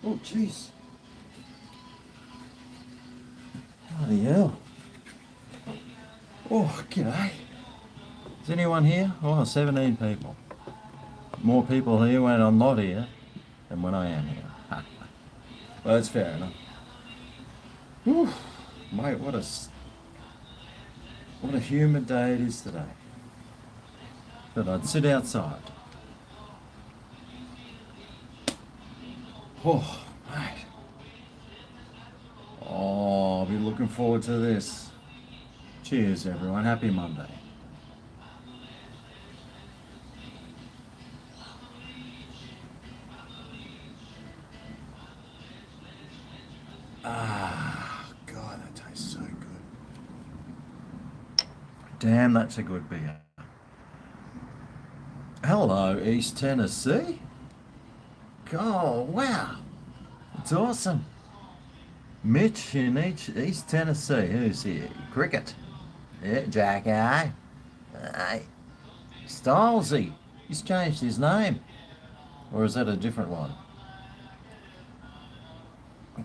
Oh, jeez. Bloody hell. Oh, g'day. Is anyone here? Oh, 17 people. More people here when I'm not here than when I am here. Well, that's fair enough. Whew. Mate, what a humid day it is today. But I'd sit outside. Oh, mate. Oh, I'll be looking forward to this. Cheers, everyone. Happy Monday. Ah, God, that tastes so good. Damn, that's a good beer. Hello, East Tennessee. Oh, wow. It's awesome. Mitch in East Tennessee. Who's here? Cricket. Yeah, Jack, eh? Hey. Stylesy. He's changed his name. Or is that a different one?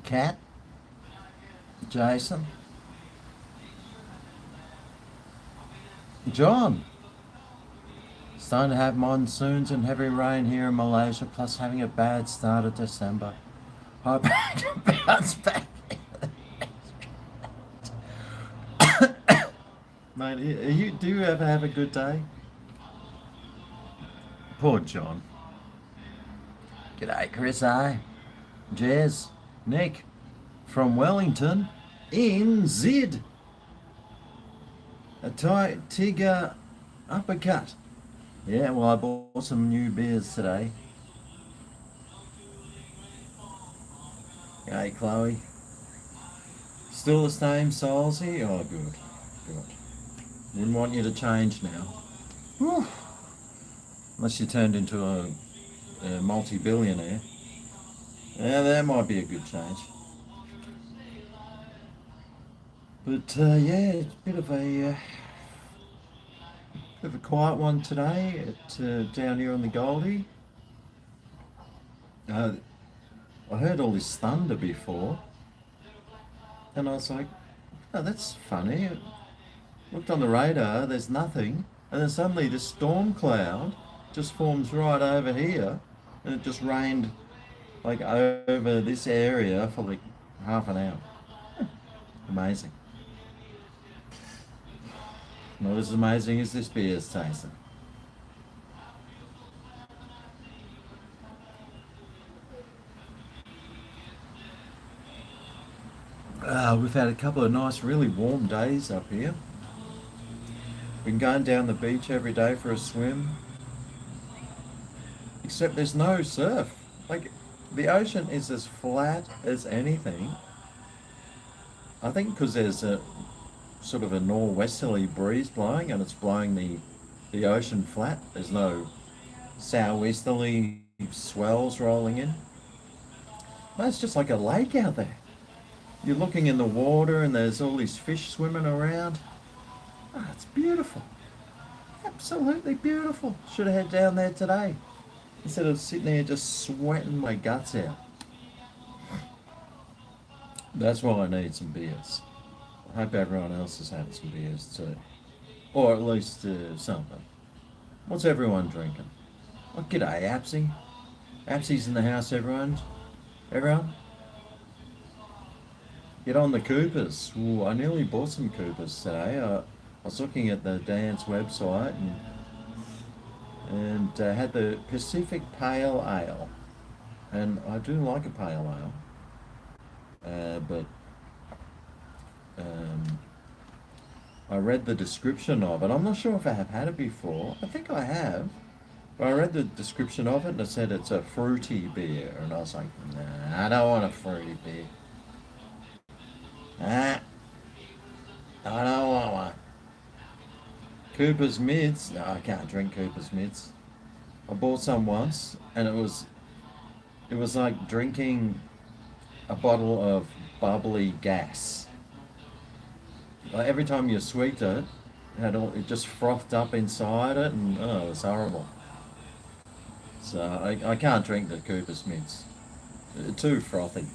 Cat. Jason. John. Starting to have monsoons and heavy rain here in Malaysia, plus having a bad start of December. Hope I can bounce back. Mate, do you ever have a good day? Poor John. G'day, Chris, eh? Jez, Nick, from Wellington, in Zid. A Tiger uppercut. Yeah, well, I bought some new beers today. Hey, Chloe. Still the same, Solsy? Oh, good. Good. Wouldn't want you to change now. Whew. Unless you turned into a multi-billionaire. Yeah, that might be a good change. But, yeah, it's a bit of a quiet one today down here on the Goldie. I heard all this thunder before, and I was like, oh, that's funny. Looked on the radar, there's nothing, and then suddenly this storm cloud just forms right over here, and it just rained like over this area for like half an hour. Amazing. Not as amazing as this beer's tasting. We've had a couple of nice, really warm days up here. Been going down the beach every day for a swim. Except there's no surf. Like, the ocean is as flat as anything. I think because there's a sort of a norwesterly breeze blowing and it's blowing the ocean flat. There's no southeasterly swells rolling in. Well, it's just like a lake out there. You're looking in the water and there's all these fish swimming around. Oh, it's beautiful. Absolutely beautiful. Should have head down there today instead of sitting there just sweating my guts out. That's why I need some beers. I hope everyone else has had some beers too. Or at least something. What's everyone drinking? Oh, g'day, Apsy. Apsy's in the house, everyone. Everyone, get on the Coopers. Ooh, I nearly bought some Coopers today. I was looking at the Dan's website and had the Pacific Pale Ale. And I do like a pale ale. But I read the description of it. I'm not sure if I have had it before. I think I have. But I read the description of it and it said it's a fruity beer. And I was like, nah, I don't want a fruity beer. Ah, I don't want one. Cooper's Mids. No, I can't drink Cooper's Mids. I bought some once and it was like drinking a bottle of bubbly gas. Like every time you sweetened it, it just frothed up inside it, and oh, it was horrible. So I can't drink the Cooper's Mints. They're too frothy.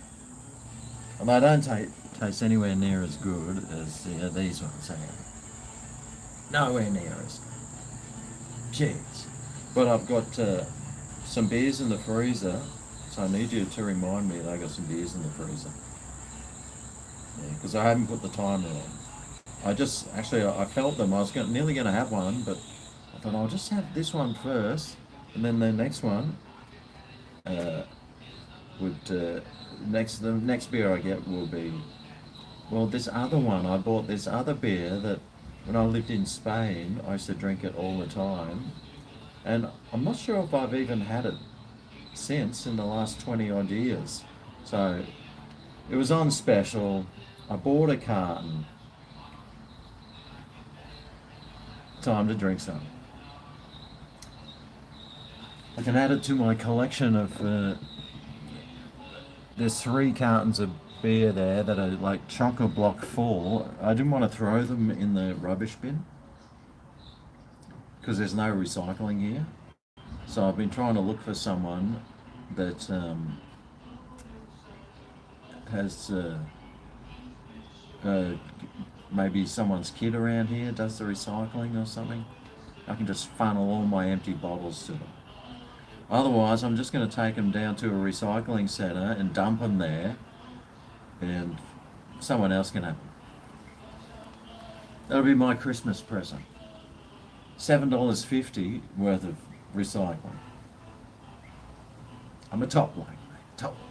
And they don't taste anywhere near as good as these ones. Nowhere near as good. Jeez. But I've got some beers in the freezer, so I need you to remind me that I got some beers in the freezer. Yeah, because I haven't put the timer on. I felt them. I was nearly going to have one, but I thought I'll just have this one first, and then the next one the next beer I get will be, well, this other one. I bought this other beer that when I lived in Spain, I used to drink it all the time, and I'm not sure if I've even had it since in the last 20 odd years. So it was on special. I bought a carton. Time to drink some. I can add it to my collection of there's 3 cartons of beer there that are like chock-a-block full. I didn't want to throw them in the rubbish bin because there's no recycling here. So I've been trying to look for someone that has maybe someone's kid around here does the recycling or something. I can just funnel all my empty bottles to them. Otherwise, I'm just going to take them down to a recycling centre and dump them there, and someone else can have them. That'll be my Christmas present. $7.50 worth of recycling. I'm a top line, mate. Top line.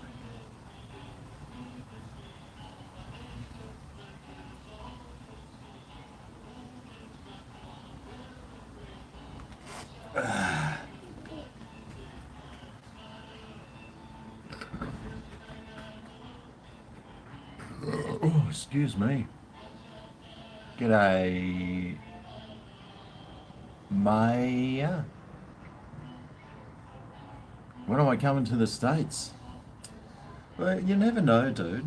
Oh, excuse me. G'day, Maya. When am I coming to the States? Well, you never know, dude.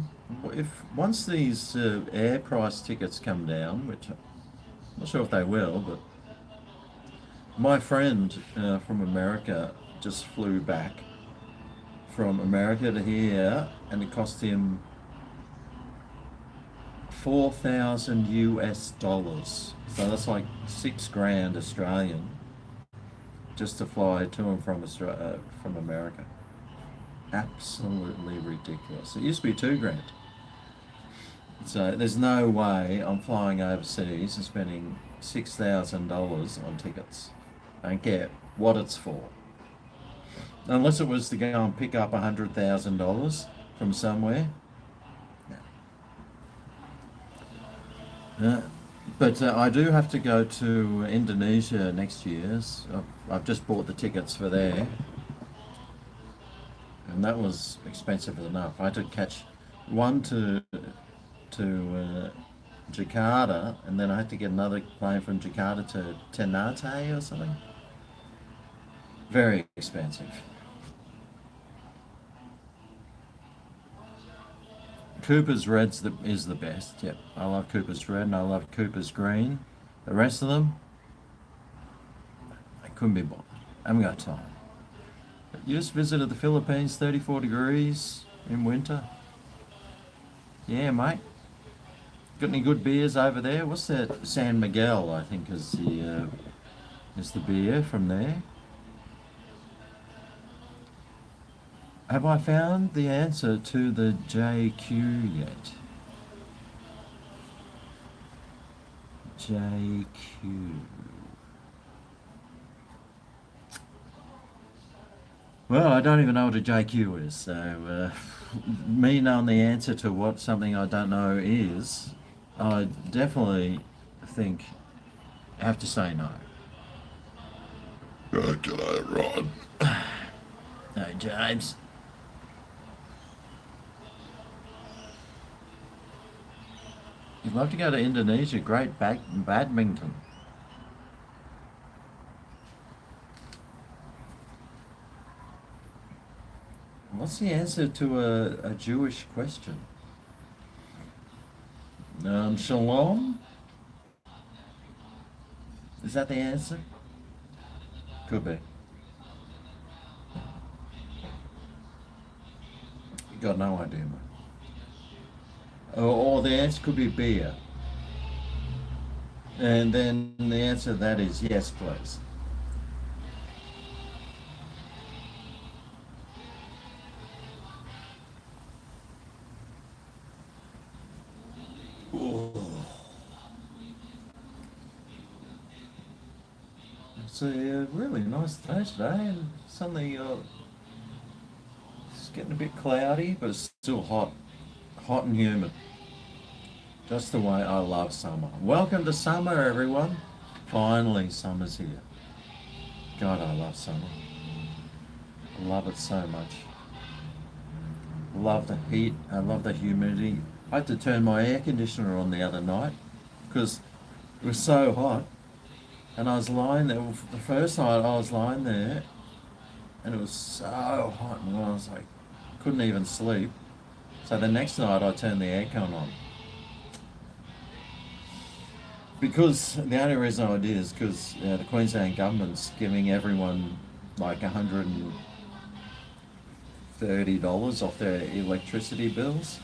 If once these air price tickets come down, which I'm not sure if they will, but my friend from America just flew back from America to here, and it cost him 4,000 US dollars. So that's like $6,000 Australian just to fly to and from America. Absolutely ridiculous. It used to be $2,000. So there's no way I'm flying overseas and spending $6,000 on tickets. I don't care what it's for. Unless it was to go and pick up $100,000 from somewhere. But I do have to go to Indonesia next year. So I've just bought the tickets for there. And that was expensive enough. I had to catch one to Jakarta, and then I had to get another plane from Jakarta to Ternate or something. Very expensive. Cooper's Red's is the best. Yep, I love Cooper's Red and I love Cooper's Green. The rest of them, I couldn't be bothered. I haven't got time. But you just visited the Philippines, 34 degrees in winter. Yeah, mate. Got any good beers over there? What's that? San Miguel, I think, is the beer from there. Have I found the answer to the JQ yet? JQ. Well, I don't even know what a JQ is, so me knowing the answer to what something I don't know is, I definitely think I have to say no. G'day, Rod. Hey, James. You'd love to go to Indonesia. Great badminton. What's the answer to a Jewish question? Shalom? Is that the answer? Could be. Got no idea, mate. Or the answer could be beer. And then the answer to that is yes, please. It's a really nice day today, and suddenly it's getting a bit cloudy, but it's still hot and humid. Just the way I love summer. Welcome to summer, everyone. Finally, summer's here. God, I love summer. I love it so much. I love the heat. I love the humidity. I had to turn my air conditioner on the other night because it was so hot. And I was lying there, the first night I was lying there, and it was so hot, and I was like, couldn't even sleep. So the next night I turned the aircon on. Because the only reason I did is because the Queensland government's giving everyone like $130 off their electricity bills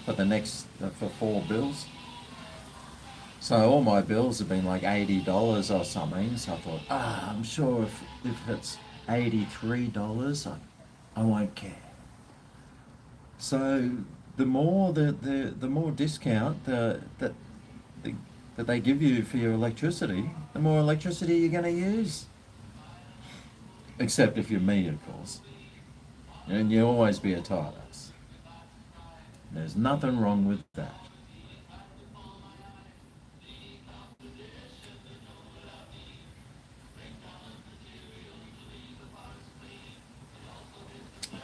for for 4 bills. So all my bills have been like $80 or something. So I thought, I'm sure if it's $83, I won't care. So the more the more discount that they give you for your electricity, the more electricity you're going to use. Except if you're me, of course. And you'll always be a tight ass. There's nothing wrong with that.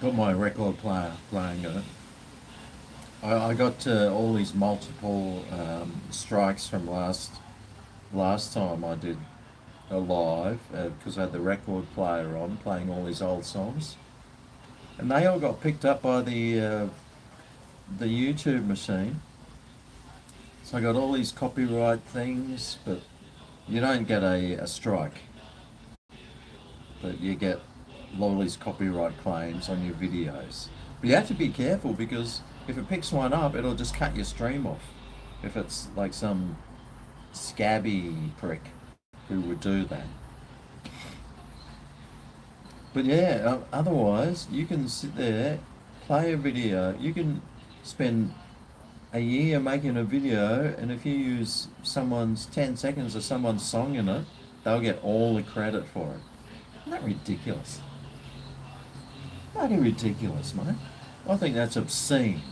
Got my record player playing it. I got all these multiple strikes from last time I did a live because I had the record player on playing all these old songs, and they all got picked up by the YouTube machine. So I got all these copyright things, but you don't get a strike, but you get all these copyright claims on your videos. But you have to be careful because if it picks one up, it'll just cut your stream off. If it's like some scabby prick who would do that. But yeah, otherwise you can sit there, play a video. You can spend a year making a video, and if you use someone's 10 seconds of someone's song in it, they'll get all the credit for it. Isn't that ridiculous? Bloody ridiculous, mate. I think that's obscene.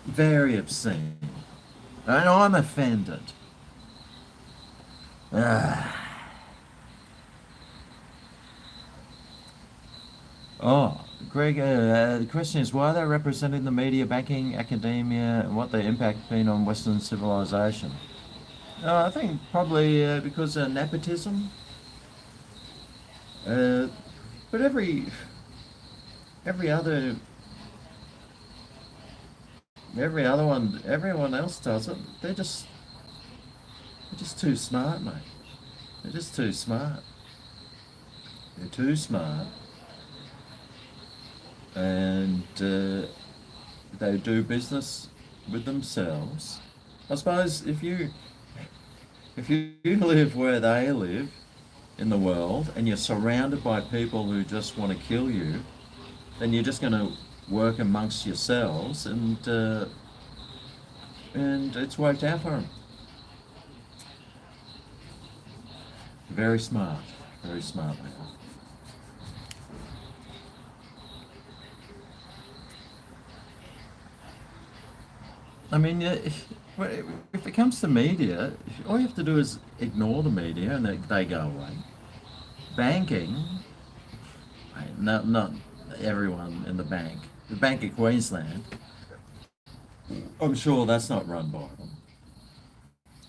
Very obscene. And I'm offended. Oh, Greg, the question is why they're representing the media, banking, academia, and what their impact been on Western civilization. I think probably because of nepotism. But every one, everyone else does it. They're just too smart, mate. They're just too smart. They're too smart, and they do business with themselves. I suppose if you live where they live in the world, and you're surrounded by people who just want to kill you, then you're just going to work amongst yourselves, and it's worked out for them. Very smart, very smart man. I mean, if it comes to media, all you have to do is ignore the media and they go away. Banking, not everyone in the bank. The Bank of Queensland, I'm sure that's not run by them.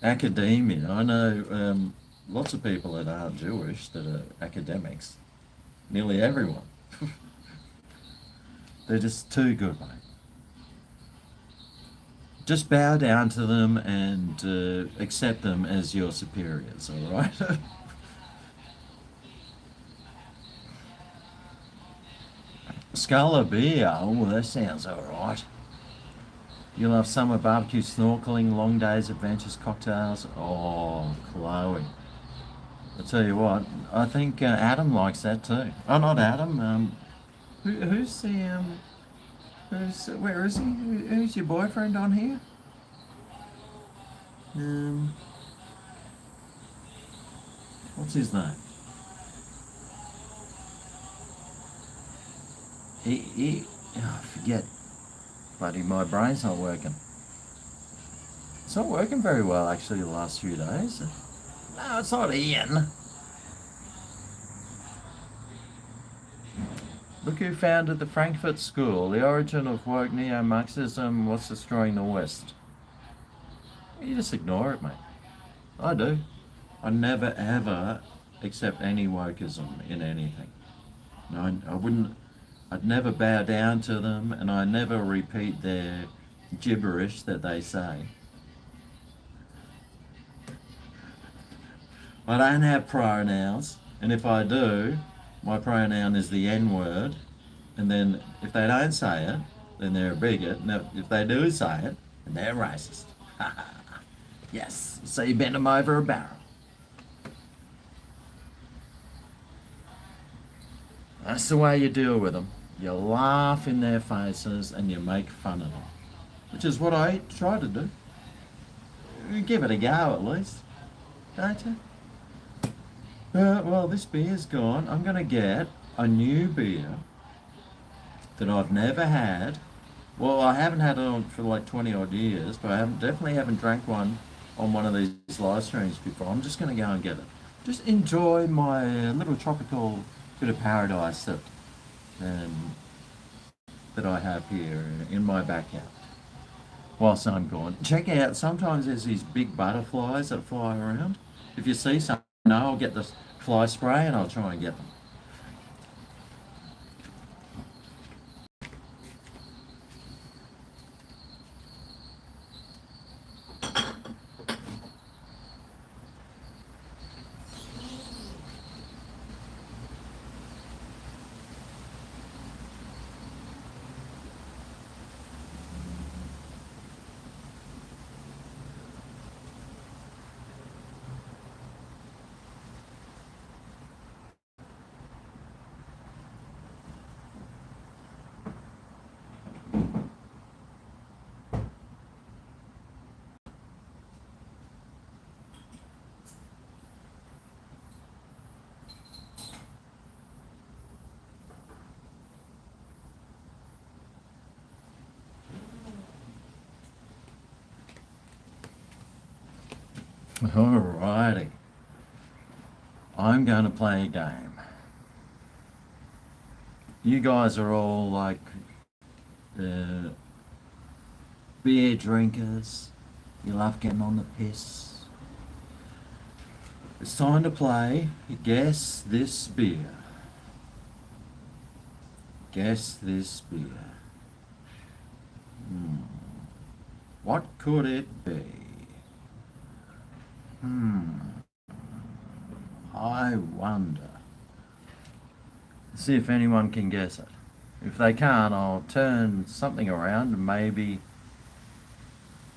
Academia, I know lots of people that aren't Jewish that are academics. Nearly everyone. They're just too good, mate. Just bow down to them and accept them as your superiors, all right? Sculler beer, oh, that sounds all right. You'll have summer barbecue, snorkeling, long days, adventures, cocktails. Oh, Chloe. I'll tell you what, I think Adam likes that too. Oh, not Adam. Who's the where is he? Who's your boyfriend on here? What's his name? I forget. Buddy, my brain's not working. It's not working very well actually the last few days. No, it's not Ian. Look who founded the Frankfurt School, the origin of woke neo-Marxism, what's destroying the West. You just ignore it, mate. I do. I never ever accept any wokeism in anything. No, I wouldn't. I'd never bow down to them, and I never repeat their gibberish that they say. I don't have pronouns, and if I do, my pronoun is the N-word, and then if they don't say it, then they're a bigot, and if they do say it, then they're racist. Yes, so you bend them over a barrel. That's the way you deal with them. You laugh in their faces and you make fun of them, which is what I try to do. You give it a go at least, don't you? Well, this beer's gone. I'm going to get a new beer that I've never had. Well, I haven't had it on for like 20 odd years, but definitely haven't drank one on one of these live streams before. I'm just going to go and get it. Just enjoy my little tropical bit of paradise that I have here in my backyard whilst I'm gone. Check out, sometimes there's these big butterflies that fly around. If you see some, I'll get the fly spray and I'll try and get them. Alrighty. I'm going to play a game. You guys are all like beer drinkers. You love getting on the piss. It's time to play Guess This Beer. Guess this beer. What could it be? I wonder. See if anyone can guess it. If they can't, I'll turn something around and maybe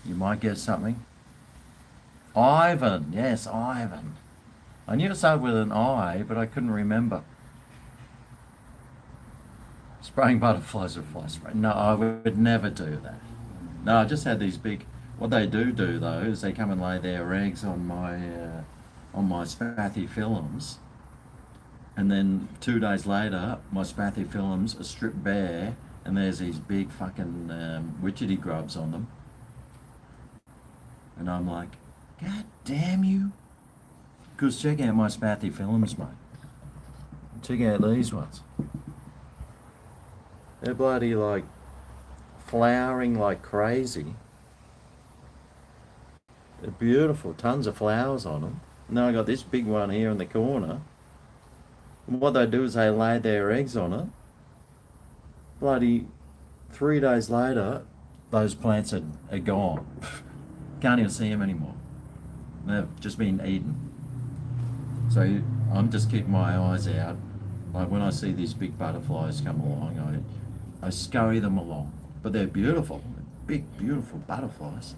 you might guess something. Ivan. Yes, Ivan. I knew it started with an I, but I couldn't remember. Spraying butterflies with fly spray. No, I would never do that. No, I just had these big. What they do though is they come and lay their eggs on my spathiphyllums, and then 2 days later, my spathiphyllums are stripped bare, and there's these big fucking witchetty grubs on them, and I'm like, God damn you! Because check out my spathiphyllums, mate. Check out these ones. They're bloody like flowering like crazy. They're beautiful, tons of flowers on them. Now I got this big one here in the corner. And what they do is they lay their eggs on it. Bloody 3 days later, those plants are gone. Can't even see them anymore. They've just been eaten. So I'm just keeping my eyes out. Like when I see these big butterflies come along, I scurry them along. But they're beautiful. Big, beautiful butterflies.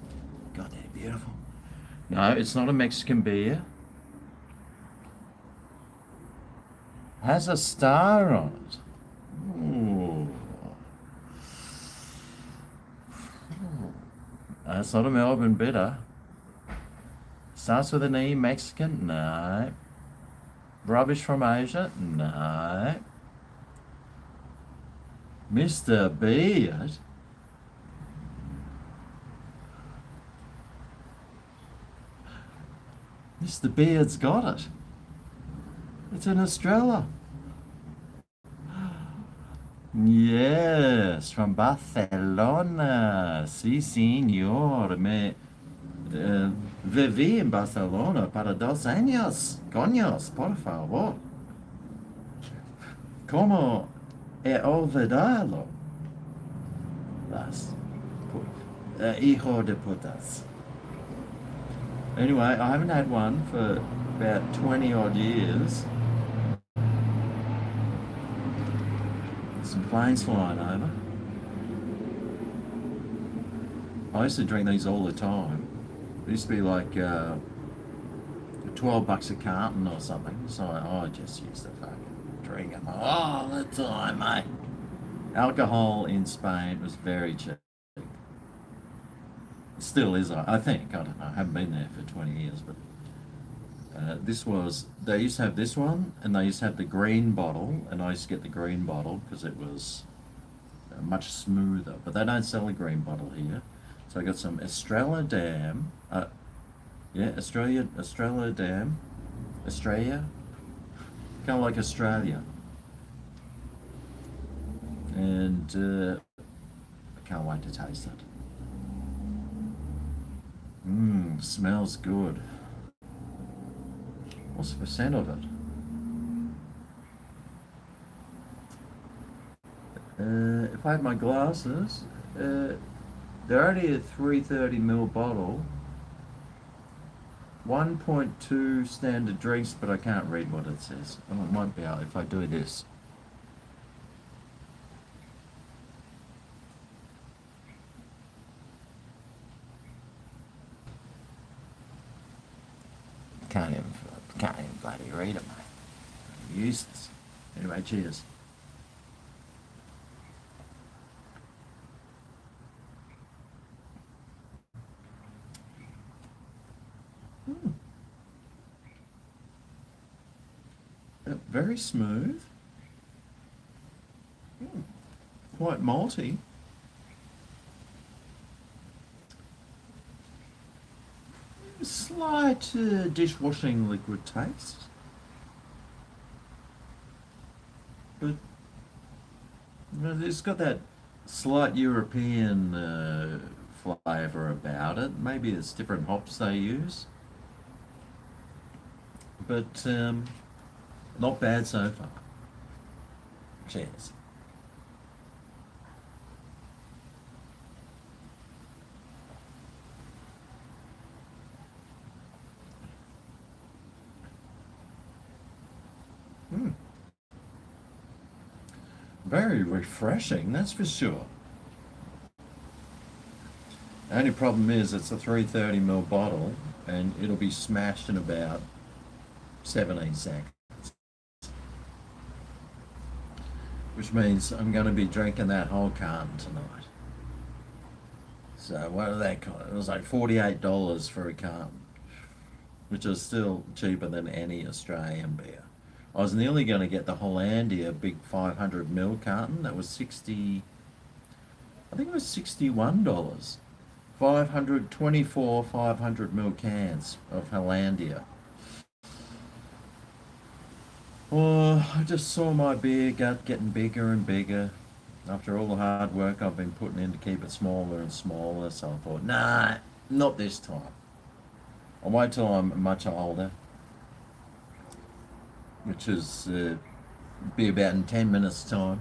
God, they're beautiful. No, it's not a Mexican beer. Has a star on it. Ooh. It's not a Melbourne bitter. Starts with an E, Mexican? No. Rubbish from Asia? No. Mr. Beard? Mr. Beard's got it. It's in Australia. Yes, from Barcelona. Sí, señor. Viví en Barcelona para 2 años. Coños, por favor. ¿Cómo he olvidado? Hijo de putas. Anyway, I haven't had one for about 20 odd years. Some planes flying over. I used to drink these all the time. It used to be like $12 a carton or something. So I just used to fucking drink them all the time, mate. Alcohol in Spain was very cheap. Still is, I think. I don't know. I haven't been there for 20 years, but they used to have this one, and they used to have the green bottle, and I used to get the green bottle because it was much smoother. But they don't sell a green bottle here. So I got some Australia Dam. Australia Dam. Australia? Kind of like Australia. And I can't wait to taste it. Smells good. What's the percent of it? If I had my glasses, they're only a 330ml bottle. 1.2 standard drinks, but I can't read what it says. I might be able if I do this. Can't even bloody read it, mate. Useless. Anyway, cheers. Very smooth. Quite malty. Slight dishwashing liquid taste, but it's got that slight European flavour about it. Maybe it's different hops they use, but not bad so far. Cheers. Very refreshing, that's for sure. The only problem is it's a 330ml bottle and it'll be smashed in about 17 seconds. which means I'm going to be drinking that whole carton tonight. So what did that cost? It was like $48 for a carton, which is still cheaper than any Australian beer. I was nearly going to get the Hollandia big 500 ml carton. That was 60. I think it was $61. 500 cans of Hollandia. Oh, I just saw my beer gut getting bigger and bigger after all the hard work I've been putting in to keep it smaller and smaller. So I thought, nah, not this time. I'll wait till I'm much older, which is be about in 10 minutes time.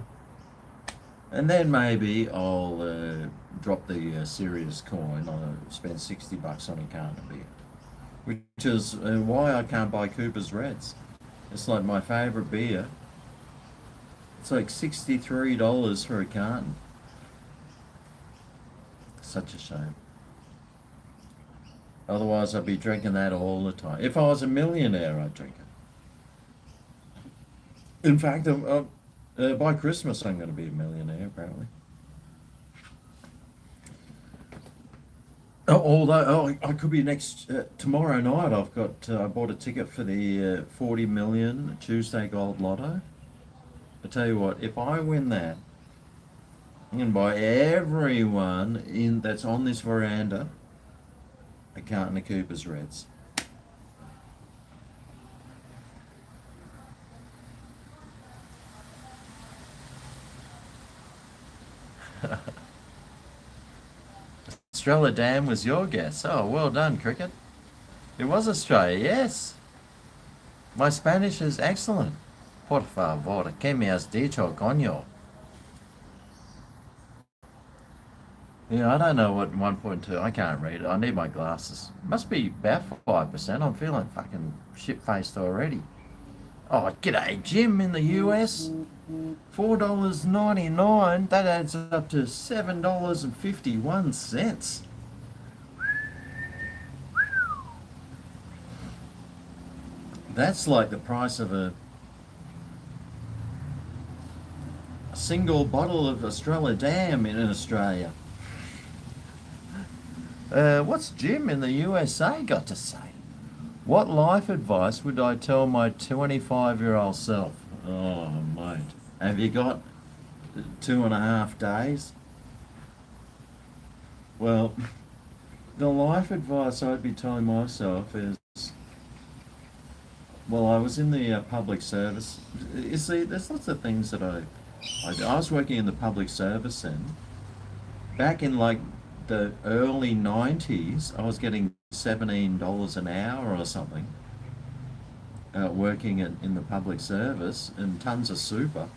And then maybe I'll drop the serious coin. I'll spend $60 on a carton of beer, which is why I can't buy Cooper's Reds. It's like my favourite beer. It's like $63 for a carton. Such a shame. Otherwise, I'd be drinking that all the time. If I was a millionaire, I'd drink it. In fact, by Christmas, I'm going to be a millionaire, apparently. Although I could be next tomorrow night. I bought a ticket for the 40 million Tuesday Gold Lotto. I tell you what, if I win that, I'm going to buy everyone that's on this veranda a carton of Cooper's Reds. Australia Dam was your guess. Oh, well done, Cricket. It was Australia, yes. My Spanish is excellent. Por favor, que me has dicho, coño? Yeah, I don't know what 1.2. I can't read it. I need my glasses. Must be about 5%. I'm feeling fucking shit-faced already. Oh, g'day, Jim in the US. $4.99. That adds up to $7.51. That's like the price of a single bottle of Australia Dam in Australia. What's Jim in the USA got to say? What life advice would I tell my 25-year-old self? Oh, mate. Have you got 2.5 days? Well, the life advice I'd be telling myself is, well, I was in the public service. You see, there's lots of things that I was working in the public service then. Back in like the early 90s, I was getting $17 an hour or something, working in the public service and tons of super.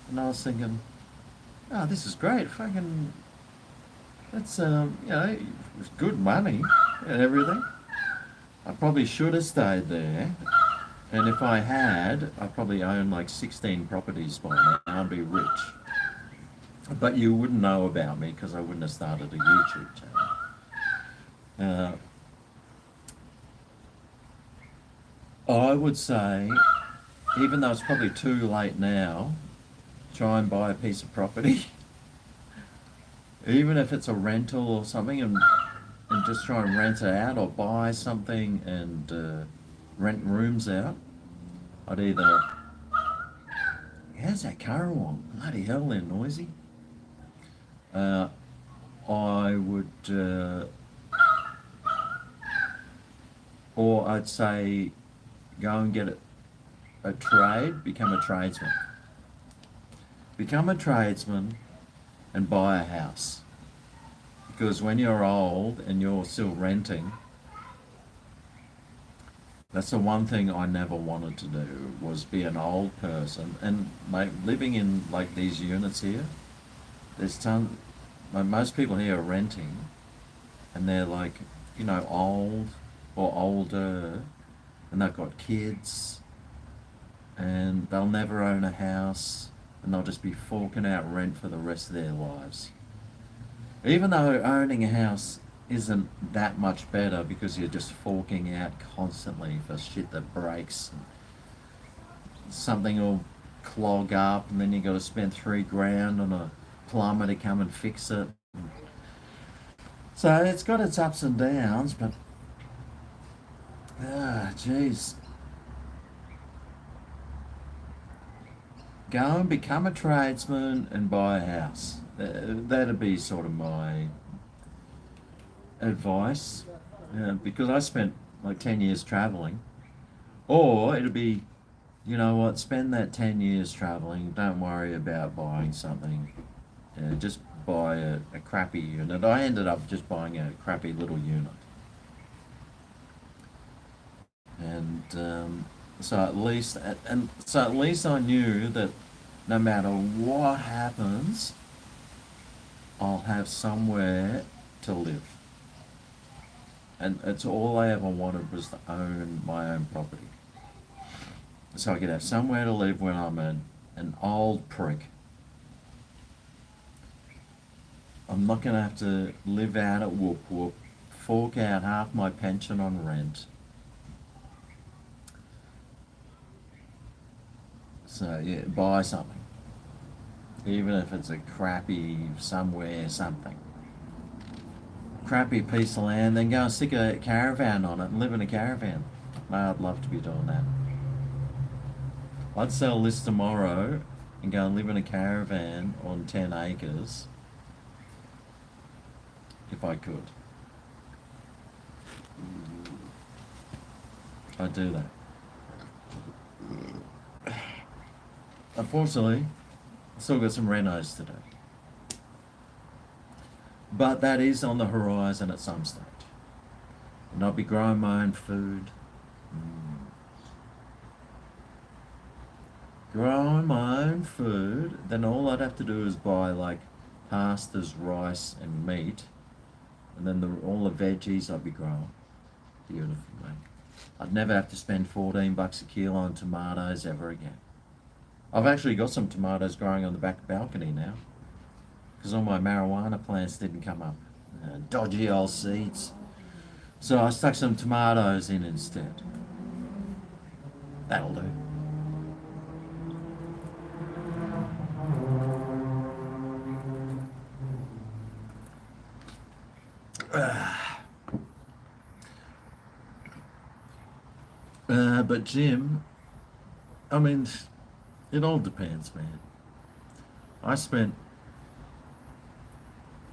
And I was thinking, oh, this is great. Fucking, that's, it's good money and everything. I probably should have stayed there. And if I had, I'd probably own like 16 properties by now and be rich. But you wouldn't know about me because I wouldn't have started a YouTube channel. I would say, even though it's probably too late now, try and buy a piece of property. Even if it's a rental or something, and just try and rent it out or buy something and rent rooms out. I'd either... How's that Currawong? Bloody hell, they're noisy. I would... or I'd say go and get a trade, become a tradesman. Become a tradesman and buy a house. Because when you're old and you're still renting, that's the one thing I never wanted to do, was be an old person. And living in like these units here, there's most people here are renting, and they're like, old or older, and they've got kids, and they'll never own a house, and they'll just be forking out rent for the rest of their lives. Even though owning a house isn't that much better because you're just forking out constantly for shit that breaks. Something will clog up, and then you got to spend $3,000 on a plumber to come and fix it. So it's got its ups and downs, but geez, go and become a tradesman and buy a house. That'd be sort of my advice, because I spent like 10 years traveling. Or it'd be, you know what, spend that 10 years traveling, don't worry about buying something, just buy a crappy unit. I ended up just buying a crappy little unit. And so at least I knew that no matter what happens, I'll have somewhere to live. And it's all I ever wanted, was to own my own property. So I could have somewhere to live when I'm an old prick. I'm not going to have to live out at Whoop Whoop, fork out half my pension on rent. So yeah, buy something. Even if it's a crappy somewhere something. Crappy piece of land, then go and stick a caravan on it and live in a caravan. I'd love to be doing that. I'd sell this tomorrow and go and live in a caravan on 10 acres if I could. I'd do that. Unfortunately, I've still got some renos to do. But that is on the horizon at some stage. And I'll be growing my own food. Growing my own food, then all I'd have to do is buy like pastas, rice and meat. And then all the veggies I'd be growing. Beautiful, mate. I'd never have to spend $14 a kilo on tomatoes ever again. I've actually got some tomatoes growing on the back balcony now, because all my marijuana plants didn't come up. Dodgy old seeds. So I stuck some tomatoes in instead. That'll do. But Jim, I mean, it all depends, man. I spent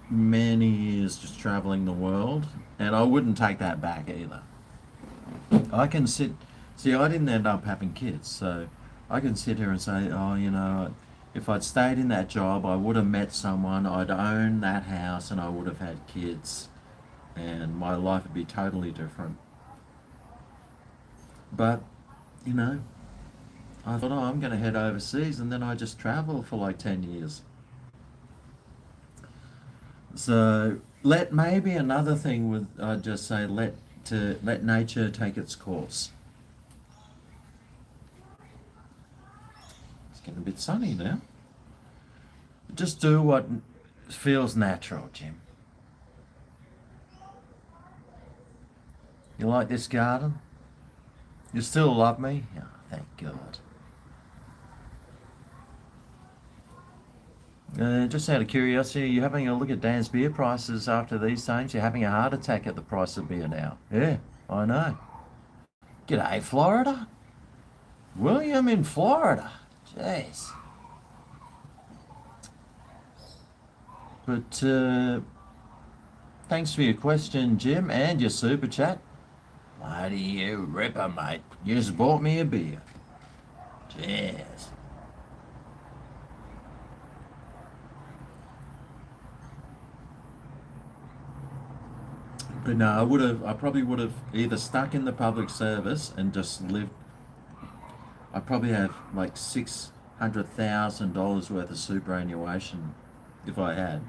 many years just traveling the world, and I wouldn't take that back either. I can see, I didn't end up having kids, so I can sit here and say, oh, you know, if I'd stayed in that job, I would have met someone, I'd own that house, and I would have had kids, and my life would be totally different. But, you know, I thought, oh, I'm going to head overseas, and then I just travel for like 10 years. So maybe another thing with, I'd just say, let nature take its course. It's getting a bit sunny now. Just do what feels natural, Jim. You like this garden? You still love me? Oh, thank God. Just out of curiosity, are you having a look at Dan's beer prices after these times? You're having a heart attack at the price of beer now. Yeah, I know. G'day, Florida. William in Florida. Jeez. But thanks for your question, Jim, and your super chat. Bloody you ripper, mate. You just bought me a beer. Cheers. But no, I probably would have either stuck in the public service and just lived. I probably have like $600,000 worth of superannuation if I had,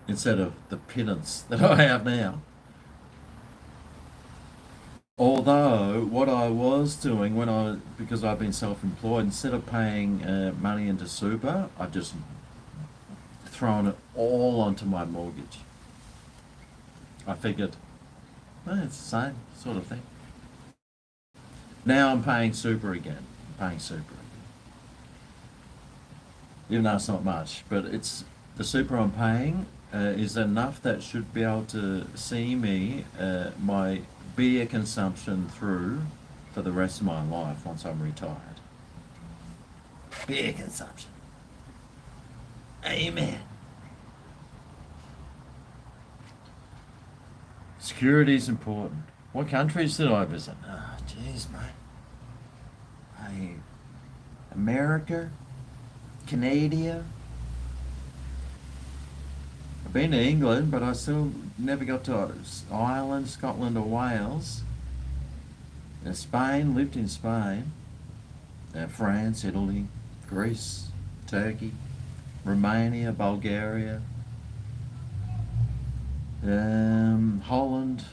instead of the pittance that I have now. Although what I was doing because I've been self-employed, instead of paying money into super, I've just thrown it all onto my mortgage. I figured, it's the same sort of thing. Now I'm paying super again. even though it's not much, but it's the super I'm paying is enough that should be able to see me my beer consumption through for the rest of my life once I'm retired. Beer consumption. Amen. Security is important. What countries did I visit? Oh, jeez, mate. America, Canada. I've been to England, but I still never got to Ireland, Scotland, or Wales. Spain, lived in Spain. France, Italy, Greece, Turkey, Romania, Bulgaria, Holland,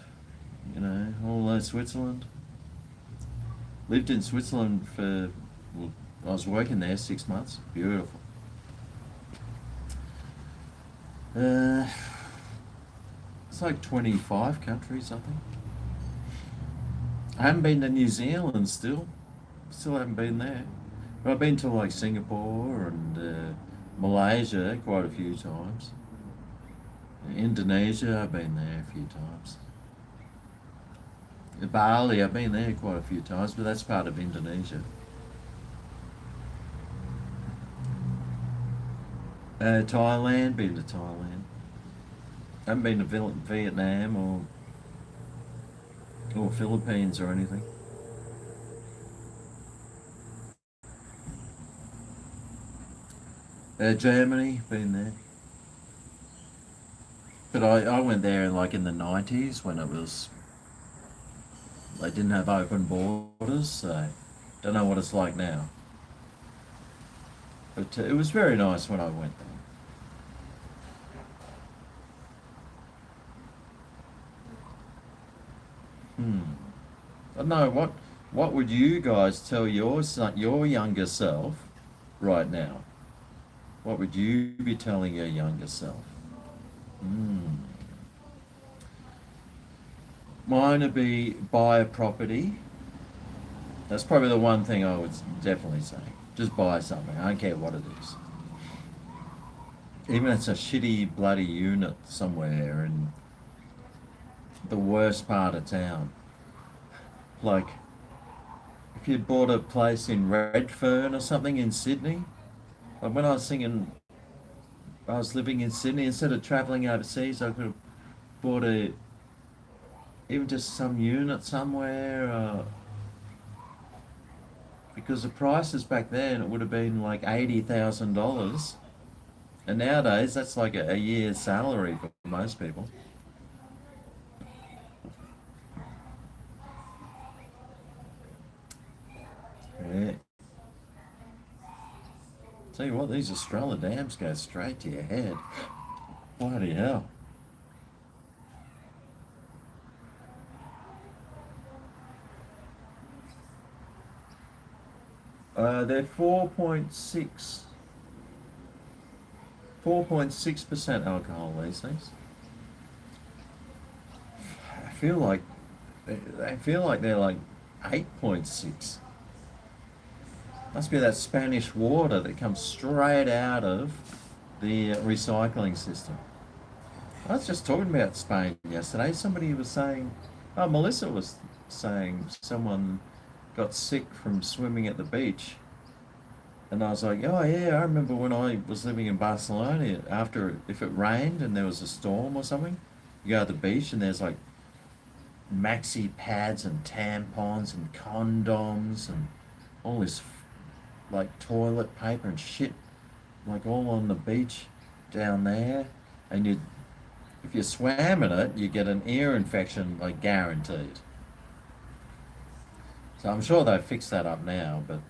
all Switzerland. Lived in Switzerland well, I was working there 6 months. Beautiful. It's like 25 countries, I think. I haven't been to New Zealand still. Still haven't been there. But I've been to like Singapore and Malaysia quite a few times. Indonesia, I've been there a few times. Bali, I've been there quite a few times, but that's part of Indonesia. Thailand, been to Thailand. Haven't been to Vietnam or Philippines or anything. Germany, been there. But I went there in the 90s when they didn't have open borders, so don't know what it's like now. But it was very nice when I went there. I don't know, what would you guys tell your younger self right now? What would you be telling your younger self? Mine would be buy a property. That's probably the one thing I would definitely say. Just buy something. I don't care what it is. Even if it's a shitty bloody unit somewhere in the worst part of town. Like, if you bought a place in Redfern or something in Sydney, like when I was living in Sydney, instead of travelling overseas, I could have bought even just some unit somewhere, because the prices back then, it would have been like $80,000. And nowadays, that's like a year's salary for most people. Yeah. Tell you what, these Australia dams go straight to your head. Bloody hell. They're 4.6% alcohol these days. I feel like they feel like they're like 8.6. Must be that Spanish water that comes straight out of the recycling system. I was just talking about Spain yesterday. Somebody was saying, oh, Melissa was saying someone got sick from swimming at the beach. And I was like, oh yeah, I remember when I was living in Barcelona, if it rained and there was a storm or something, you go to the beach and there's like maxi pads and tampons and condoms and all this like toilet paper and shit, like all on the beach down there. And if you swam in it, you get an ear infection, like guaranteed. So I'm sure they've fixed that up now, but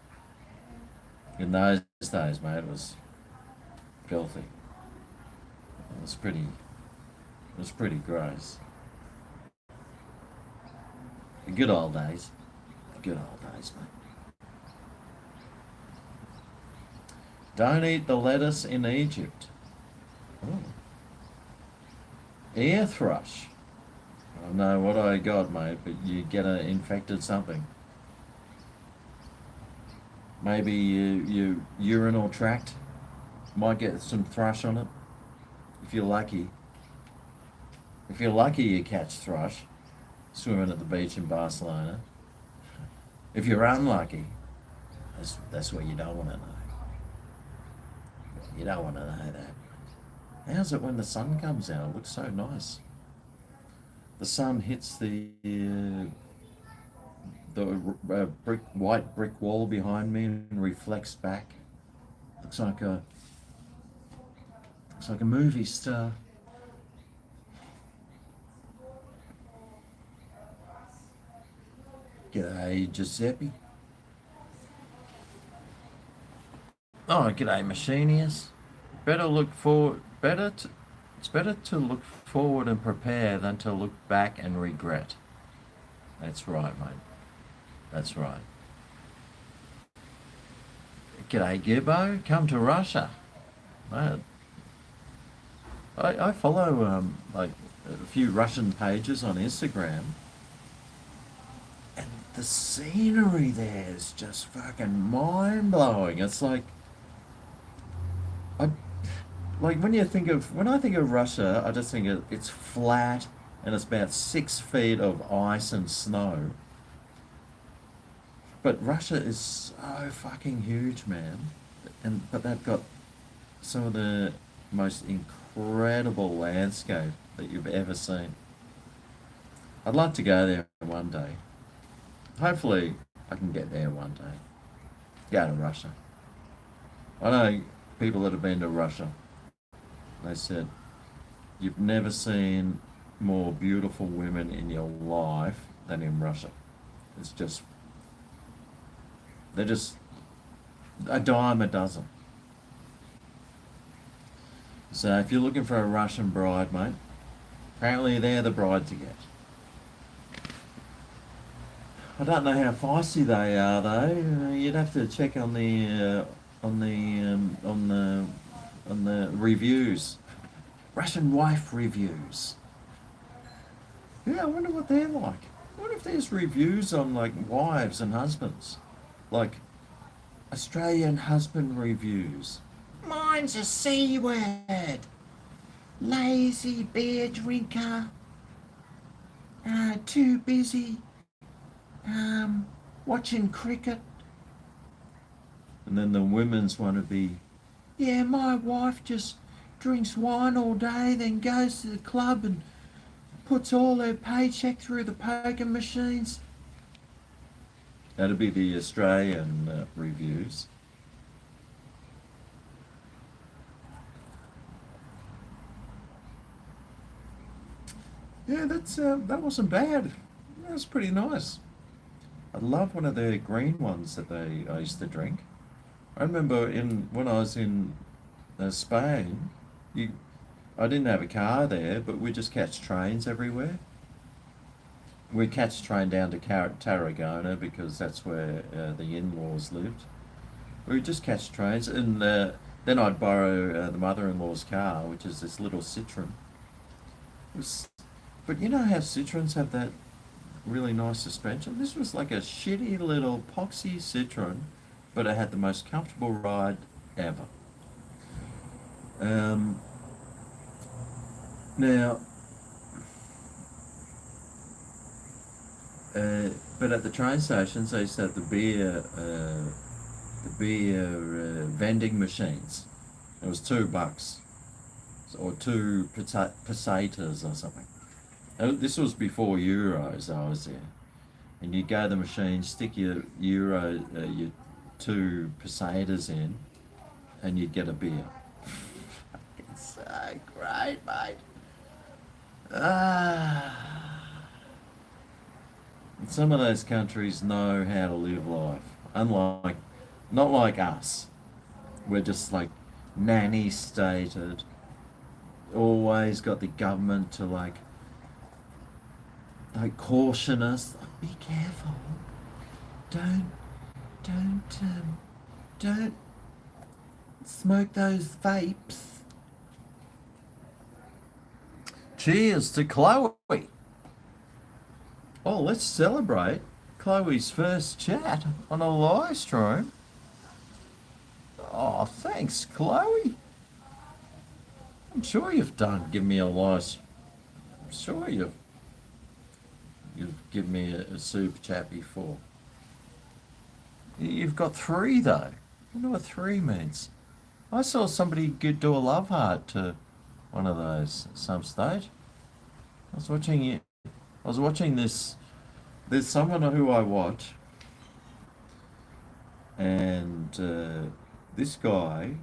in those days, mate, it was filthy. It was pretty gross. The good old days. The good old days, mate. Don't eat the lettuce in Egypt. Oh. Ear thrush. I don't know what I got, mate, but you get infected something. Maybe your urinal tract. Might get some thrush on it if you're lucky. If you're lucky, you catch thrush swimming at the beach in Barcelona. If you're unlucky, that's what you don't want to know. You don't want to know that. How's it when the sun comes out? It looks so nice. The sun hits the white brick wall behind me and reflects back. Looks like a movie star. G'day, Giuseppe. Oh, g'day, Machinius. It's better to look forward and prepare than to look back and regret. That's right, mate. That's right. G'day, Gibbo. Come to Russia. Mate, I follow like a few Russian pages on Instagram, and the scenery there is just fucking mind blowing. It's I like when I think of Russia, I just think it's flat and it's about 6 feet of ice and snow. But Russia is so fucking huge, man. But they've got some of the most incredible landscape that you've ever seen. I'd like to go there one day. Hopefully, I can get there one day. Go to Russia. I know people that have been to Russia. They said, you've never seen more beautiful women in your life than in Russia. It's just, they're just a dime a dozen. So if you're looking for a Russian bride, mate, apparently they're the bride to get. I don't know how feisty they are though. You'd have to check on the reviews, Russian wife reviews. Yeah, I wonder what they're like. What if there's reviews on like wives and husbands, like Australian husband reviews? Mine's a C word. Lazy beer drinker. Too busy. Watching cricket. And then the women's want to be, yeah, my wife just drinks wine all day, then goes to the club and puts all her paycheck through the poker machines. That'd be the Australian reviews. Yeah, that wasn't bad. That was pretty nice. I love one of the green ones that I used to drink. I remember when I was in Spain, I didn't have a car there, but we just catch trains everywhere. We catch train down to Tarragona because that's where the in-laws lived. We just catch trains, and then I'd borrow the mother-in-law's car, which is this little Citroen. But you know how Citroens have that really nice suspension? This was like a shitty little poxy Citroen, but it had the most comfortable ride ever. Now, but at the train stations, they used to have the beer vending machines. It was $2 or two pesetas or something. This was before euros. I was there, and you go to the machine, stick your your 2 pesetas in, and you'd get a beer. It's so great, mate. Some of those countries know how to live life. Not like us. We're just like nanny stated. Always got the government to like caution us. Be careful. Don't smoke those vapes. Cheers to Chloe. Oh, let's celebrate Chloe's first chat on a live stream. Oh, thanks, Chloe. I'm sure you've given me a lice. I'm sure you've given me a super chat before. You've got three though. I wonder what three means. I saw somebody do a love heart to one of those at some stage. I was watching it. I was watching this. There's someone who I watch, and this guy,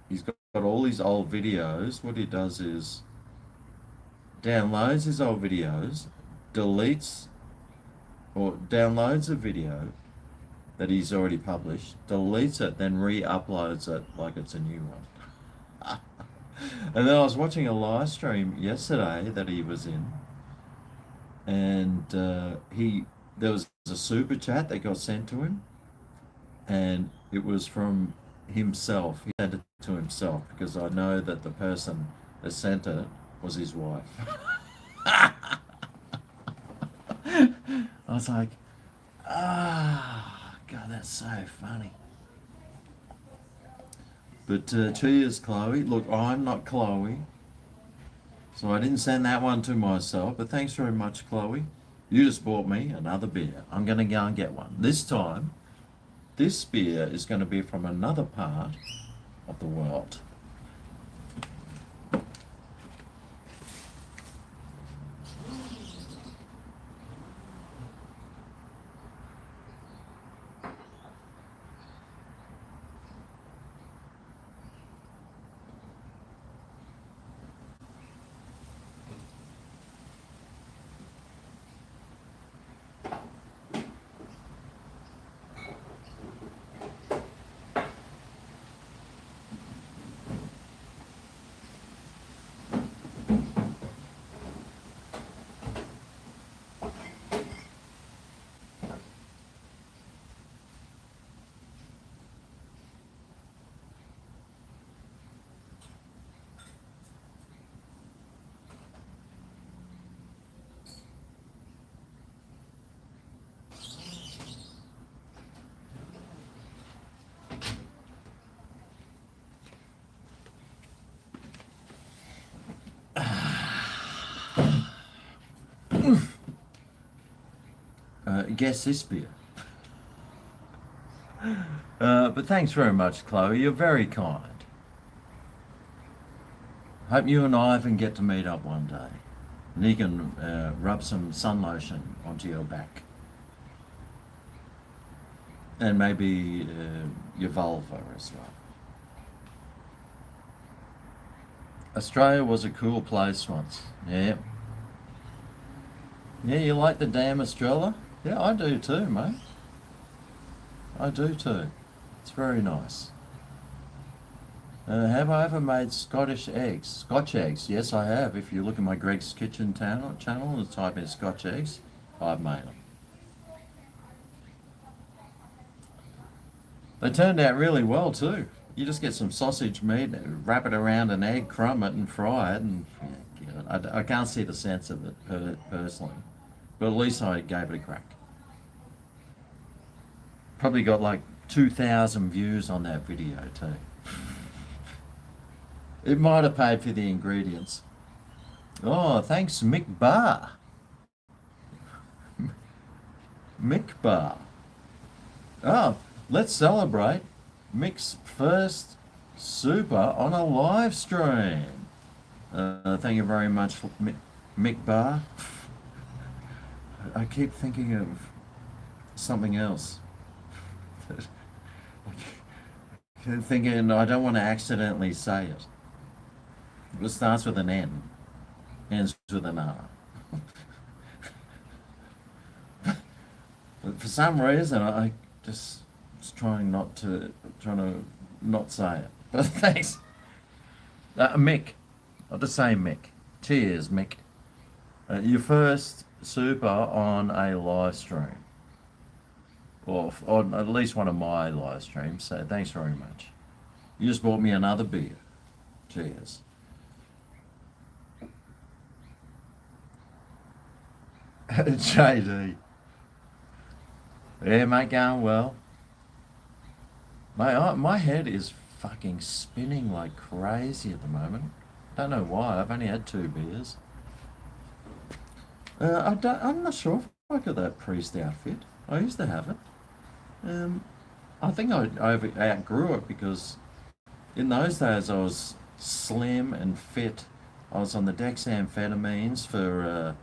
he's got all these old videos. What he does is downloads his old videos, deletes or downloads a video that he's already published, deletes it, then re-uploads it like it's a new one. And then I was watching a live stream yesterday that he was in, and there was a super chat that got sent to him, and it was from himself. He sent it to himself because I know that the person that sent it was his wife. I was like, God, that's so funny. But cheers, Chloe. Look, I'm not Chloe, so I didn't send that one to myself, but thanks very much, Chloe. You just bought me another beer. I'm going to go and get one. This time, this beer is going to be from another part of the world. Guess this beer. But thanks very much, Chloe. You're very kind. Hope you and Ivan get to meet up one day. And he can rub some sun lotion onto your back. And maybe your vulva as well. Australia was a cool place once. Yeah. Yeah, you like the damn Australia? Yeah, I do too, mate. I do too. It's very nice. Have I ever made Scottish eggs? Scotch eggs? Yes, I have. If you look at my Greg's Kitchen channel and type in Scotch eggs, I've made them. They turned out really well too. You just get some sausage meat, wrap it around an egg, crumb it and fry it, and yeah, I can't see the sense of it personally. But at least I gave it a crack. Probably got like 2,000 views on that video too. It might have paid for the ingredients. Oh, thanks, Mick Barr. Mick Barr. Oh, let's celebrate Mick's first super on a live stream. Thank you very much, Mick Barr. I keep thinking of something else. Thinking I don't want to accidentally say it. It starts with an N, ends with an R. But for some reason, I just was trying to not say it. But thanks, Mick. I'll just say Mick. Cheers, Mick. Your first super on a live stream, or on at least one of my live streams. So thanks very much. You just bought me another beer. Cheers. JD. Yeah, mate, going well. My head is fucking spinning like crazy at the moment. Don't know why. I've only had 2 beers. I'm not sure if I got that priest outfit. I used to have it. I think I outgrew it because in those days I was slim and fit. I was on the dexamphetamines for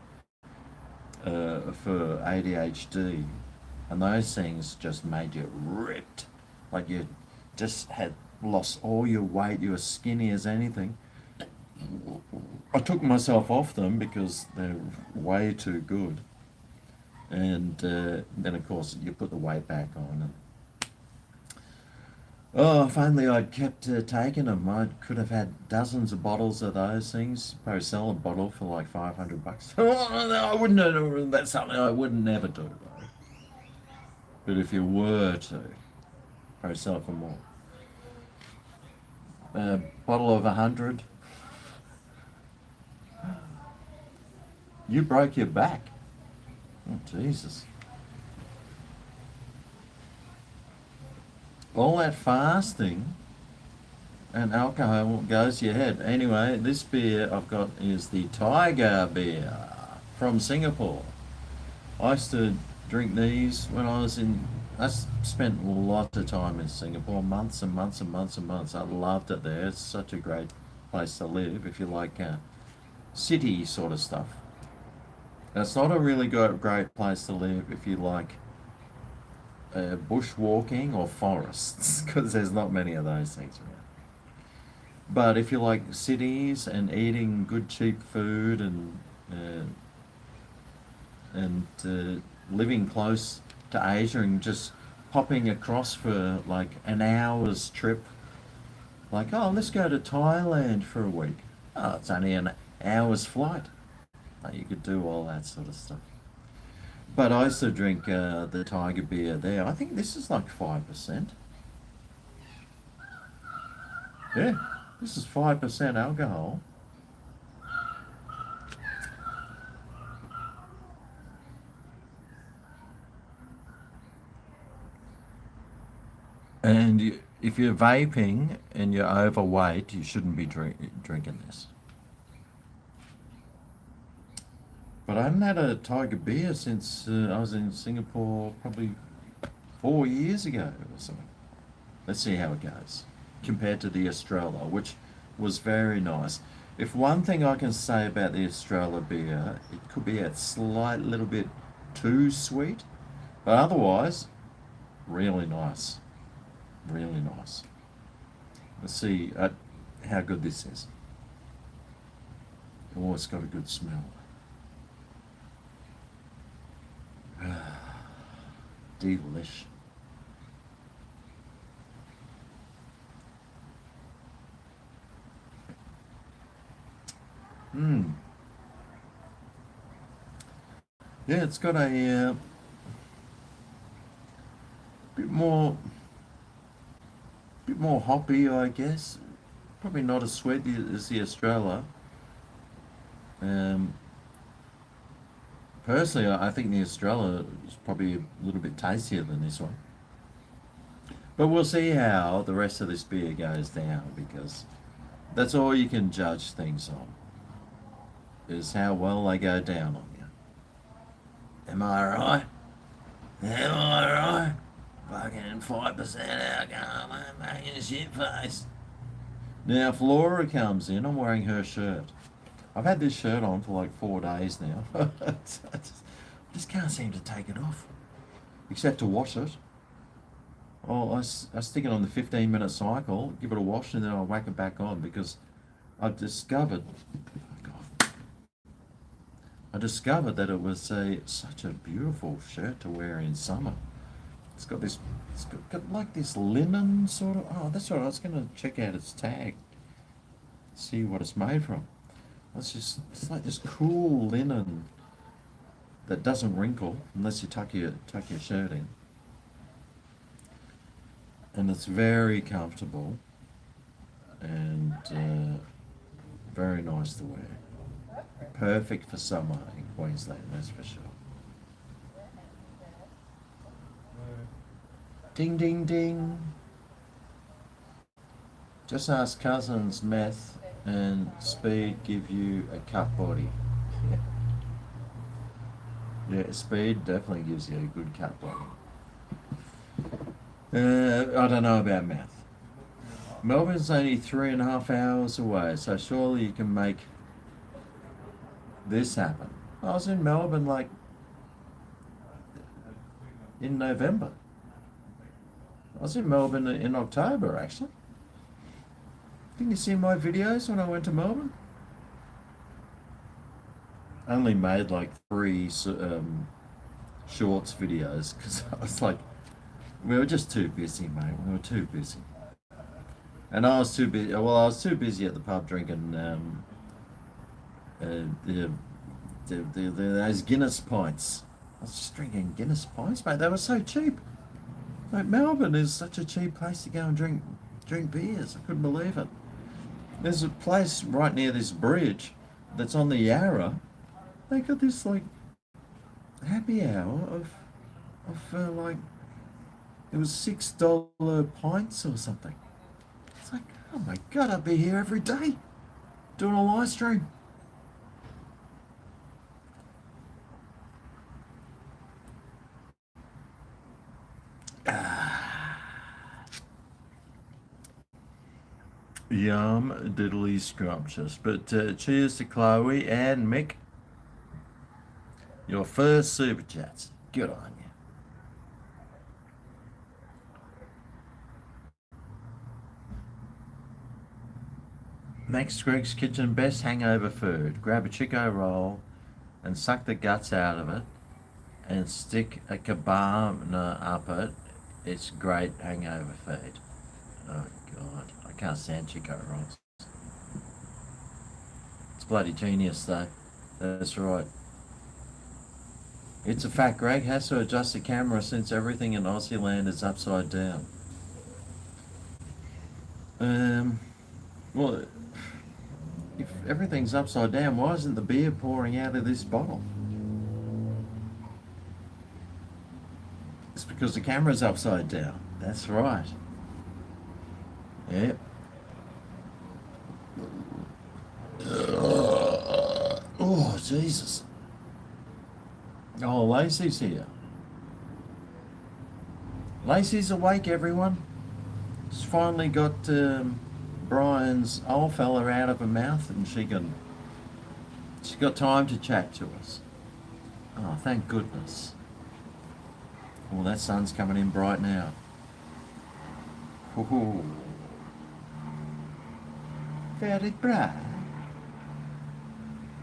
ADHD, and those things just made you ripped. Like you just had lost all your weight. You were skinny as anything. I took myself off them because they're way too good. And then, of course, you put the weight back on. And, oh, if only I'd kept taking them. I could have had dozens of bottles of those things. Probably sell a bottle for like $500. I wouldn't have, that's something I would never do. Though. But if you were to, probably sell it for more. A bottle of 100. You broke your back. Oh, Jesus. All that fasting and alcohol goes to your head. Anyway, this beer I've got is the Tiger beer from Singapore. I used to drink these when I was in... I spent lots of time in Singapore, months and months and months and months. I loved it there. It's such a great place to live if you like city sort of stuff. It's not a really great place to live if you like bushwalking or forests, because there's not many of those things around. But if you like cities and eating good cheap food and living close to Asia and just popping across for like an hour's trip, like, oh, let's go to Thailand for a week. Oh, it's only an hour's flight. You could do all that sort of stuff. But I used to drink the Tiger beer there. I think this is like 5%. Yeah, this is 5% alcohol. And if you're vaping and you're overweight, you shouldn't be drinking this. But I haven't had a Tiger beer since I was in Singapore probably 4 years ago or something. Let's see how it goes compared to the Estrella, which was very nice. If one thing I can say about the Estrella beer, it could be a slight little bit too sweet, but otherwise, really nice. Really nice. Let's see how good this is. Oh, it's got a good smell. Delish. Yeah, it's got a bit more hoppy, I guess. Probably not as sweet as the Estrella. Personally, I think the Estrella is probably a little bit tastier than this one. But we'll see how the rest of this beer goes down, because that's all you can judge things on, is how well they go down on you. Am I right? Am I right? Fucking 5% alcohol, I'm making a shit face. Now, if Laura comes in, I'm wearing her shirt. I've had this shirt on for like 4 days now. I just can't seem to take it off, except to wash it. Oh, I stick it on the 15-minute cycle, give it a wash, and then I whack it back on, because I've discovered, I discovered that it was such a beautiful shirt to wear in summer. It's got like this linen sort of. Oh, that's right. I was going to check out its tag, see what it's made from. It's like this cool linen that doesn't wrinkle unless you tuck your shirt in, and it's very comfortable and very nice to wear. Perfect for summer in Queensland, that's for sure. Ding ding ding. Just ask cousins meth and speed give you a cut body. Yeah, speed definitely gives you a good cut body. I don't know about meth. Melbourne's only 3.5 hours away, so surely you can make this happen. I was in Melbourne like in November. I was in Melbourne in October actually. Didn't you see my videos when I went to Melbourne? I only made like three shorts videos because I was like, we were just too busy, mate. We were too busy. And I was too busy. Well, I was too busy at the pub drinking the, those Guinness pints. I was just drinking Guinness pints, mate. They were so cheap. Like Melbourne is such a cheap place to go and drink beers. I couldn't believe it. There's a place right near this bridge that's on the Yarra. They got this like happy hour of like it was $6 pints or something. It's like, oh my god, I'd be here every day doing a live stream. Yum, diddly scrumptious. But cheers to Chloe and Mick. Your first super chats. Good on you. Makes Greg's Kitchen best hangover food. Grab a Chico roll and suck the guts out of it and stick a cabana up it. It's great hangover food. Oh god, I can't stand Chico rolls. It's bloody genius though. That's right. It's a fact. Greg has to adjust the camera since everything in Aussie land is upside down. Well, if everything's upside down, why isn't the beer pouring out of this bottle? It's because the camera's upside down. That's right. Yep. Oh, Jesus. Oh, Lacey's here. Lacey's awake, everyone. She's finally got Brian's old fella out of her mouth and she's got time to chat to us. Oh, thank goodness. Oh, that sun's coming in bright now. Ooh. Very bright.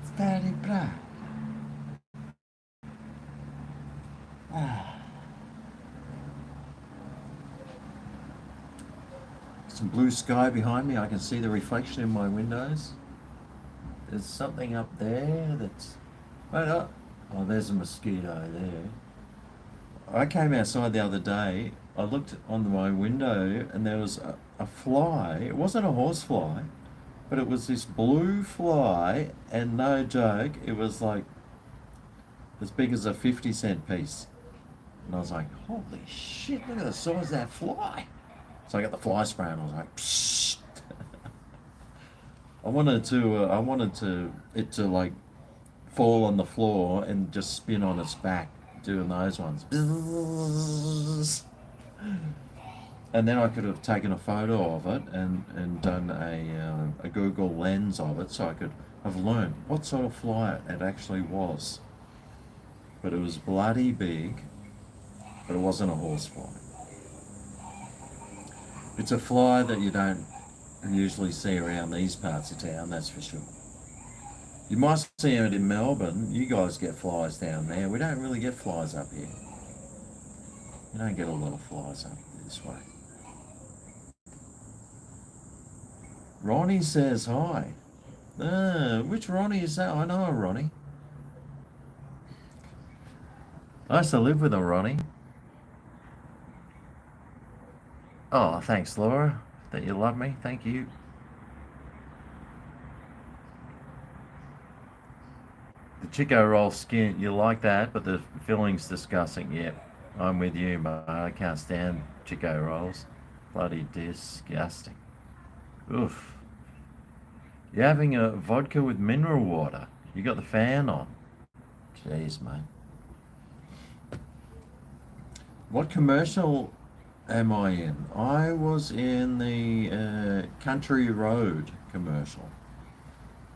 It's very bright. Some blue sky behind me. I can see the reflection in my windows. There's something up there that's... Oh, there's a mosquito there. I came outside the other day. I looked on my window and there was a fly. It wasn't a horse fly, but it was this blue fly, and no joke, it was like as big as a 50-cent piece. And I was like, holy shit, look at the size of that fly. So I got the fly spray and I was like, psst. I wanted it to like fall on the floor and just spin on its back, doing those ones. And then I could have taken a photo of it and done a Google lens of it, so I could have learned what sort of fly it actually was. But it was bloody big, but it wasn't a horsefly. It's a fly that you don't usually see around these parts of town, that's for sure. You might see it in Melbourne. You guys get flies down there. We don't really get flies up here. You don't get a lot of flies up this way. Ronnie says hi. Which Ronnie is that? I know a Ronnie. I used to live with a Ronnie. Oh, thanks, Laura, that you love me. Thank you. The Chico roll skin, you like that, but the filling's disgusting. Yep, I'm with you, but I can't stand Chico rolls. Bloody disgusting. Oof. You're having a vodka with mineral water. You got the fan on. Jeez, mate. What commercial am I in? I was in the Country Road commercial.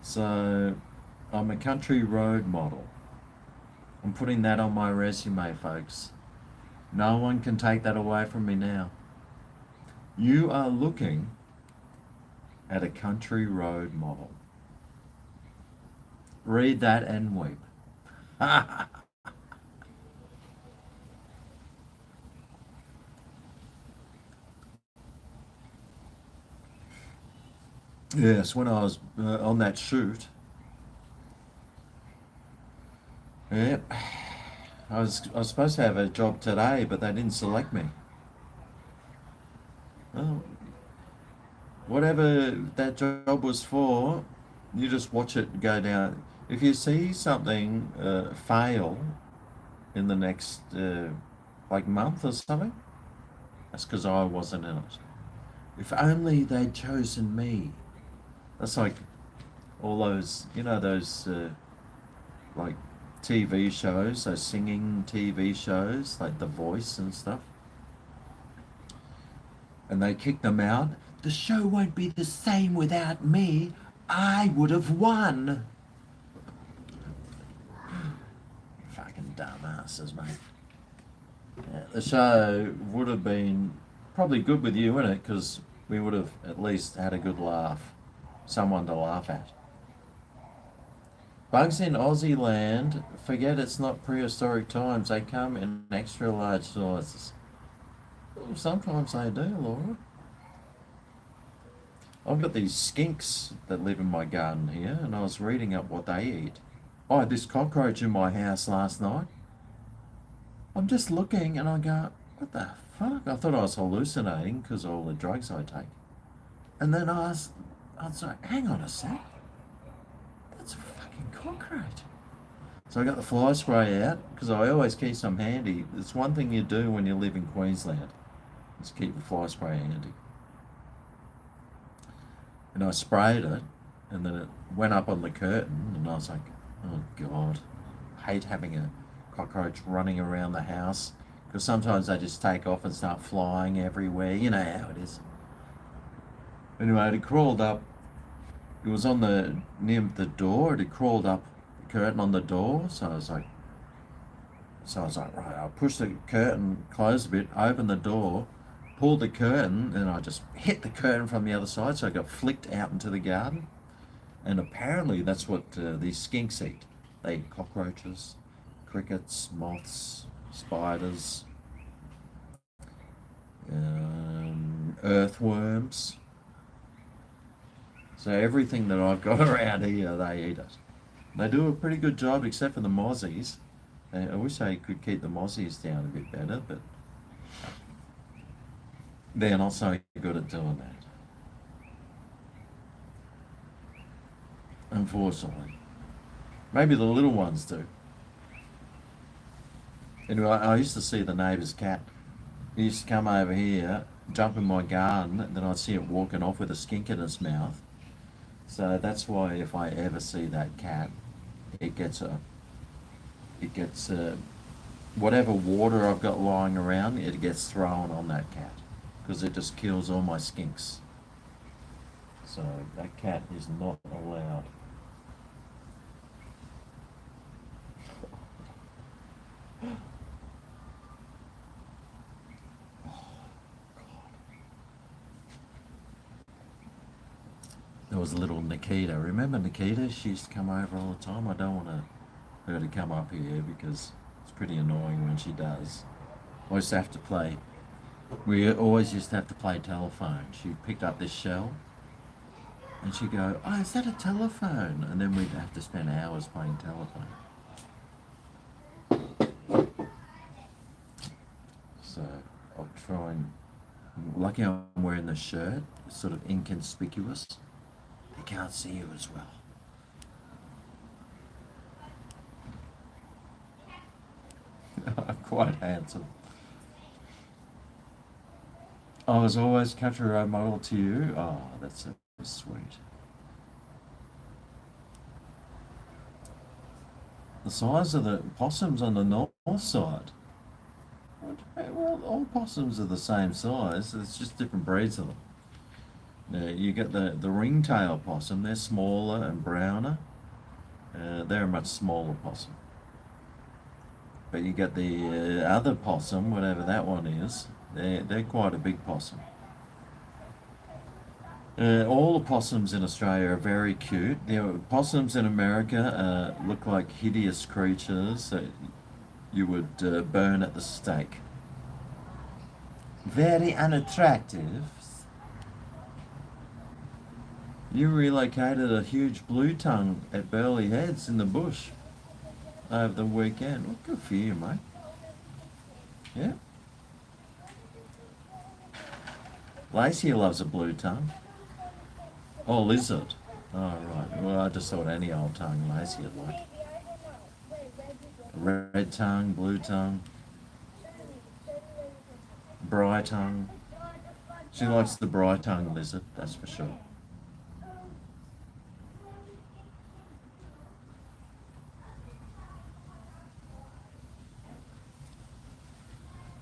So I'm a Country Road model. I'm putting that on my resume, folks. No one can take that away from me now. You are looking at a Country Road model. Read that and weep. Yes, when I was on that shoot, yeah, I was supposed to have a job today, but they didn't select me. Well, whatever that job was for, you just watch it go down. If you see something fail in the next like month or something, that's because I wasn't in it. If only they'd chosen me. That's like all those, those like TV shows, those singing TV shows, like The Voice and stuff. And they kick them out. The show won't be the same without me. I would have won. Fucking dumbasses, mate. Yeah, the show would have been probably good with you in it because we would have at least had a good laugh. Someone to laugh at. Bugs in Aussie land, forget it's not prehistoric times. They come in extra large sizes. Well, sometimes they do, Laura. I've got these skinks that live in my garden here, and I was reading up what they eat. I had this cockroach in my house last night. I'm just looking and I go, what the fuck? I thought I was hallucinating because of all the drugs I take. And then I was like, hang on a sec. That's a fucking cockroach. So I got the fly spray out because I always keep some handy. It's one thing you do when you live in Queensland, is keep the fly spray handy. And I sprayed it, and then it went up on the curtain, and I was like, oh God, I hate having a cockroach running around the house because sometimes they just take off and start flying everywhere. You know how it is. Anyway, it crawled up. It was on the near the door. It had crawled up the curtain on the door. So I was like, right. I'll push the curtain close a bit, open the door, pulled the curtain, and I just hit the curtain from the other side. So I got flicked out into the garden. And apparently that's what these skinks eat. They eat cockroaches, crickets, moths, spiders, earthworms. So everything that I've got around here, they eat it. They do a pretty good job, except for the mozzies. I wish they could keep the mozzies down a bit better, but they're not so good at doing that, unfortunately. Maybe the little ones do. Anyway, I used to see the neighbour's cat. He used to come over here, jump in my garden, and then I'd see it walking off with a skink in its mouth. So that's why if I ever see that cat, it gets whatever water I've got lying around, it gets thrown on that cat because it just kills all my skinks. So that cat is not allowed. There was little Nikita. Remember Nikita? She used to come over all the time. I don't want her to come up here because it's pretty annoying when she does. I used to have to play. We always used to have to play telephone. She picked up this shell and she'd go, oh, is that a telephone? And then we'd have to spend hours playing telephone. So I'll try and... Lucky I'm wearing the shirt. It's sort of inconspicuous. They can't see you as well. I'm quite handsome. I was always country road model to you. Oh, that's a Sweet. The size of the possums on the north side. Well, all possums are the same size. It's just different breeds of them. You get the ringtail possum. They're smaller and browner. They're a much smaller possum. But you get the other possum, whatever that one is. They're quite a big possum. All the possums in Australia are very cute. The possums in America look like hideous creatures that you would burn at the stake. Very unattractive. You relocated a huge blue tongue at Burleigh Heads in the bush over the weekend. Well, good for you, mate. Yeah. Lacey loves a blue tongue. Oh, lizard. Oh, right. Well, I just thought any old tongue Lacey would like. Red tongue, blue tongue, bright tongue. She likes the bright tongue lizard, that's for sure.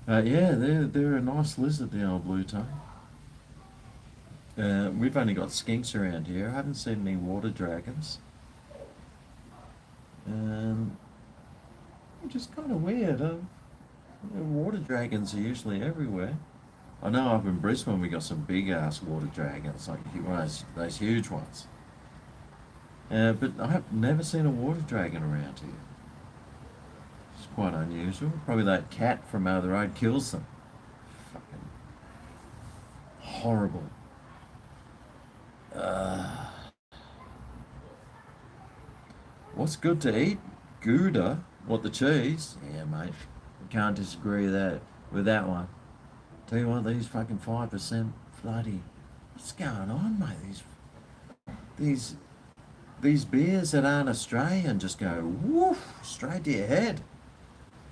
Yeah, they're a nice lizard, the old blue tongue. We've only got skinks around here. I haven't seen any water dragons. Which is kind of weird. Water dragons are usually everywhere. I know up in Brisbane we got some big ass water dragons, like those huge ones. But I have never seen a water dragon around here. It's quite unusual. Probably that cat from over the road kills them. Fucking horrible. What's good to eat? Gouda. What, the cheese? Yeah, mate. Can't disagree with that one. Tell you what, these fucking 5% bloody. What's going on, mate? These beers that aren't Australian just go woof straight to your head.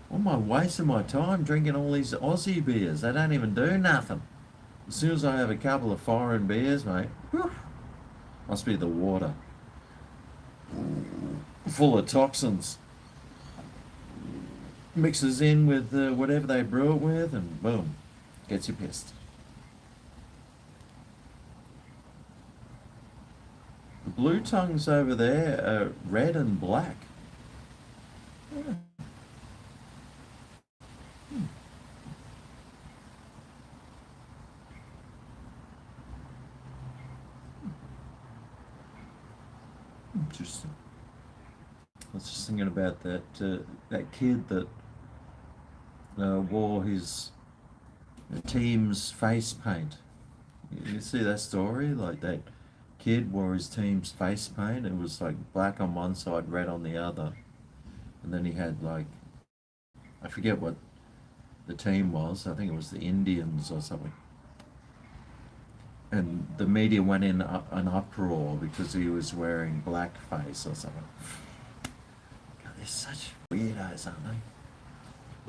What am I wasting my time drinking all these Aussie beers? They don't even do nothing. As soon as I have a couple of foreign beers, mate, woof, must be the water. Full of toxins. Mixes in with whatever they brew it with, and boom, gets you pissed. The blue tongues over there are red and black. Yeah. Interesting. I was just thinking about that kid that wore his team's face paint. You see that story? Like that kid wore his team's face paint. It was like black on one side, red on the other, and then he had like, I forget what the team was. I think it was the Indians or something. And the media went in an uproar because he was wearing blackface or something. God, they're such weirdos, aren't they?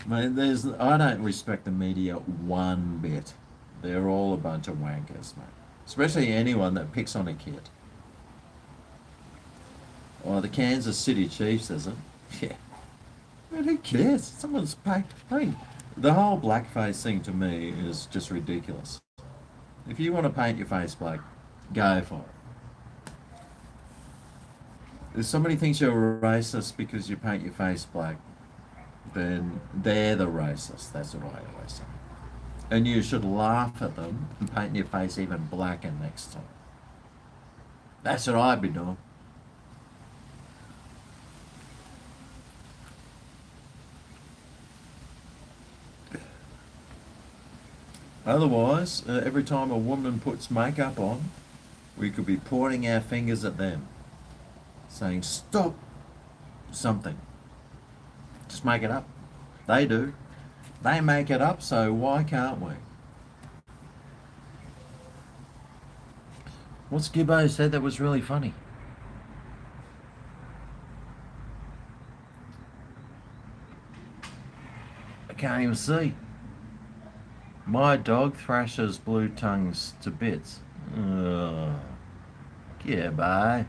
Mate, I don't respect the media one bit. They're all a bunch of wankers, mate. Especially anyone that picks on a kid. Oh, the Kansas City Chiefs, is it? Yeah. Man, who cares? Someone's paid. I mean, the whole blackface thing to me is just ridiculous. If you want to paint your face black, go for it. If somebody thinks you're racist because you paint your face black, then they're the racist. That's what I always say. And you should laugh at them and paint your face even blacker next time. That's what I'd be doing. Otherwise, every time a woman puts makeup on, we could be pointing our fingers at them, saying, stop something. Just make it up. They do. They make it up, so why can't we? What's Gibbo said that was really funny? I can't even see. My dog thrashes blue tongues to bits. Ugh. Yeah, bye.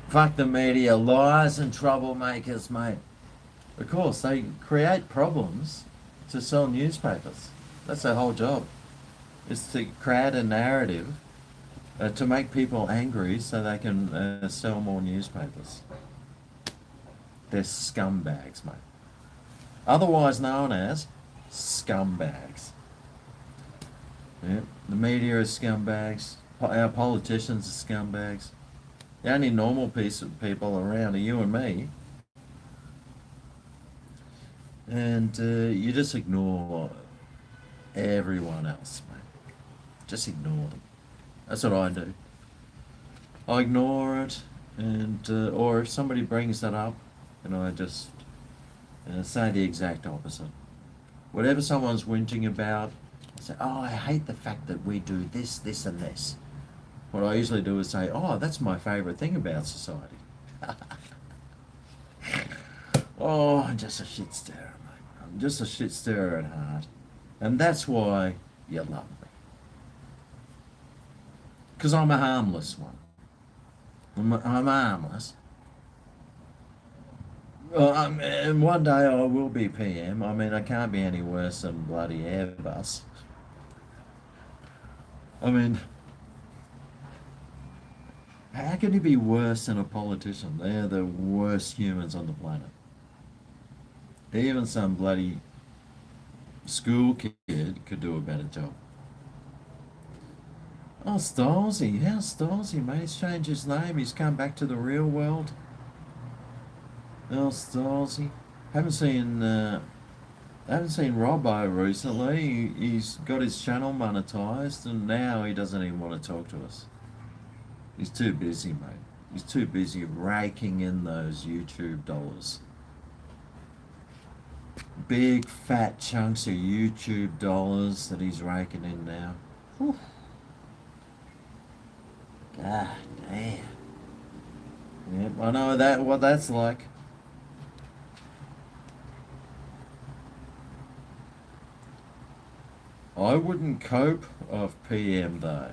Fuck the media, liars and troublemakers, mate. Of course, they create problems to sell newspapers. That's their whole job. Is to create a narrative to make people angry so they can sell more newspapers. They're scumbags, mate. Otherwise known as scumbags. Yeah, the media is scumbags. Our politicians are scumbags. The only normal piece of people around are you and me. And you just ignore everyone else, mate. Just ignore them. That's what I do. I ignore it, and or if somebody brings that up, I just say the exact opposite. Whatever someone's whinging about, I say, oh, I hate the fact that we do this, this, and this. What I usually do is say, oh, that's my favourite thing about society. Oh, I'm just a shit stirrer, mate. I'm just a shit stirrer at heart. And that's why you love me. Because I'm a harmless one. I'm harmless. Well, and one day I will be PM. I mean, I can't be any worse than bloody Airbus. I mean, how can you be worse than a politician? They're the worst humans on the planet. Even some bloody school kid could do a better job. Oh, Stolzy. How's Stolzy, mate? He's changed his name. He's come back to the real world. Oh, Stolzy. Haven't seen Robbo recently. He's got his channel monetized, and now he doesn't even want to talk to us. He's too busy, mate. He's too busy raking in those YouTube dollars. Big fat chunks of YouTube dollars that he's raking in now. Whew. God damn. Yep, I know what that's like. I wouldn't cope of PM though.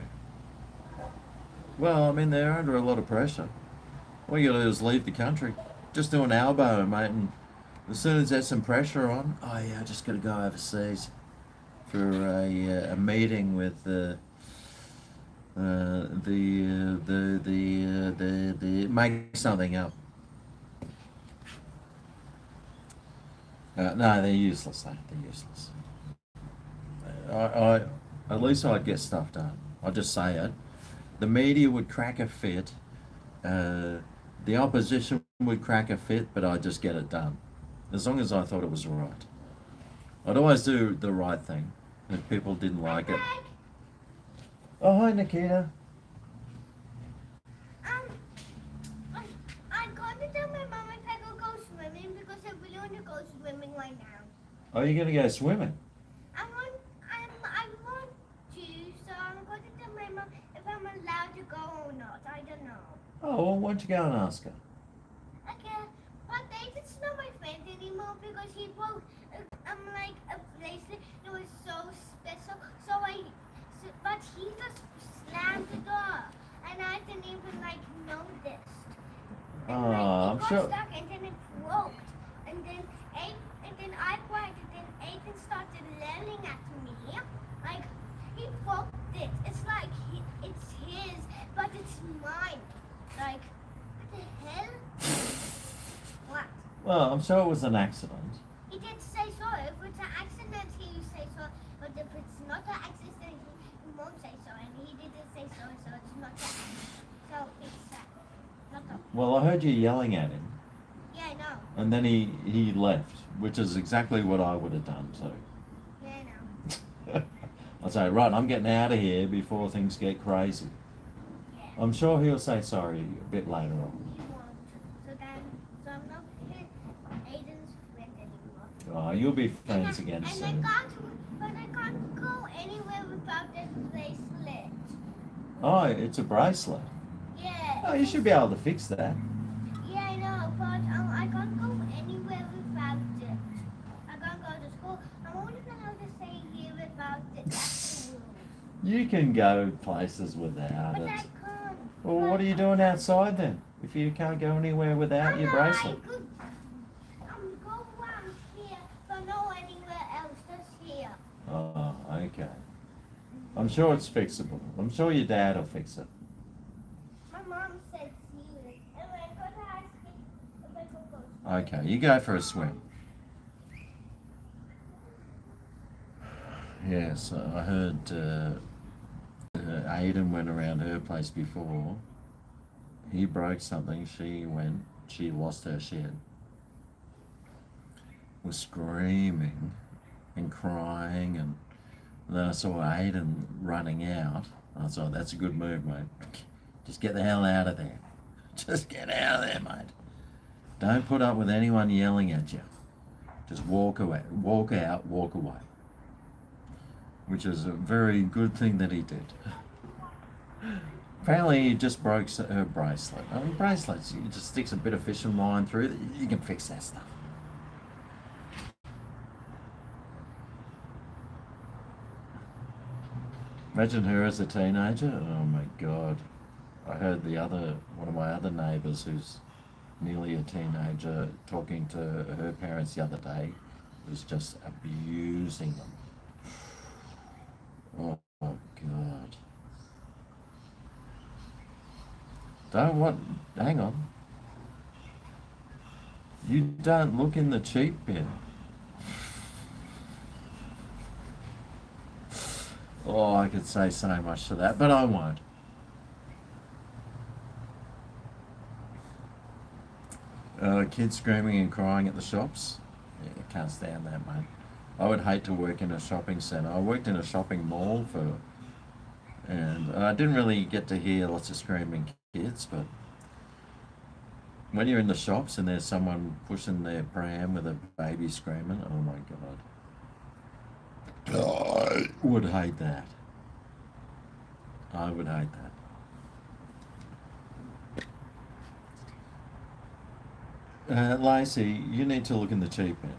Well, I mean, they're under a lot of pressure. All you gotta do is leave the country. Just do an elbow, mate, and as soon as there's some pressure on, oh yeah, I just gotta go overseas for a meeting with make something up. No, they're useless. They're useless. I at least I'd get stuff done. I'll just say it. The media would crack a fit. The opposition would crack a fit, but I'd just get it done. As long as I thought it was right. I'd always do the right thing. If people didn't like it. Oh, hi, Nikita. I got to tell my mom if I could go swimming because I really want to go swimming right now. Oh, you're going to go swimming? I want to, so I'm going to tell my mom if I'm allowed to go or not. I don't know. Oh, well, why don't you go and ask her? Okay, but David's not my friend anymore because he broke, like a bracelet that was so special. But he just slammed the door, and I didn't even notice. And I'm it got sure. stuck, and then it broke, and then I cried, and then Aiden started yelling at me. Like he broke it. It's like it's his, but it's mine. Like what the hell? What? Well, I'm sure it was an accident. He did say so. If it's an accident, he say so. But if it's not an accident, he won't say so. And he didn't say so, so it's not that. So it's not a... Well, I heard you yelling at him. Yeah, I know. And then he left, which is exactly what I would have done too. Yeah, I know. I'd say, right, I'm getting out of here before things get crazy. Yeah. I'm sure he'll say sorry a bit later on. He won't. So I'm not Aiden's friend anymore. Oh, you'll be friends again and soon. I can't go anywhere without this bracelet. Oh, it's a bracelet. Yeah. Oh, you should be able to fix that. Yeah, I know, but I can't go anywhere without it. I can't You can go places without But it. I can't. Well, what are you doing outside then? If you can't go anywhere without your bracelet? I could go around here, but no anywhere else, just here. Oh, okay. I'm sure it's fixable. I'm sure your dad will fix it. My mom said see you. And we're gonna ask if I could go. Okay, you go for a swim. Yes, I heard Aiden went around her place before. He broke something. She lost her shit. Was screaming and crying, and then I saw Aiden running out. I thought, that's a good move, mate. Just get the hell out of there. Just get out of there, mate. Don't put up with anyone yelling at you. Just walk away. Walk out, walk away. Which is a very good thing that he did. Apparently he just broke her bracelet. I mean, bracelets, you just sticks a bit of fishing line through it. You can fix that stuff. Imagine her as a teenager. Oh my God. I heard one of my other neighbours who's nearly a teenager talking to her parents the other day, was just abusing them. Oh God. Hang on. You don't look in the cheap bin. Oh, I could say so much to that, but I won't. Kids screaming and crying at the shops. Yeah, I can't stand that, mate. I would hate to work in a shopping centre. I worked in a shopping mall and I didn't really get to hear lots of screaming kids, but when you're in the shops and there's someone pushing their pram with a baby screaming, oh my God. I would hate that. I would hate that. Lacey, you need to look in the cheap bin.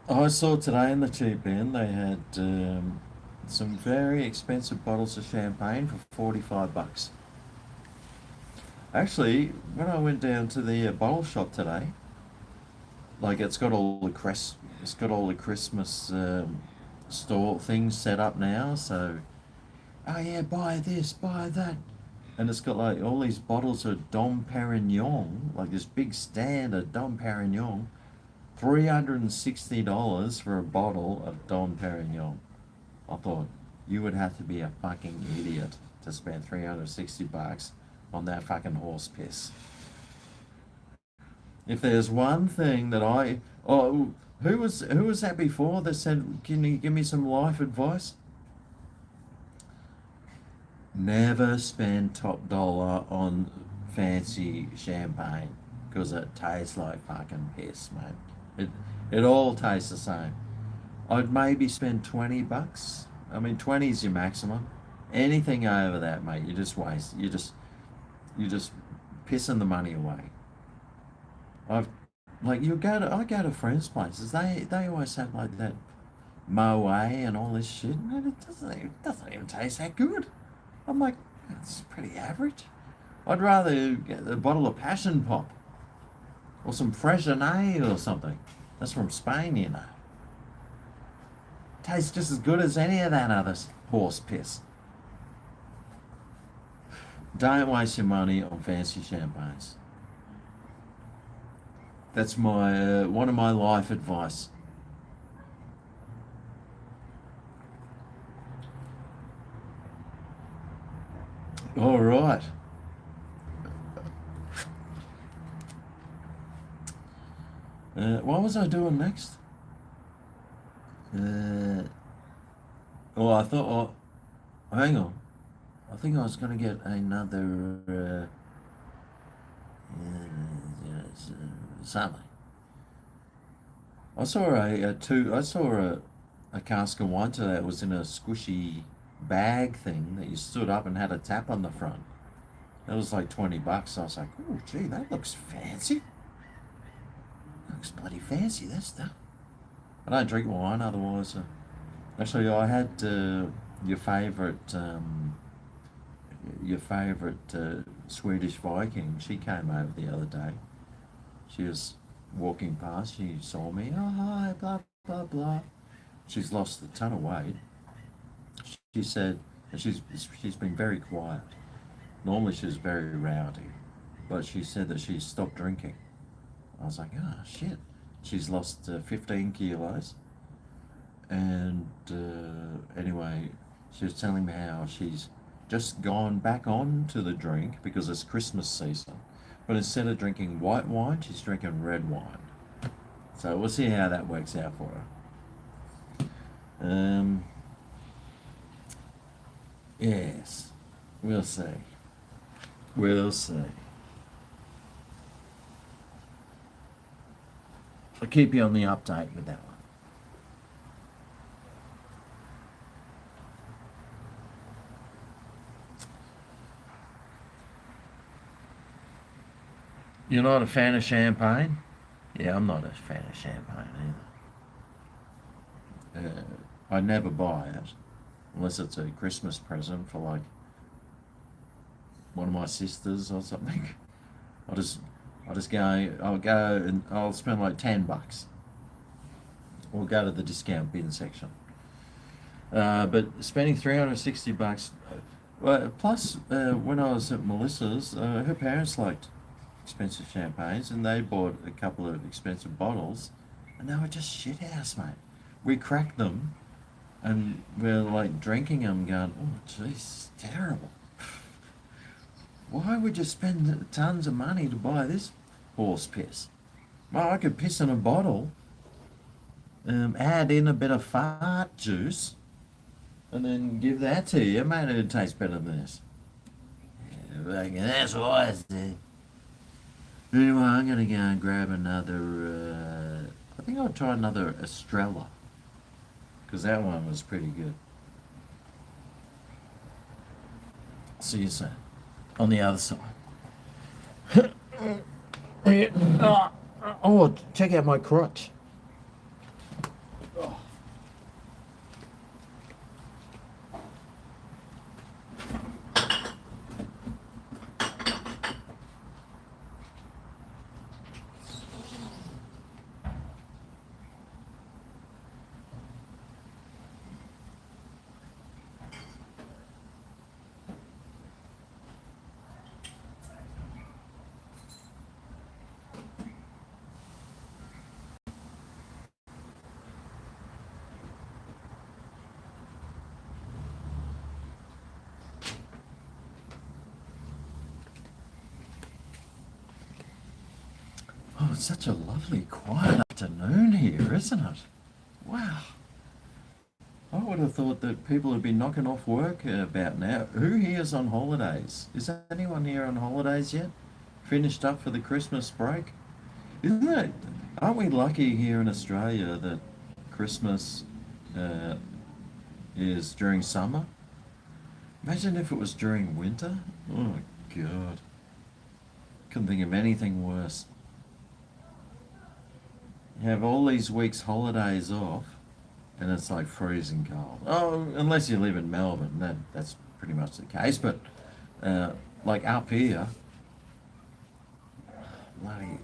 I saw today in the cheap bin they had some very expensive bottles of champagne for $45. Actually, when I went down to the bottle shop today, like it's got all the Christmas store things set up now. So, oh yeah, buy this, buy that, and it's got like all these bottles of Dom Perignon, like this big stand of Dom Perignon. $360 for a bottle of Dom Perignon. I thought you would have to be a fucking idiot to spend $360 on that fucking horse piss. If there's one thing that who was that before that said, can you give me some life advice? Never spend top dollar on fancy champagne because it tastes like fucking piss, mate. It all tastes the same. I'd maybe spend $20. I mean, 20 is your maximum. Anything over that, mate, you just waste. You're just pissing the money away. I go to friends' places. They always have like that moe and all this shit. Man, it doesn't even taste that good. I'm like, it's pretty average. I'd rather get a bottle of Passion Pop or some Freshenet or something. That's from Spain, you know. Tastes just as good as any of that other horse piss. Don't waste your money on fancy champagnes. That's my one of my life advice. All right. What was I doing next? I thought. Oh, hang on. I think I was going to get another something. I saw a cask of wine today that was in a squishy bag thing that you stood up and had a tap on the front. That was like $20. I was like, oh gee, that looks fancy. Looks bloody fancy, that stuff. I don't drink wine, otherwise Actually, I had your favourite Swedish Viking. She came over the other day. She was walking past. She saw me. Oh hi, blah blah blah. She's lost a ton of weight. She said she's been very quiet. Normally she's very rowdy, but she said that she stopped drinking. I was like, oh shit. She's lost 15 kilos, and anyway, she was telling me how she's just gone back on to the drink because it's Christmas season. But instead of drinking white wine, she's drinking red wine. So we'll see how that works out for her. Yes, we'll see. We'll see. I'll keep you on the update with that one. You're not a fan of champagne? Yeah, I'm not a fan of champagne either. I never buy it unless it's a Christmas present for like one of my sisters or something. I'll just I'll go and I'll spend like $10. Or go to the discount bin section. But spending $360, plus when I was at Melissa's, her parents liked expensive champagnes and they bought a couple of expensive bottles and they were just shit house, mate. We cracked them and we're like drinking them going, oh jeez, terrible. Why would you spend tons of money to buy this horse piss? Well, I could piss in a bottle, add in a bit of fart juice, and then give that to you. Mate, it'd taste better than this. Yeah, that's what I said. Anyway, I'm going to go and grab another, I think I'll try another Estrella, because that one was pretty good. See you soon. On the other side. Oh, check out my crotch. Oh, it's such a lovely, quiet afternoon here, isn't it? Wow. I would have thought that people would be knocking off work about now. Who here's on holidays? Is anyone here on holidays yet? Finished up for the Christmas break? Isn't it? Aren't we lucky here in Australia that Christmas uh, is during summer? Imagine if it was during winter. Oh my God. Couldn't think of anything worse. You have all these weeks holidays off and it's like freezing cold. Oh, unless you live in Melbourne, that's pretty much the case. But like up here, bloody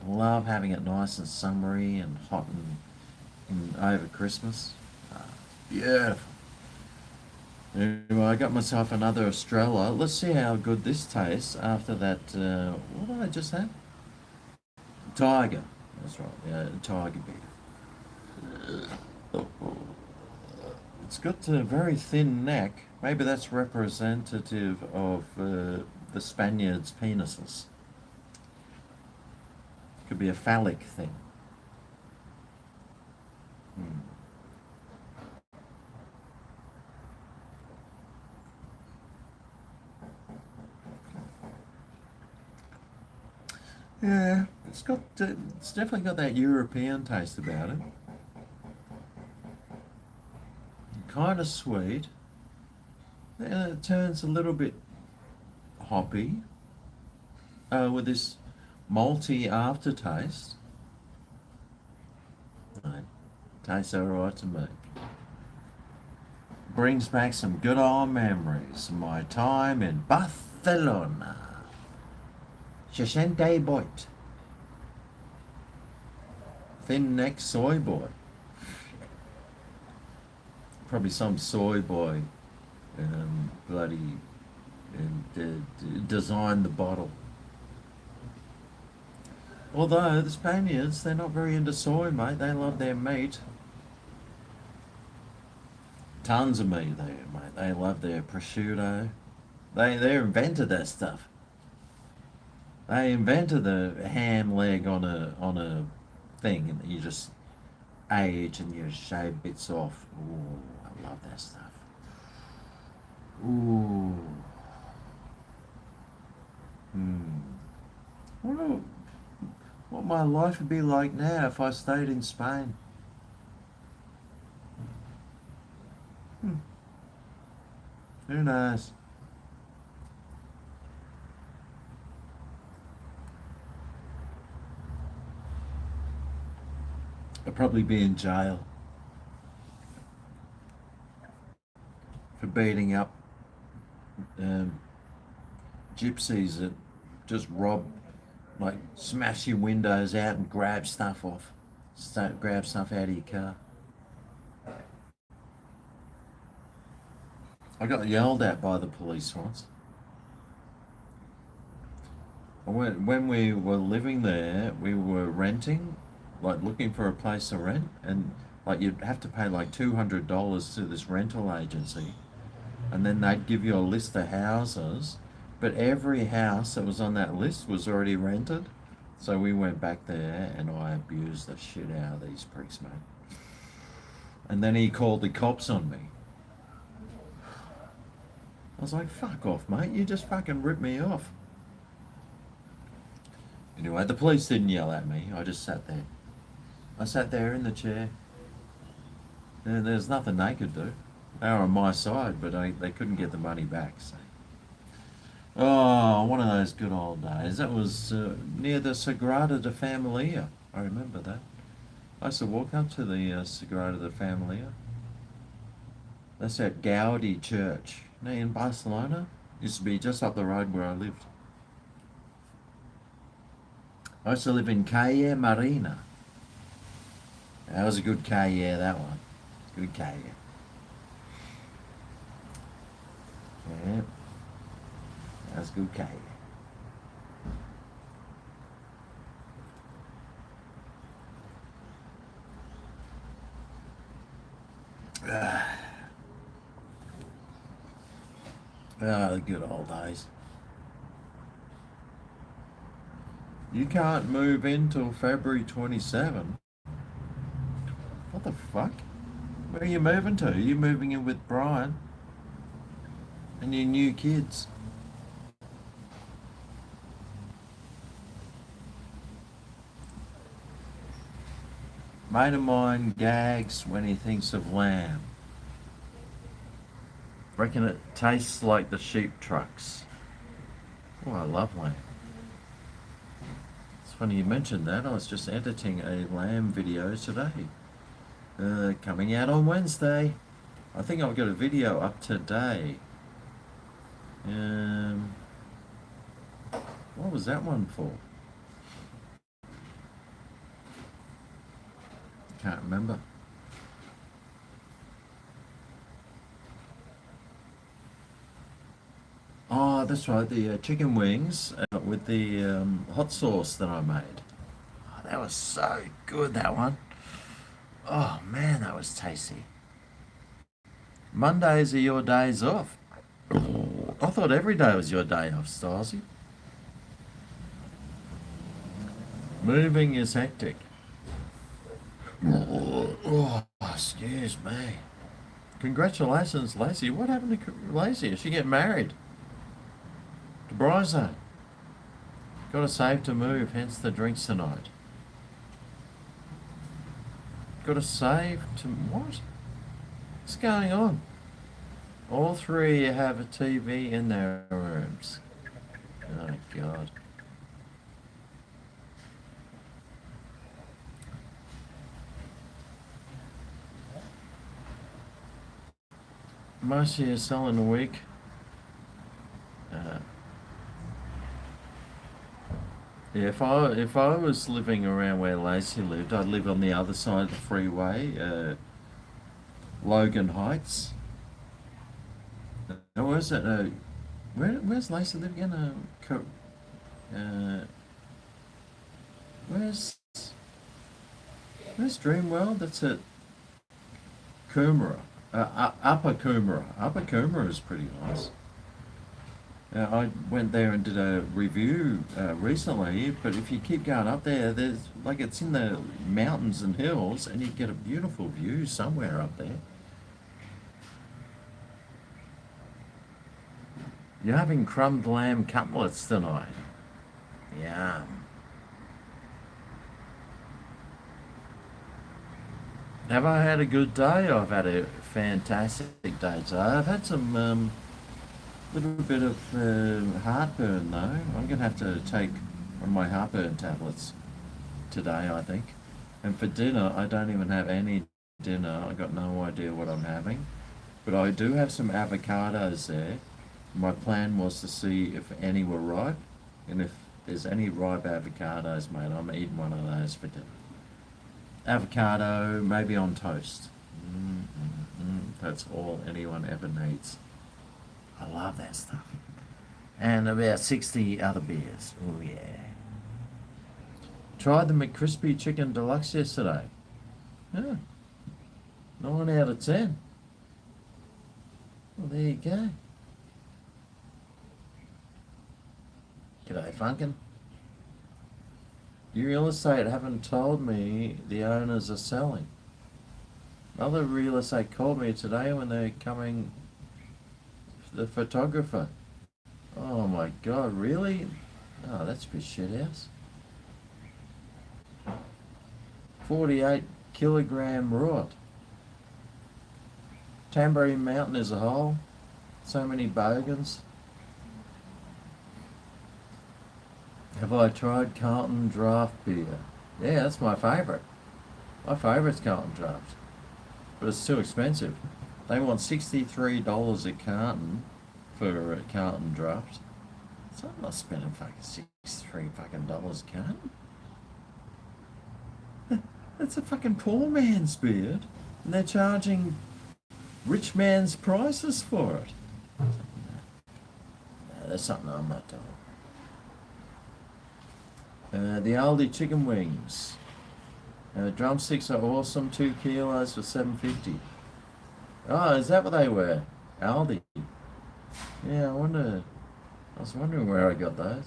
love having it nice and summery and hot and over Christmas. Beautiful. Anyway, I got myself another Estrella. Let's see how good this tastes after that. What did I just have? Tiger. That's right. Yeah, tiger beer. It's got a very thin neck. Maybe that's representative of the Spaniards' penises. Could be a phallic thing. Yeah, it's definitely got that European taste about it. Kind of sweet. Then it turns a little bit hoppy with this malty aftertaste. Right. Tastes alright to me. brings back some good old memories of my time in Barcelona. Shashente Boit. Thin neck soy boy. Probably some soy boy bloody designed the bottle. Although the Spaniards, they're not very into soy, mate. They love their meat. Tons of meat there, mate. They love their prosciutto. They invented that stuff. They invented the ham leg on a thing, and you just age and you shave bits off. Ooh, I love that stuff. Ooh. Wonder what my life would be like now if I stayed in Spain. Who knows? I'd probably be in jail for beating up gypsies that just rob, like smash your windows out and grab stuff off, grab stuff out of your car. I got yelled at by the police once. When we were living there, we were renting, like looking for a place to rent, and like you'd have to pay like $200 to this rental agency, and then they'd give you a list of houses, but every house that was on that list was already rented. So we went back there and I abused the shit out of these pricks, mate. And then he called the cops on me. I was like, fuck off, mate. You just fucking ripped me off. Anyway, the police didn't yell at me. I just sat there. I sat there in the chair. And there's nothing they could do. They were on my side, but they couldn't get the money back. So. Oh, one of those good old days. That was near the Sagrada de Familia. I remember that. I used to walk up to the Sagrada de Familia. That's at Gaudi Church. In Barcelona. Used to be just up the road where I lived. I used to live in Calle Marina. That was a good calle, that one. Good calle. Yeah. That was good calle. The good old days. You can't move in till February 27. What the fuck? Where are you moving to? Are you moving in with Brian and your new kids? Mate of mine gags when he thinks of lamb. Reckon it tastes like the sheep trucks. Oh, I love lamb. It's funny you mentioned that. I was just editing a lamb video today. Coming out on Wednesday. I think I've got a video up today. What was that one for? Can't remember. Oh, that's right, the chicken wings with the hot sauce that I made. Oh, that was so good, that one. Oh man, that was tasty. Mondays are your days off. I thought every day was your day off, Stasi. Moving is hectic. Oh, excuse me. Congratulations, Lacey. What happened to Lacey? Did she get married? To Bryson. Got to save to move, hence the drinks tonight. Got to save to what? What's going on? All three have a TV in their rooms. Oh God. most of you sell in a week. Yeah, if I was living around where Lacey lived, I'd live on the other side of the freeway, Logan Heights. Where's it? Where's Lacey live again? Uh, where's Dreamworld? That's at Coomera. Upper Coomera. Upper Coomera is pretty nice. I went there and did a review recently, but if you keep going up there, there's like it's in the mountains and hills, and you get a beautiful view somewhere up there. You're having crumbed lamb cutlets tonight. Yum. Have I had a good day? I've had a fantastic day today. I've had some little bit of heartburn though. I'm gonna have to take one of my heartburn tablets today, I think. And for dinner, I don't even have any dinner. I got no idea what I'm having, but I do have some avocados there. My plan was to see if any were ripe, and if there's any ripe avocados, mate, I'm eating one of those for dinner. Avocado, maybe on toast. That's all anyone ever needs. I love that stuff. And about 60 other beers. Oh yeah. Tried the McCrispy Chicken Deluxe yesterday. Yeah. 9 out of 10. Well, there you go. G'day, Funkin'. You real estate haven't told me the owners are selling. Another real estate called me today when they're coming, the photographer. Oh my God, really? Oh, that's a bit shit house. 48 kilogram rot. Tambourine Mountain as a whole. So many bogans. Have I tried Carlton Draft beer? Yeah, that's my favourite. My favourite's Carlton Draft. But it's too expensive. They want $63 a carton for a Carlton Draft. So I'm not spending fucking $63 a carton. That's a fucking poor man's beer. And they're charging rich man's prices for it. No, that's something I'm not doing. The Aldi chicken wings. Drumsticks are awesome. 2 kilos for $7.50. Oh, is that what they were? Aldi. Yeah, I was wondering where I got those.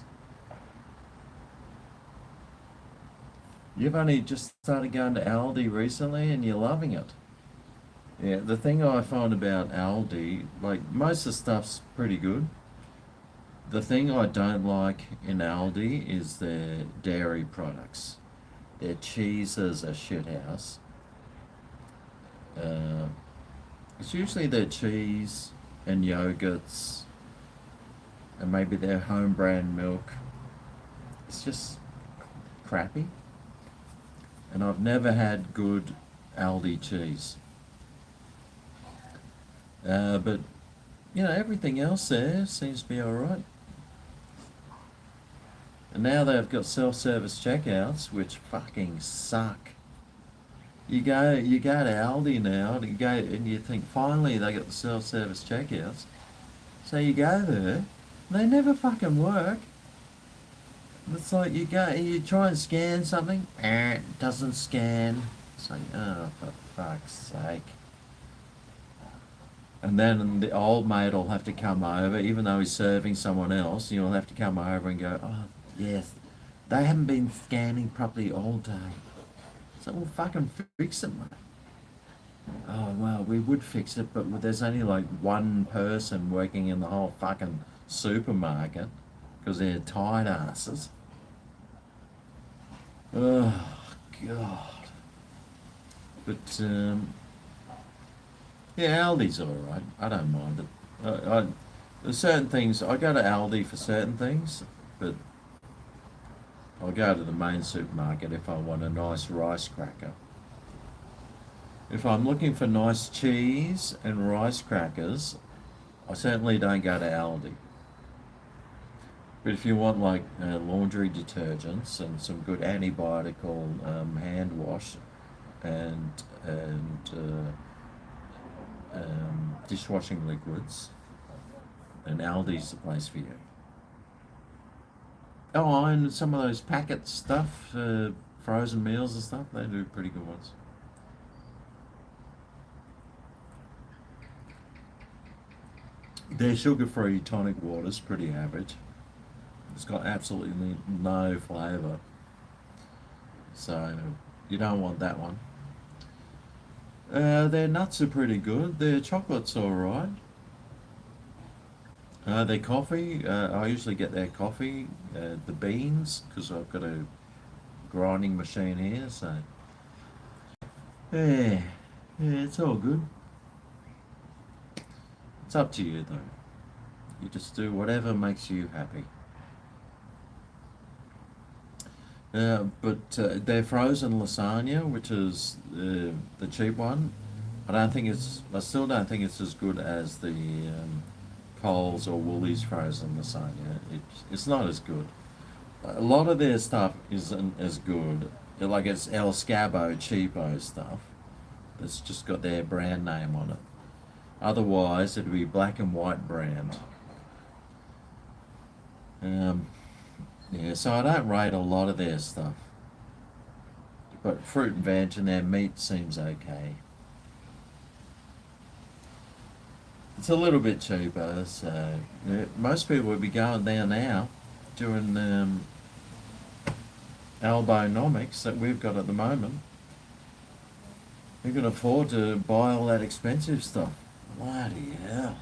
You've only just started going to Aldi recently and you're loving it. Yeah, the thing I find about Aldi, like most of the stuff's pretty good. The thing I don't like in Aldi is their dairy products. Their cheese is a shithouse. It's usually their cheese and yogurts and maybe their home brand milk. It's just crappy. And I've never had good Aldi cheese. But, you know, everything else there seems to be alright. And now they've got self-service checkouts, which fucking suck. You go to Aldi now, and you think finally they got the self-service checkouts. So you go there, and they never fucking work. It's like you try and scan something, it doesn't scan. It's like, oh, for fuck's sake. And then the old mate will have to come over, even though he's serving someone else, you'll have to come over and go, oh, yes, they haven't been scanning properly all day. So we'll fucking fix it, mate. Oh, well, we would fix it, but there's only like one person working in the whole fucking supermarket because they're tight asses. Oh, God. But, yeah, Aldi's alright. I don't mind it. There's certain things, I go to Aldi for certain things, but I'll go to the main supermarket if I want a nice rice cracker. If I'm looking for nice cheese and rice crackers, I certainly don't go to Aldi. But if you want like laundry detergents and some good antibiotical hand wash and dishwashing liquids, then Aldi's the place for you. Oh, and some of those packet stuff, frozen meals and stuff, they do pretty good ones. Their sugar-free tonic water's pretty average. It's got absolutely no flavour, so you don't want that one. Their nuts are pretty good. Their chocolate's alright. Their coffee, I usually get their coffee, the beans, because I've got a grinding machine here, so yeah, it's all good. It's up to you though. You just do whatever makes you happy. But their frozen lasagna, which is the cheap one, I still don't think it's as good as the Coles or Woolies frozen lasagna. It's not as good. A lot of their stuff isn't as good. Like it's El Scabo cheapo stuff that's just got their brand name on it. Otherwise, it'd be black and white brand. Yeah, so I don't rate a lot of their stuff. But fruit and veg and their meat seems okay. It's a little bit cheaper, so most people would be going there now doing albonomics that we've got at the moment. Who can afford to buy all that expensive stuff? Bloody hell.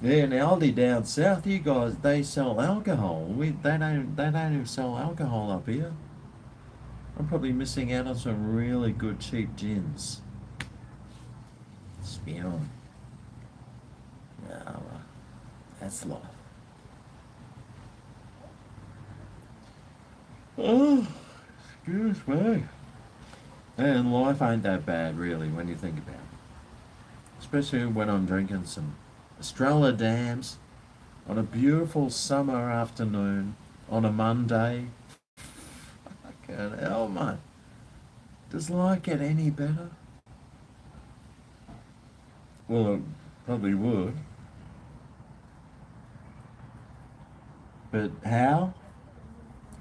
Yeah, and Aldi down south, you guys, they sell alcohol. They don't even sell alcohol up here. I'm probably missing out on some really good cheap gins. Spion. Yeah, well, that's life. Oh, excuse me. And life ain't that bad, really, when you think about it. Especially when I'm drinking some Estrella Dams on a beautiful summer afternoon on a Monday. Fucking hell, mate. Does life get any better? Well, it probably would. But how?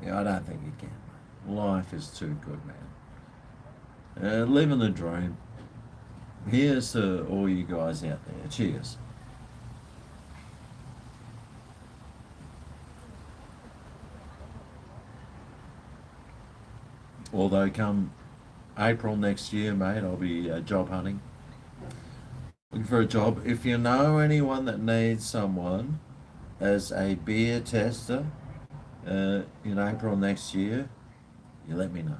Yeah, I don't think it can. Life is too good, man. Living the dream. Here's to all you guys out there. Cheers. Although come April next year, mate, I'll be job hunting. Looking for a job. If you know anyone that needs someone as a beer tester in April next year, you let me know.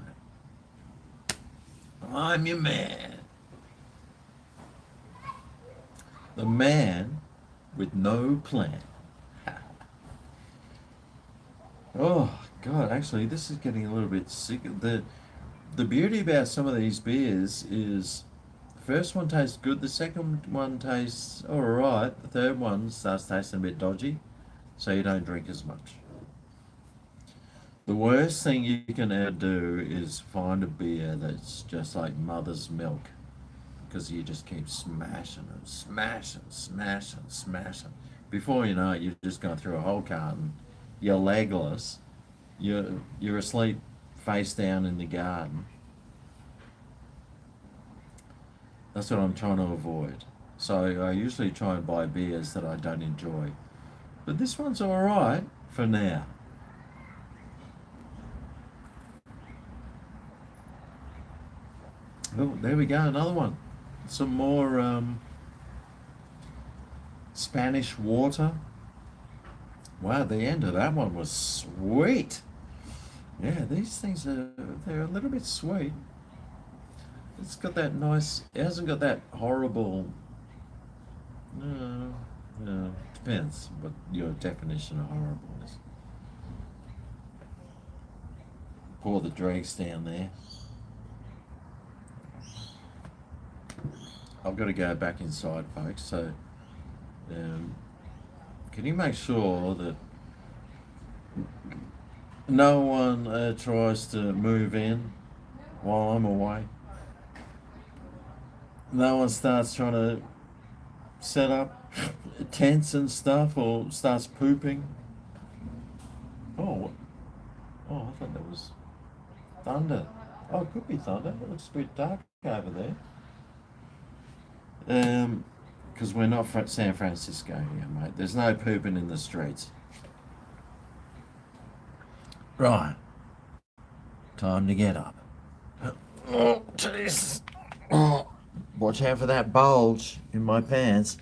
I'm your man. The man with no plan. Oh God, actually, this is getting a little bit sick. The beauty about some of these beers is the first one tastes good, the second one tastes alright, the third one starts tasting a bit dodgy, so you don't drink as much. The worst thing you can ever do is find a beer that's just like mother's milk, because you just keep smashing and smashing, smashing, smashing. Before you know it, you've just gone through a whole carton. You're legless. You're asleep face down in the garden. That's what I'm trying to avoid. So I usually try and buy beers that I don't enjoy. But this one's alright for now. Oh, there we go, another one. Some more Spanish water. Wow, the end of that one was sweet. Yeah, these things they're a little bit sweet. It's got that nice, it hasn't got that horrible, depends what your definition of horrible is. Pour the dregs down there. I've got to go back inside, folks. So, can you make sure that no one tries to move in while I'm away? No one starts trying to set up tents and stuff or starts pooping. Oh, oh, I thought that was thunder. Oh, it could be thunder. It looks a bit dark over there. Because we're not San Francisco here, mate. There's no pooping in the streets. Right. Time to get up. Oh, jeez. Oh, watch out for that bulge in my pants.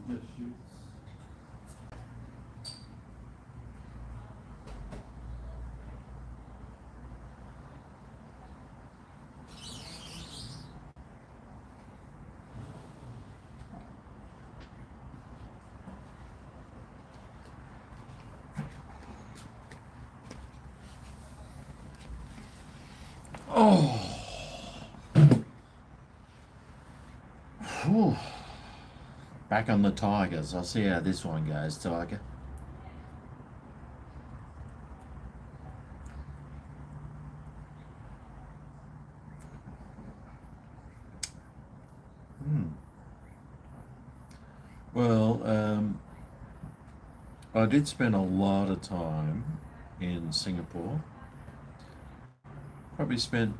It just shoots. Oh. Whew. Back on the Tigers. I'll see how this one goes, Tiger. Well, I did spend a lot of time in Singapore. Probably spent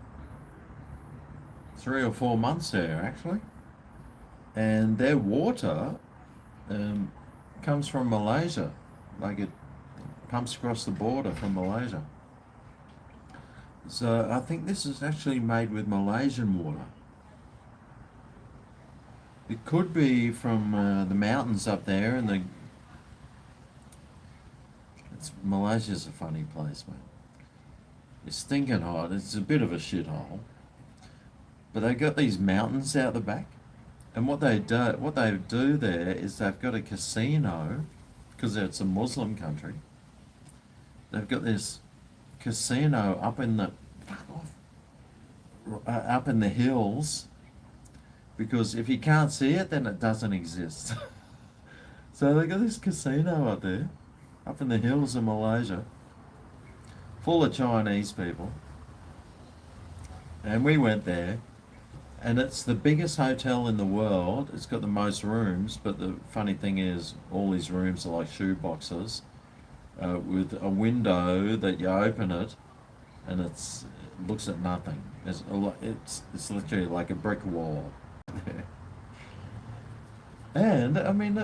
3 or 4 months there, actually. And their water comes from Malaysia. Like it pumps across the border from Malaysia. So I think this is actually made with Malaysian water. It could be from the mountains up there, and Malaysia's a funny place, mate. It's stinking hot. It's a bit of a shithole, but they got these mountains out the back, and what they do there is they've got a casino, because it's a Muslim country. They've got this casino up in the hills, because if you can't see it, then it doesn't exist. So they got this casino up there, up in the hills of Malaysia, full of Chinese people. And we went there, and it's the biggest hotel in the world. It's got the most rooms, but the funny thing is, all these rooms are like shoe boxes, with a window that you open it, and it looks at nothing. It's literally like a brick wall. And I mean,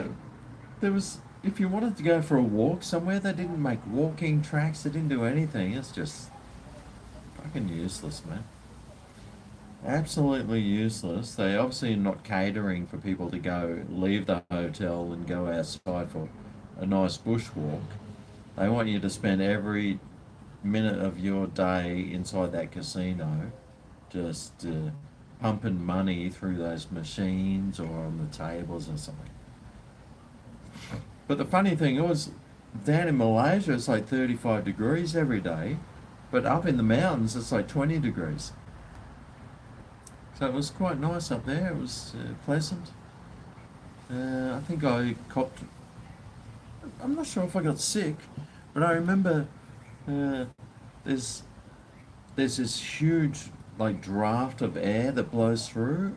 there was, if you wanted to go for a walk somewhere, they didn't make walking tracks. They didn't do anything. It's just fucking useless, man. Absolutely useless. They obviously are not catering for people to leave the hotel and go outside for a nice bushwalk. They want you to spend every minute of your day inside that casino, just pumping money through those machines or on the tables or something. But the funny thing was, down in Malaysia it's like 35 degrees every day, but up in the mountains it's like 20 degrees. So it was quite nice up there. It was pleasant. I think I copped, I'm not sure if I got sick, but I remember there's this huge like draft of air that blows through,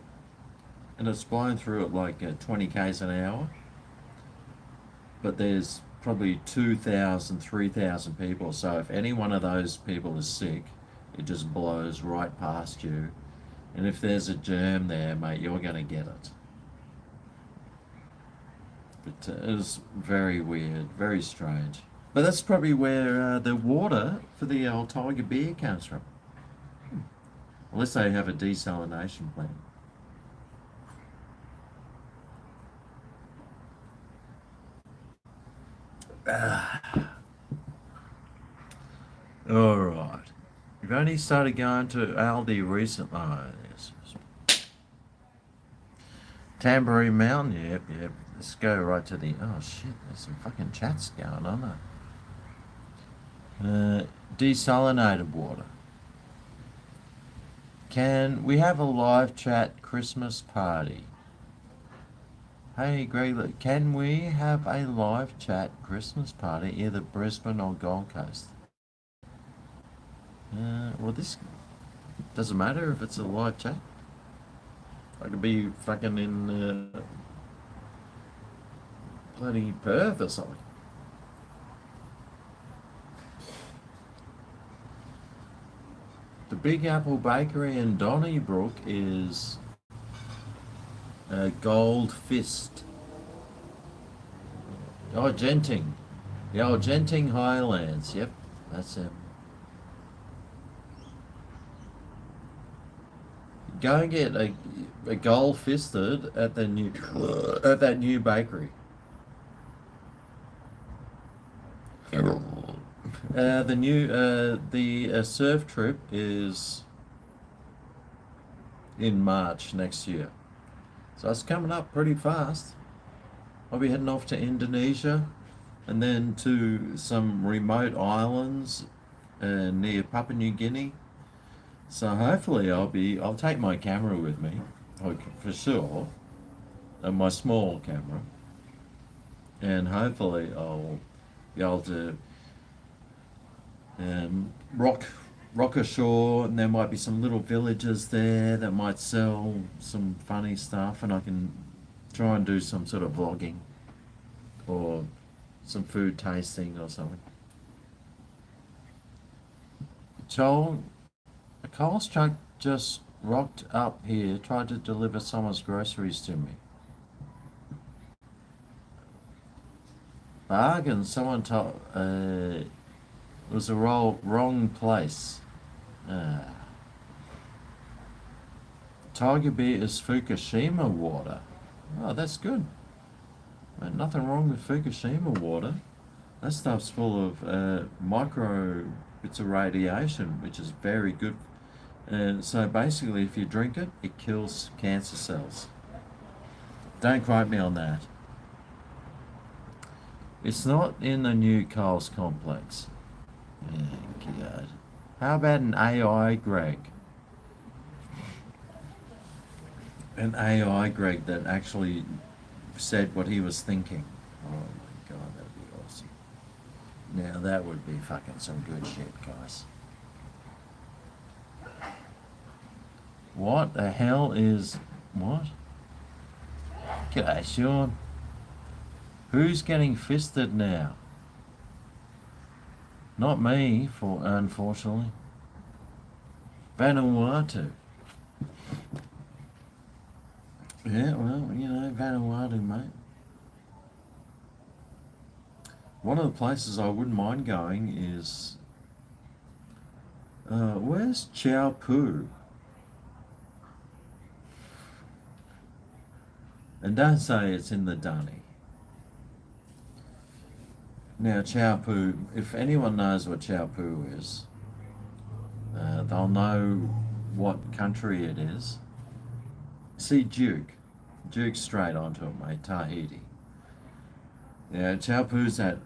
and it's blowing through at like 20 k's an hour, but there's probably 2,000, 3,000 people, so if any one of those people is sick, it just blows right past you, and if there's a germ there, mate, you're going to get it. But it was very weird, very strange. But that's probably where the water for the old Tiger beer comes from. Unless they have a desalination plant. All right. You've only started going to Aldi recently. Oh, yes. Tambourine Mountain, yep. Let's go right to the. Oh shit, there's some fucking chats going on there. Desalinated water. Can we have a live chat Christmas party? Hey Greg, can we have a live chat Christmas party, either Brisbane or Gold Coast? Well, this doesn't matter if it's a live chat. I could be fucking in bloody Perth or something. The Big Apple Bakery in Donnybrook is Gold Fist. Oh, Genting. The old Genting Highlands. Yep, that's it. Go and get a gold fisted at the new at that new bakery. The surf trip is in March next year, so it's coming up pretty fast. I'll be heading off to Indonesia, and then to some remote islands near Papua New Guinea. So hopefully I'll take my camera with me, for sure, and my small camera, and hopefully I'll be able to rock ashore, and there might be some little villages there that might sell some funny stuff, and I can try and do some sort of vlogging or some food tasting or something. Joel, a Coles truck just rocked up here, tried to deliver someone's groceries to me. Bargain, someone told, it was a wrong place. Tiger beer is Fukushima water. Oh, that's good. Nothing wrong with Fukushima water. That stuff's full of micro bits of radiation, which is very good. So basically, if you drink it, it kills cancer cells. Don't quote me on that. It's not in the new Coles complex. Yeah, God. How about an AI Greg? An AI Greg that actually said what he was thinking. Oh my God, that'd be awesome. Now that would be fucking some good shit, guys. What the hell is... what? G'day, Sean. Who's getting fisted now? Not me, unfortunately. Vanuatu. Yeah, well, you know, Vanuatu, mate. One of the places I wouldn't mind going is... where's Chao-Pu? And don't say it's in the dunny. Now, Chao-Pu, if anyone knows what Chao-Pu is, they'll know what country it is. See Duke. Duke's straight onto it, mate. Tahiti. Yeah, Chao-Pu's that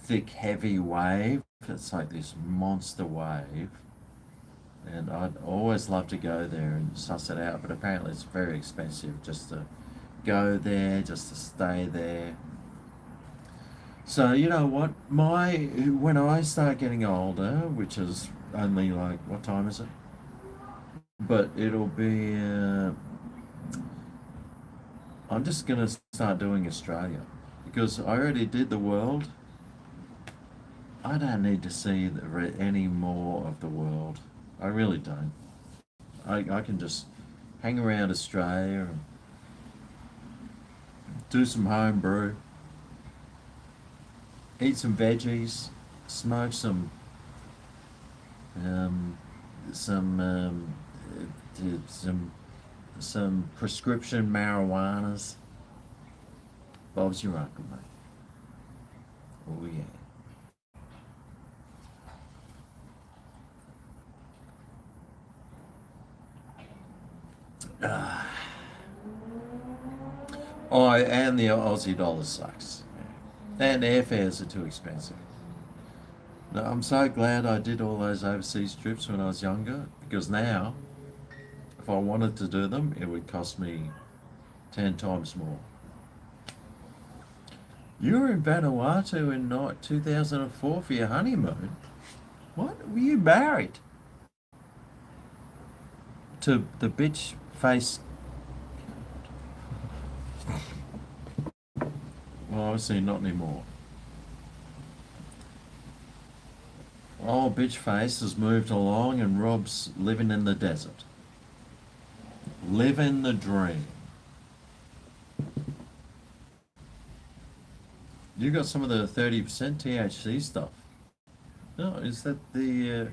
thick, heavy wave. It's like this monster wave. And I'd always love to go there and suss it out, but apparently it's very expensive just to go there, just to stay there. So, you know what, when I start getting older, which is only like, what time is it? But it'll be, I'm just going to start doing Australia, because I already did the world. I don't need to see any more of the world. I really don't. I can just hang around Australia and do some home brew. eat some veggies, smoke um, some some prescription marijuanas. Bob's your uncle, mate. Oh yeah. Oh, and the Aussie dollar sucks. And airfares are too expensive. No, I'm so glad I did all those overseas trips when I was younger, because now, if I wanted to do them, it would cost me 10 times more. You were in Vanuatu in 2004 for your honeymoon? What? Were you married to the bitch face? Well, obviously not anymore. Old bitch face has moved along and Rob's living in the desert. Living the dream. You got some of the 30% THC stuff. No, is that the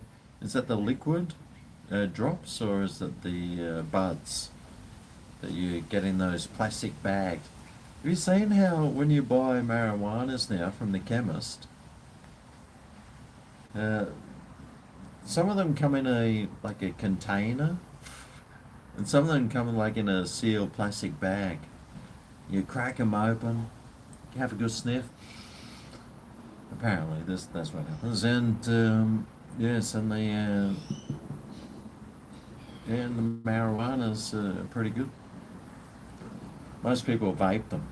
liquid drops, or is that the buds that you get in those plastic bags? Have you seen how when you buy marijuanas now from the chemist, uh, some of them come in a container, and some of them come in like in a sealed plastic bag. You crack them open, you have a good sniff. Apparently, that's what happens, and yes, and the marijuana's pretty good. Most people vape them.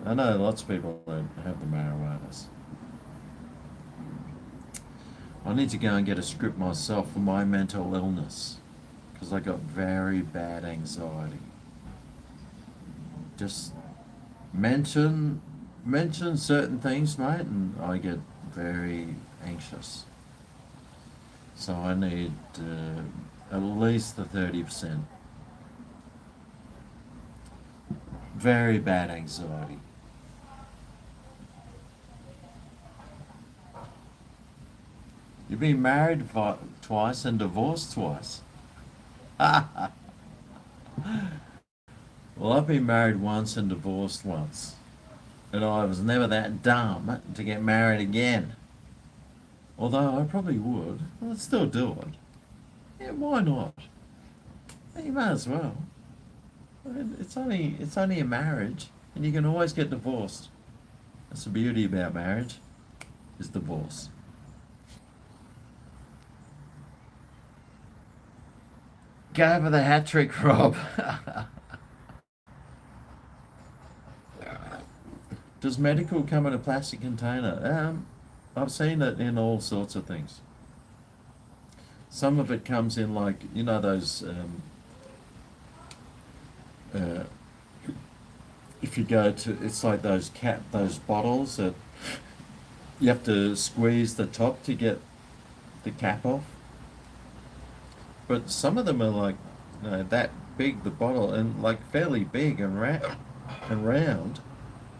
I know lots of people that have the marijuanas. I need to go and get a script myself for my mental illness, because I got very bad anxiety. Just mention certain things, mate, and I get very anxious. So I need at least the 30%. Very bad anxiety. You've been married twice and divorced twice. Well, I've been married once and divorced once. And I was never that dumb to get married again. Although I probably would. I'd still do it. Yeah, why not? You might as well. It's only a marriage, and you can always get divorced. That's the beauty about marriage, is divorce. Go for the hat trick, Rob. Does medical come in a plastic container? I've seen it in all sorts of things. Some of it comes in those. Uh, if you go to, it's like those bottles that you have to squeeze the top to get the cap off. But some of them are like, that big, the bottle, and like fairly big and round,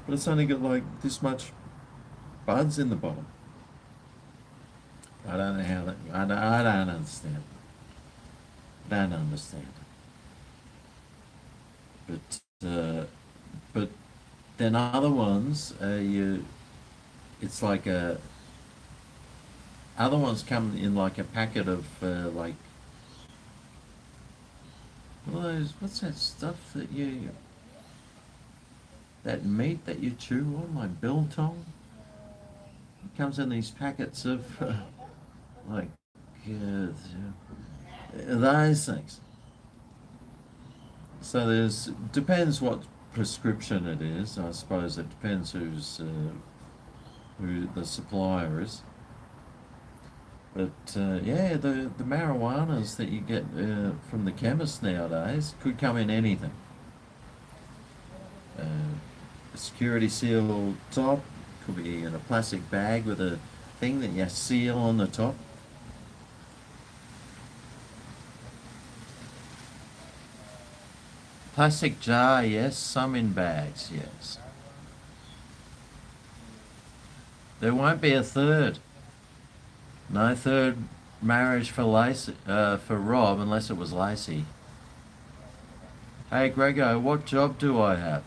but it's only got like this much buds in the bottom. I don't know how that. I don't understand. Don't understand. But then other ones, it's like other ones come in like a packet of what's that stuff that meat that you chew on, like biltong? It comes in these packets of like those things. So depends what prescription it is. I suppose it depends who the supplier is. But yeah, the marijuanas that you get from the chemist nowadays could come in anything. A security seal top could be in a plastic bag with a thing that you seal on the top. Plastic jar, yes. Some in bags, yes. There won't be a third. No third marriage for Lacey, for Rob, unless it was Lacey. Hey, GregO, what job do I have?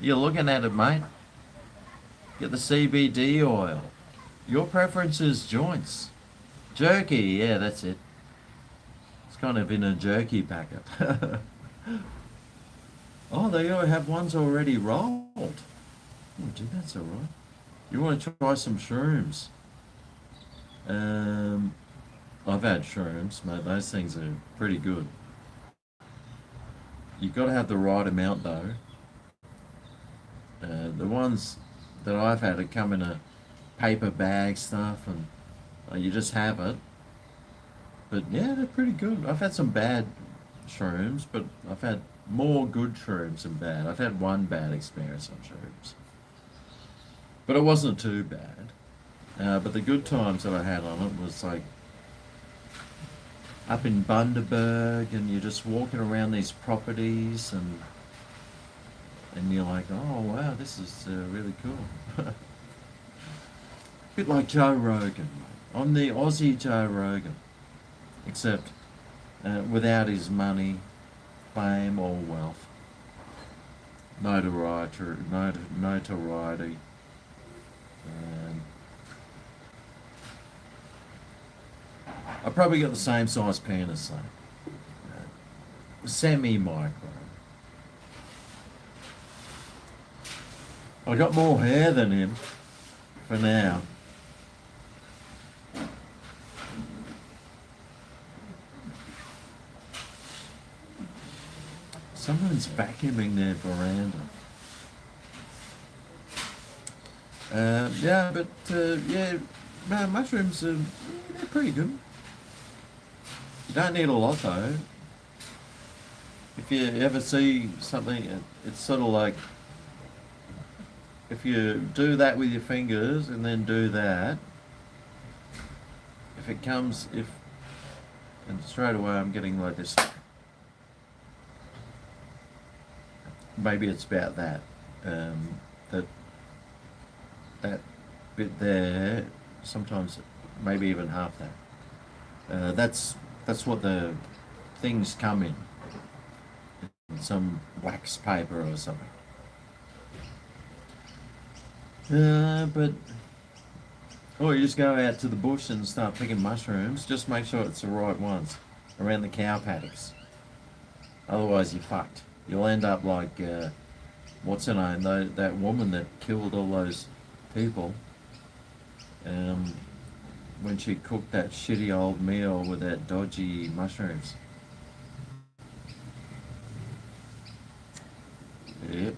You're looking at it, mate. Get the CBD oil. Your preference is joints. Jerky, yeah, that's it. It's kind of in a jerky packet. Oh, they have ones already rolled. Oh, gee, that's alright. You want to try some shrooms? I've had shrooms, mate. Those things are pretty good. You've got to have the right amount, though. The ones that I've had have come in a paper bag stuff, and you just have it. But yeah, they're pretty good. I've had some bad shrooms, but I've had more good shrooms than bad. I've had one bad experience on shrooms, but it wasn't too bad. But the good times that I had on it was like up in Bundaberg, and you're just walking around these properties, and you're like, oh wow, this is really cool. Bit like Joe Rogan. I'm the Aussie Joe Rogan, except without his money, fame, or wealth. Notoriety. I probably got the same size penis, though. Semi-micro. I got more hair than him, for now. Someone's vacuuming their veranda. Yeah, but yeah, no, mushrooms are they're pretty good. You don't need a lot though. If you ever see something, it's sort of like if you do that with your fingers and then do that. If it comes, and straight away I'm getting like this. Maybe it's about that. That bit there. Sometimes, maybe even half that. That's what the things come in some wax paper or something. But or you just go out to the bush and start picking mushrooms. Just make sure it's the right ones around the cow paddocks. Otherwise, you're fucked. You'll end up like what's her name? That woman that killed all those people. When she cooked that shitty old meal with that dodgy mushrooms. Yep.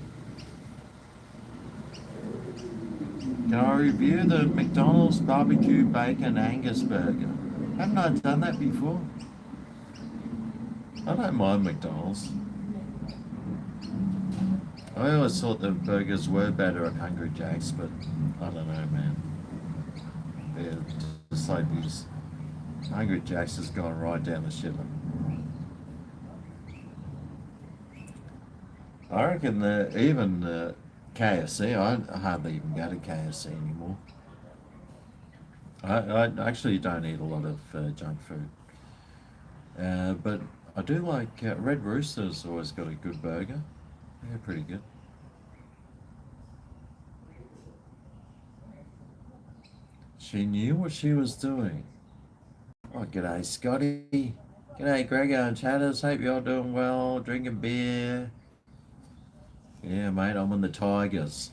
Can I review the McDonald's barbecue bacon Angus burger? Haven't I done that before? I don't mind McDonald's. I always thought the burgers were better at Hungry Jack's, but I don't know, man. They're just like these. Hungry Jack's has gone right down the shitter. I reckon even KFC, I hardly even go to KFC anymore. I actually don't eat a lot of junk food. But I do like Red Rooster's always got a good burger. They're pretty good. She knew what she was doing. Oh, g'day Scotty. G'day GregO and chatters. Hope you're doing well. Drinking beer. Yeah, mate, I'm on the Tigers.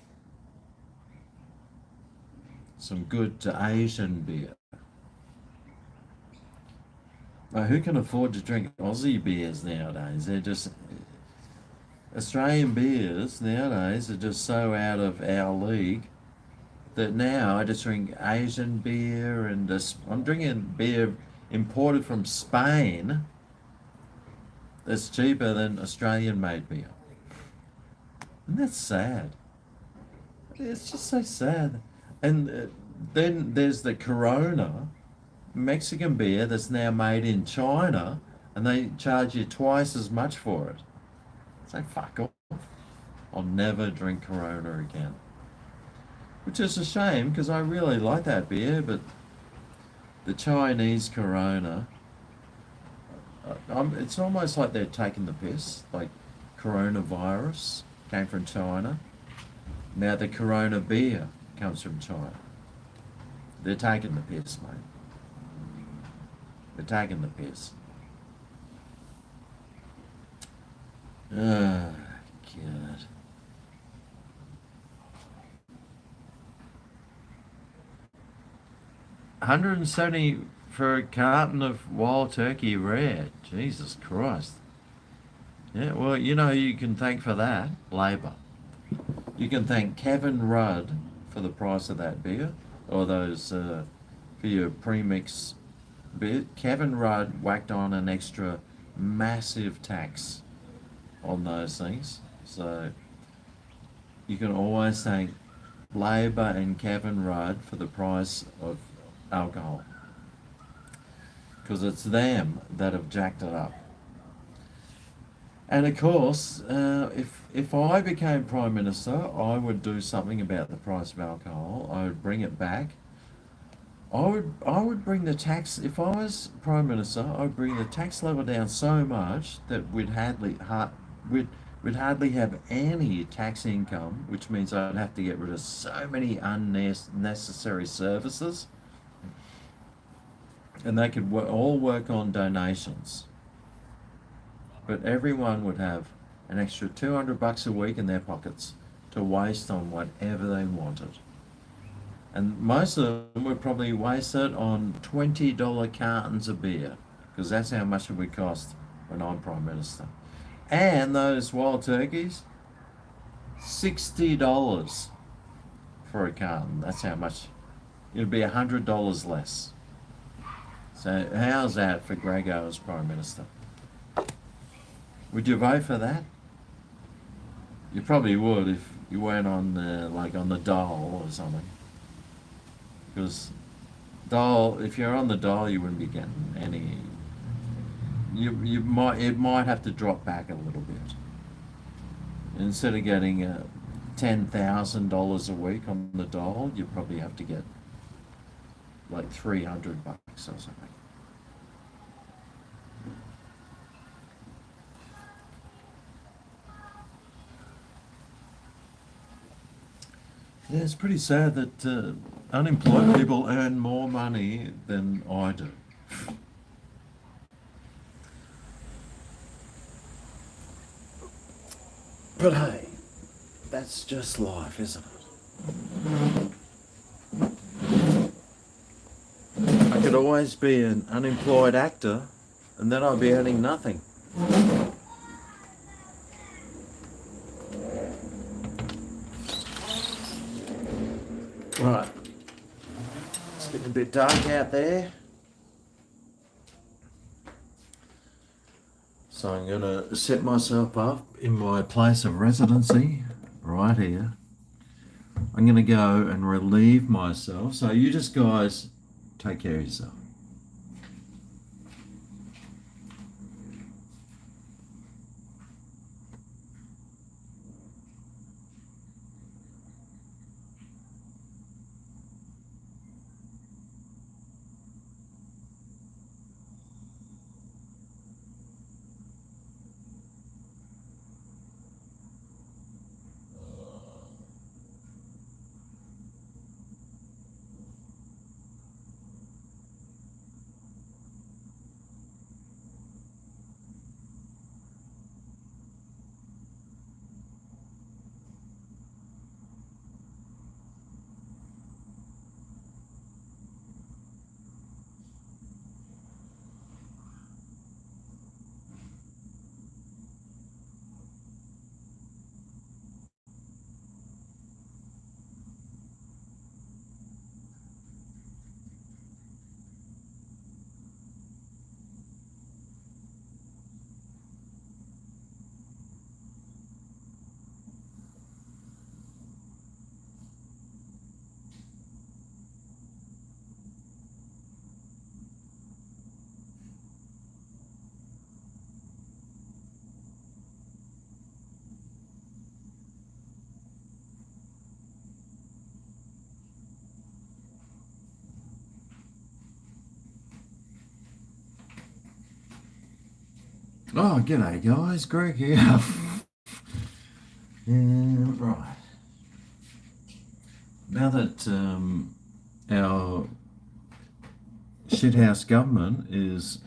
Some good Asian beer. Who can afford to drink Aussie beers nowadays? They're just... Australian beers nowadays are just so out of our league that now I just drink Asian beer, and I'm drinking beer imported from Spain that's cheaper than Australian made beer. And that's sad. It's just so sad. And then there's the Corona Mexican beer that's now made in China, and they charge you twice as much for it. It's like, fuck off. I'll never drink Corona again. which is a shame because I really like that beer, but the Chinese Corona, it's almost like they're taking the piss. Like coronavirus came from China. Now the Corona beer comes from China. They're taking the piss, mate. They're taking the piss. Oh, God. $170 for a carton of wild turkey rare. Jesus Christ. Yeah, well, you know, you can thank for that Labor. You can thank Kevin Rudd for the price of that beer, or those for your premix beer. Kevin Rudd whacked on an extra massive tax on those things. So you can always thank Labor and Kevin Rudd for the price of alcohol, because it's them that have jacked it up. And of course, if I became Prime Minister, I would do something about the price of alcohol. I would bring it back. I would bring the tax. If I was Prime Minister, I would bring the tax level down so much that we'd hardly have any tax income, which means I'd have to get rid of so many unnecessary services, and they could all work on donations. But everyone would have an extra $200 a week in their pockets to waste on whatever they wanted. And most of them would probably waste it on $20 cartons of beer, because that's how much it would cost when I'm Prime Minister. And those wild turkeys, $60 for a carton. That's how much. It'd be $100 less. So how's that for GregO as Prime Minister? Would you vote for that? You probably would if you weren't on the dole or something. Because if you're on the dole, you wouldn't be getting any. It might have to drop back a little bit. Instead of getting $10,000 a week on the dole, you probably have to get like $300 or something. Yeah, it's pretty sad that unemployed people earn more money than I do. But hey, that's just life, isn't it? I could always be an unemployed actor, and then I'd be earning nothing. Right, it's getting a bit dark out there, so I'm going to set myself up in my place of residency right here. I'm going to go and relieve myself, so you just guys take care of yourself. Oh, g'day guys, Greg here. Right. Now that our shithouse government is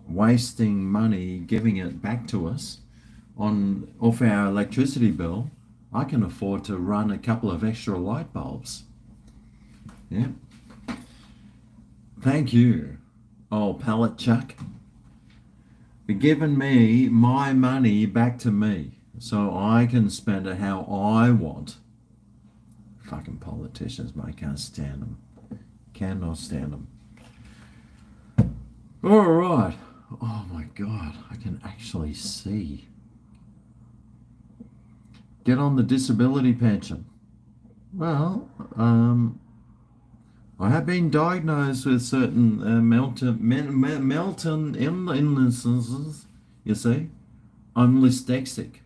wasting money giving it back to us off our electricity bill, I can afford to run a couple of extra light bulbs. Yeah. Thank you, old pallet chuck, for giving me my money back to me so I can spend it how I want. Fucking politicians, mate, can't stand them. Cannot stand them. All right. Oh my God, I can actually see. Get on the disability pension. Well, I have been diagnosed with certain Melton illnesses. You see, I'm dyslexic.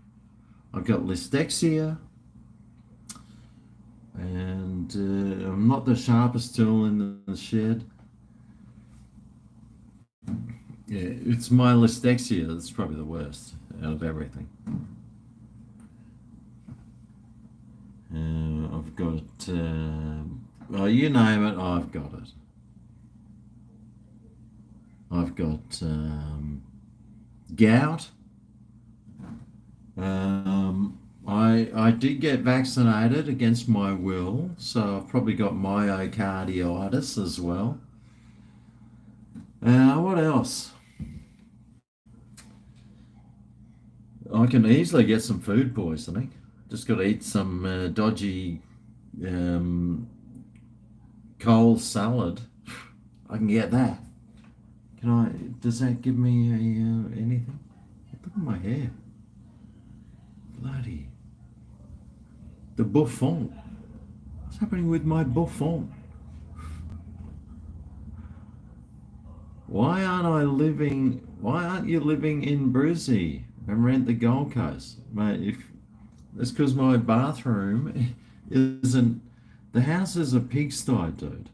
I've got dyslexia, and I'm not the sharpest tool in the shed. Yeah, it's my dyslexia that's probably the worst out of everything. I've got, well, you name it, I've got it. I've got gout. I did get vaccinated against my will, so I've probably got myocarditis as well. What else? I can easily get some food poisoning. Just got to eat some dodgy cold salad. I can get that. Can I? Does that give me anything? Look at my hair. Bloody. The buffon. What's happening with my buffon? Why aren't you living in Brizzy and rent the Gold Coast? Mate, if it's because my bathroom isn't, the house is a pigsty, dude.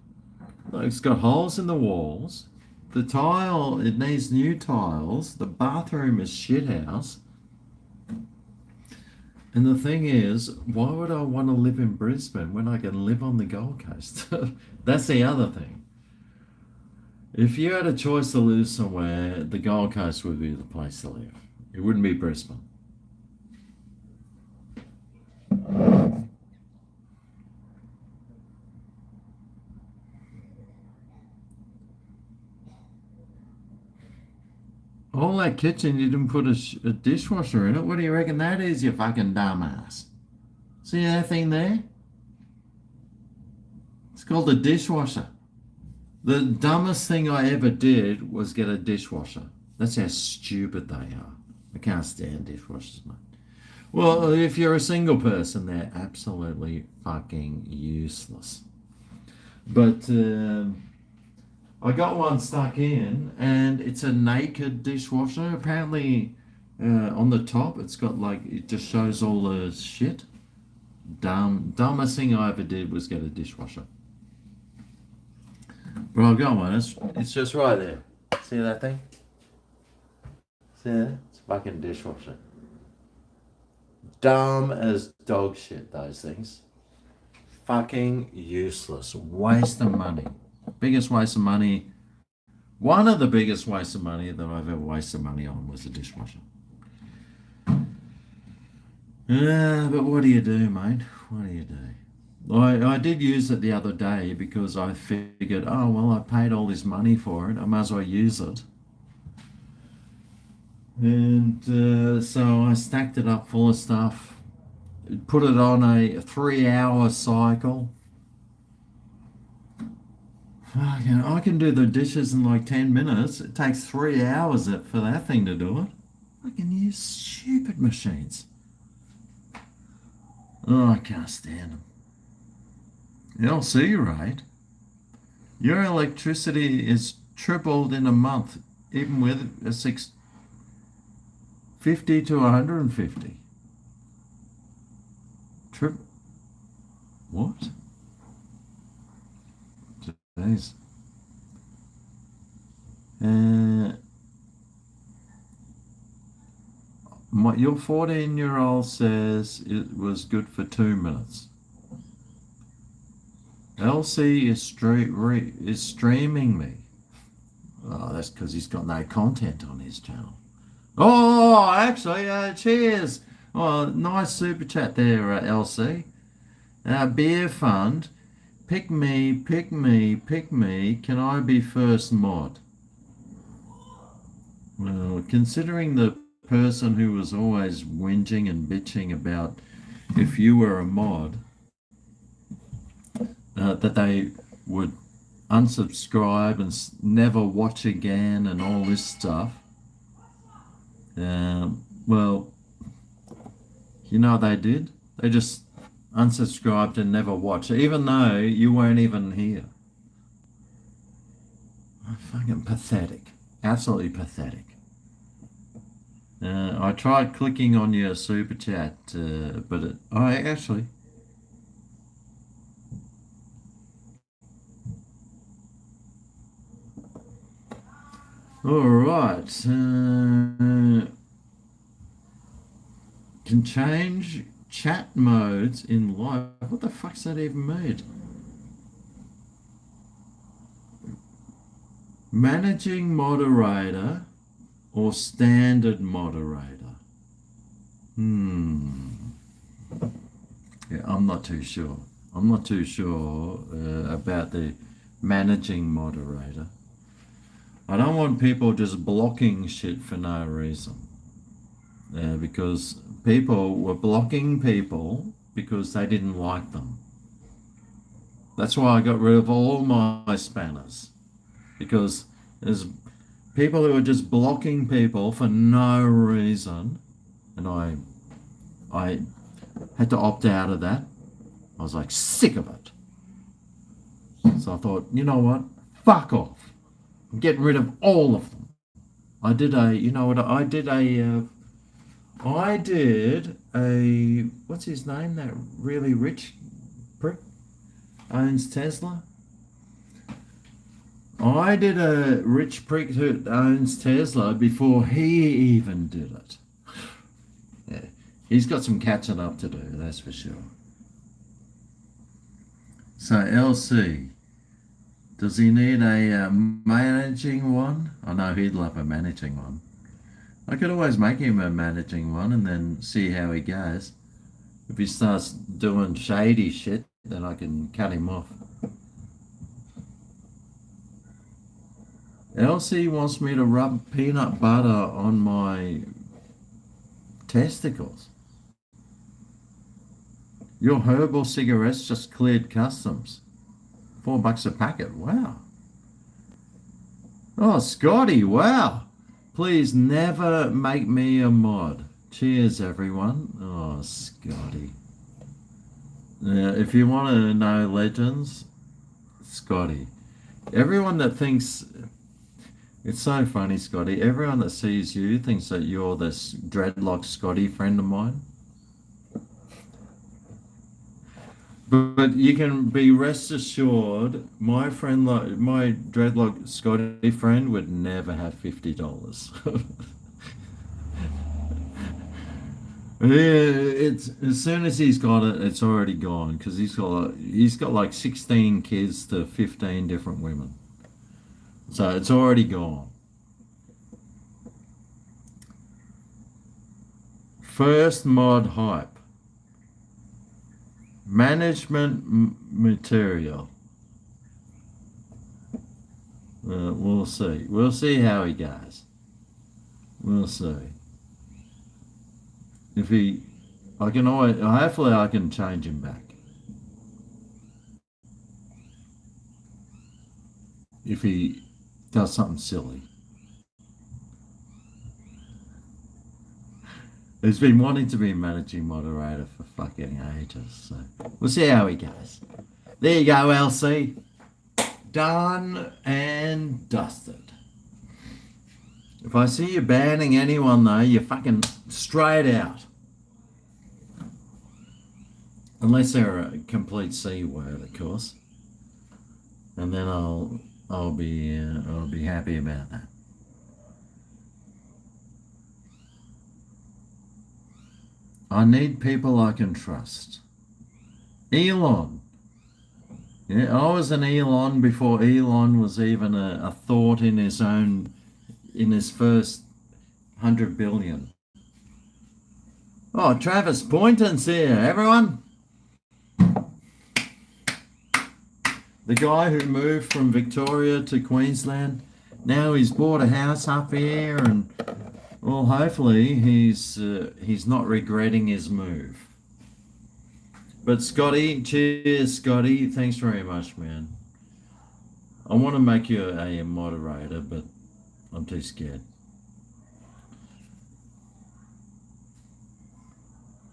Like, it's got holes in the walls. The tile, it needs new tiles. The bathroom is shit house. And the thing is, why would I want to live in Brisbane when I can live on the Gold Coast? That's the other thing. If you had a choice to live somewhere, the Gold Coast would be the place to live. It wouldn't be Brisbane. All that kitchen, you didn't put a dishwasher in it. What do you reckon that is, you fucking dumbass? See that thing there? It's called a dishwasher. The dumbest thing I ever did was get a dishwasher. That's how stupid they are. I can't stand dishwashers, mate. Well, if you're a single person, they're absolutely fucking useless. But I got one stuck in, and it's a naked dishwasher. Apparently, on the top, it's got it just shows all the shit. Dumbest thing I ever did was get a dishwasher. But I've got one. It's just right there. See that thing? See that? It's a fucking dishwasher. Dumb as dog shit, those things. Fucking useless. Waste of money. Biggest waste of money. One of the biggest wastes of money that I've ever wasted money on was a dishwasher. But what do you do, mate? What do you do? I did use it the other day because I figured, oh, well, I paid all this money for it. I might as well use it. And so I stacked it up full of stuff, put it on a 3-hour cycle. Fucking, I can do the dishes in like 10 minutes. It takes 3 hours for that thing to do it. I can use stupid machines. Oh, I can't stand them. LC rate. Your electricity is tripled in a month, even with a 50 to 150. What? Jeez. Your 14-year-old says it was good for 2 minutes. LC is streaming me. Oh, that's because he's got no content on his channel. Oh, actually, cheers. Oh, nice super chat there, LC. Beer fund. Pick me, pick me, pick me. Can I be first mod? Well, considering the person who was always whinging and bitching about if you were a mod, that they would unsubscribe and never watch again and all this stuff. Well, you know what they did? They just unsubscribed and never watched, even though you weren't even here. Fucking pathetic. Absolutely pathetic. I tried clicking on your super chat, but I actually... Alright. Can change chat modes in live. What the fuck's that even mean? Managing moderator or standard moderator? Yeah, I'm not too sure. I'm not too sure about the managing moderator. I don't want people just blocking shit for no reason. Because people were blocking people because they didn't like them. That's why I got rid of all my spanners. Because there's people who are just blocking people for no reason. And I had to opt out of that. I was like sick of it. So I thought, you know what? Fuck off. I'm getting rid of all of them. I did a what's his name? That really rich prick owns Tesla. I did a rich prick who owns Tesla before he even did it. Yeah, he's got some catching up to do, that's for sure. So LC, does he need a managing one? I know he'd love a managing one. I could always make him a managing one and then see how he goes. If he starts doing shady shit, then I can cut him off. Elsie wants me to rub peanut butter on my testicles. Your herbal cigarettes just cleared customs. $4 a packet, wow. Oh, Scotty, wow. Please never make me a mod. Cheers, everyone. Oh, Scotty. If you want to know legends, Scotty. Everyone that thinks... It's so funny, Scotty. Everyone that sees you thinks that you're this dreadlock Scotty friend of mine. But you can be rest assured, my dreadlock Scotty friend would never have $50. Yeah, it's as soon as he's got it, it's already gone because he's got like 16 kids to 15 different women, so it's already gone. First mod hype. Management material. We'll see. We'll see how he goes. We'll see. If he, I can always, hopefully I can change him back. If he does something silly. He's been wanting to be managing moderator for fucking ages, so we'll see how he goes. There you go, LC. Done and dusted. If I see you banning anyone though, you're fucking straight out. Unless they're a complete C word, of course. And then I'll be happy about that. I need people I can trust. Elon. Yeah, I was an Elon before Elon was even a thought in his first 100 billion. Oh, Travis Poynton's here, everyone. The guy who moved from Victoria to Queensland. Now he's bought a house up here, and well, hopefully he's not regretting his move. But Scotty, cheers, Scotty. Thanks very much, man. I want to make you a moderator, but I'm too scared.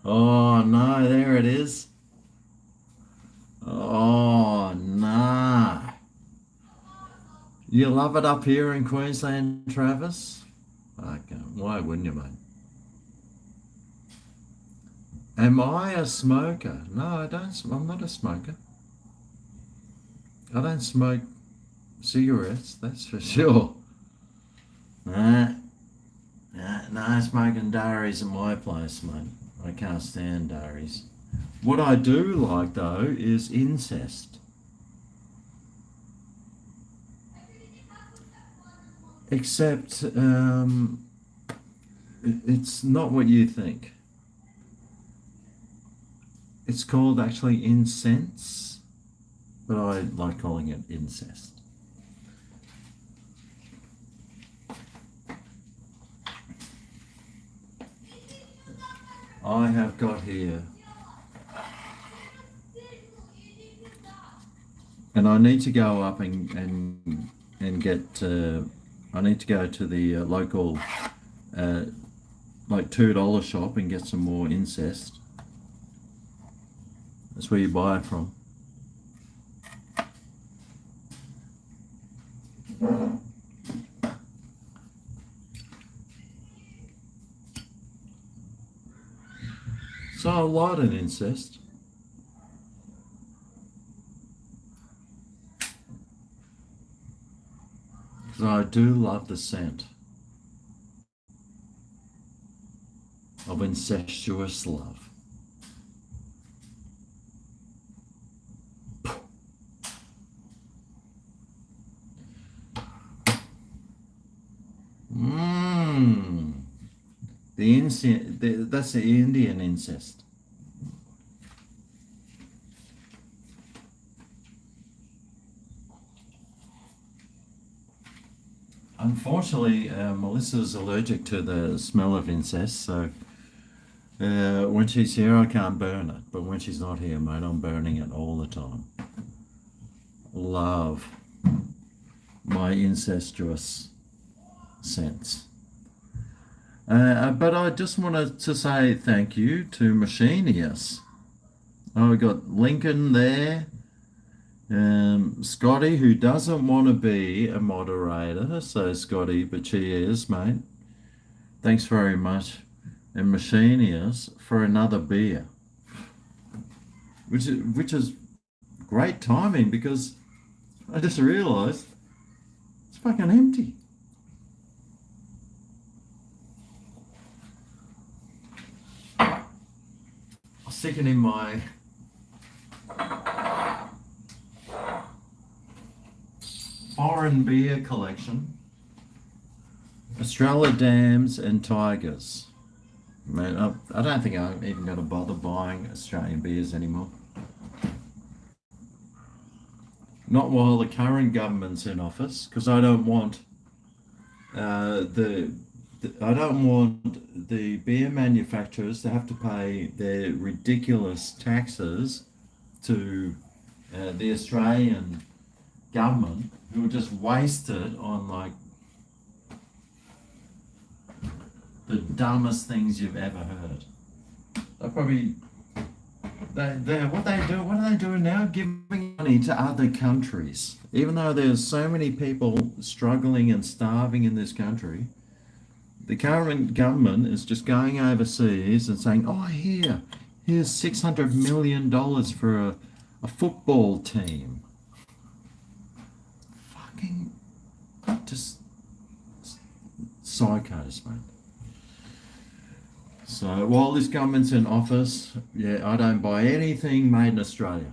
Oh no, there it is. Oh no. You love it up here in Queensland, Travis? Okay, why wouldn't you, mate? Am I a smoker? No, I don't. I'm not a smoker. I don't smoke cigarettes, that's for sure. No smoking dairies in my place, mate. I can't stand dairies. What I do like, though, is incest. Except it's not what you think. It's called actually incense, but I like calling it incest. I have got here, and I need to go up and get. I need to go to the local, like $2 shop and get some more incest. That's where you buy it from. So I like an incest. Because I do love the scent of incestuous love. The incest, that's the Indian incest. Unfortunately, Melissa's allergic to the smell of incest, so when she's here I can't burn it, but when she's not here, mate, I'm burning it all the time. Love my incestuous scents. But I just wanted to say thank you to Machinius. Oh, we got Lincoln there. Scotty, who doesn't want to be a moderator. So Scotty, but she is, mate. Thanks very much. And Machinius for another beer. Which is great timing, because I just realised it's fucking empty. I'll stick it in my foreign beer collection. Australia Dams and Tigers. Man, I don't think I'm even going to bother buying Australian beers anymore. Not while the current government's in office, because I don't want I don't want the beer manufacturers to have to pay their ridiculous taxes to the Australian government, who will just waste it on like the dumbest things you've ever heard. They're probably what are they doing now? Giving money to other countries, even though there's so many people struggling and starving in this country. The current government is just going overseas and saying, "Oh, here's $600 million for a football team." Fucking just psychos, man. So while this government's in office, yeah, I don't buy anything made in Australia.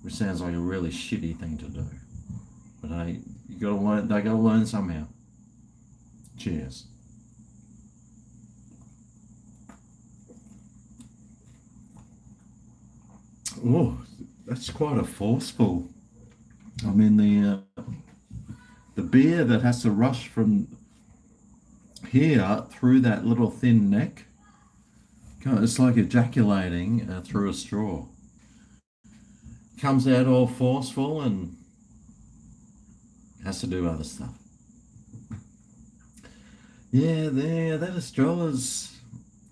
Which sounds like a really shitty thing to do. But hey, you gotta learn, they gotta learn somehow. Cheers. Oh, that's quite a forceful. I mean, the beer that has to rush from here through that little thin neck, God, it's like ejaculating through a straw. Comes out all forceful and has to do other stuff. Yeah, that Australia's.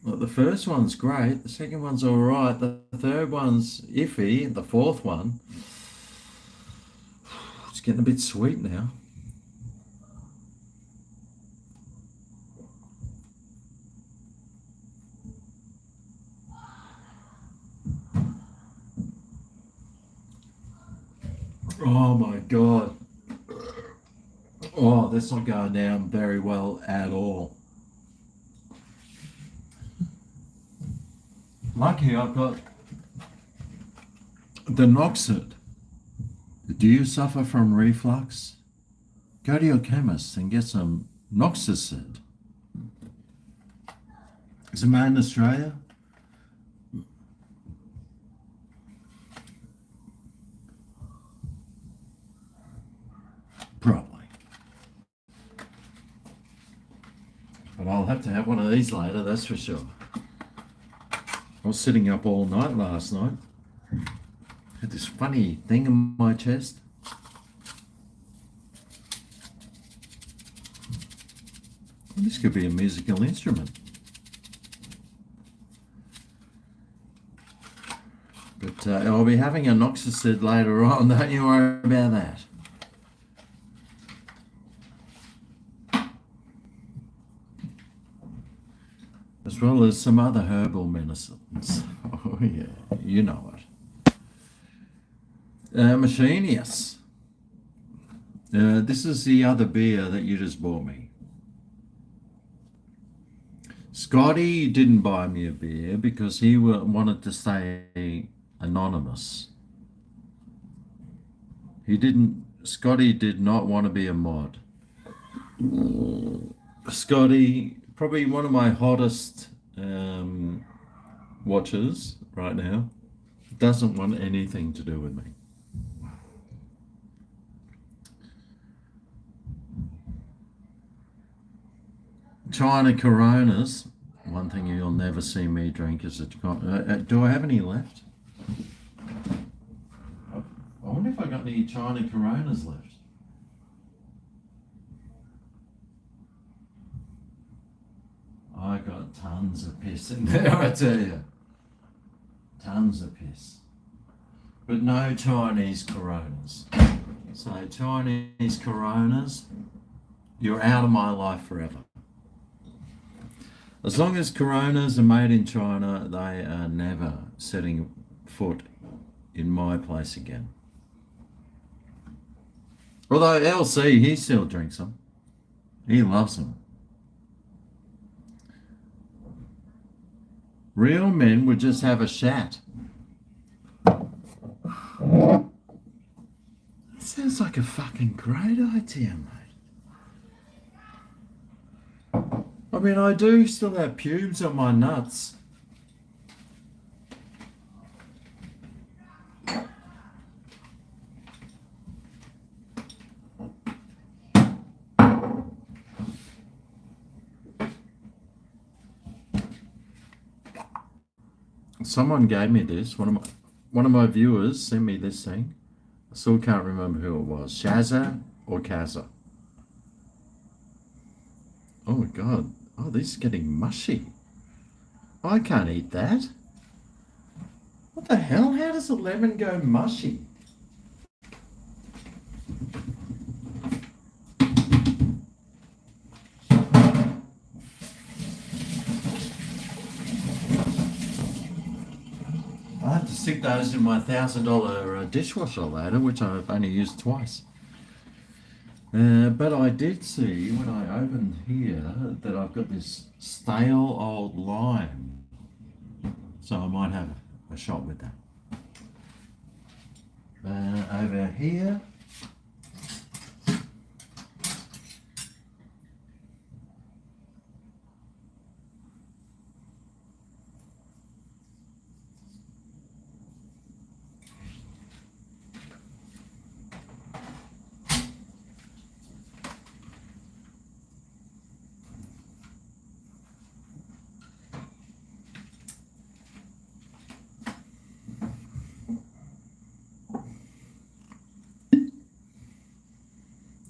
Well, the first one's great, the second one's all right, the third one's iffy, the fourth one, it's getting a bit sweet now. Oh my God. Oh, that's not going down very well at all. Lucky I've got the Noxid. Do you suffer from reflux? Go to your chemist and get some Noxicid. Is it made in Australia? Probably. But I'll have to have one of these later, that's for sure. I was sitting up all night last night. Had this funny thing in my chest. This could be a musical instrument. But I'll be having a Noxicid later on, don't you worry about that. As well as some other herbal medicines. Oh yeah, you know it. Machinius. This is the other beer that you just bought me. Scotty didn't buy me a beer because he wanted to stay anonymous. Scotty did not want to be a mod. Scotty, probably one of my hottest watchers right now, doesn't want anything to do with me. China Coronas, one thing you'll never see me drink is a... do I have any left? I wonder if I got any China Coronas left. I got tons of piss in there, I tell you. Tons of piss. But no Chinese Coronas. So Chinese Coronas, you're out of my life forever. As long as Coronas are made in China, they are never setting foot in my place again. Although LC, he still drinks them. He loves them. Real men would just have a shat. That sounds like a fucking great idea, mate. I mean, I do still have pubes on my nuts. Someone gave me this. One of my viewers sent me this thing. I still can't remember who it was. Shazza or Kaza. Oh my God. Oh, this is getting mushy. I can't eat that. What the hell? How does a lemon go mushy? I have to stick those in my $1,000 dishwasher later, which I've only used twice. But I did see when I opened here that I've got this stale old lime. So I might have a shot with that. Over here.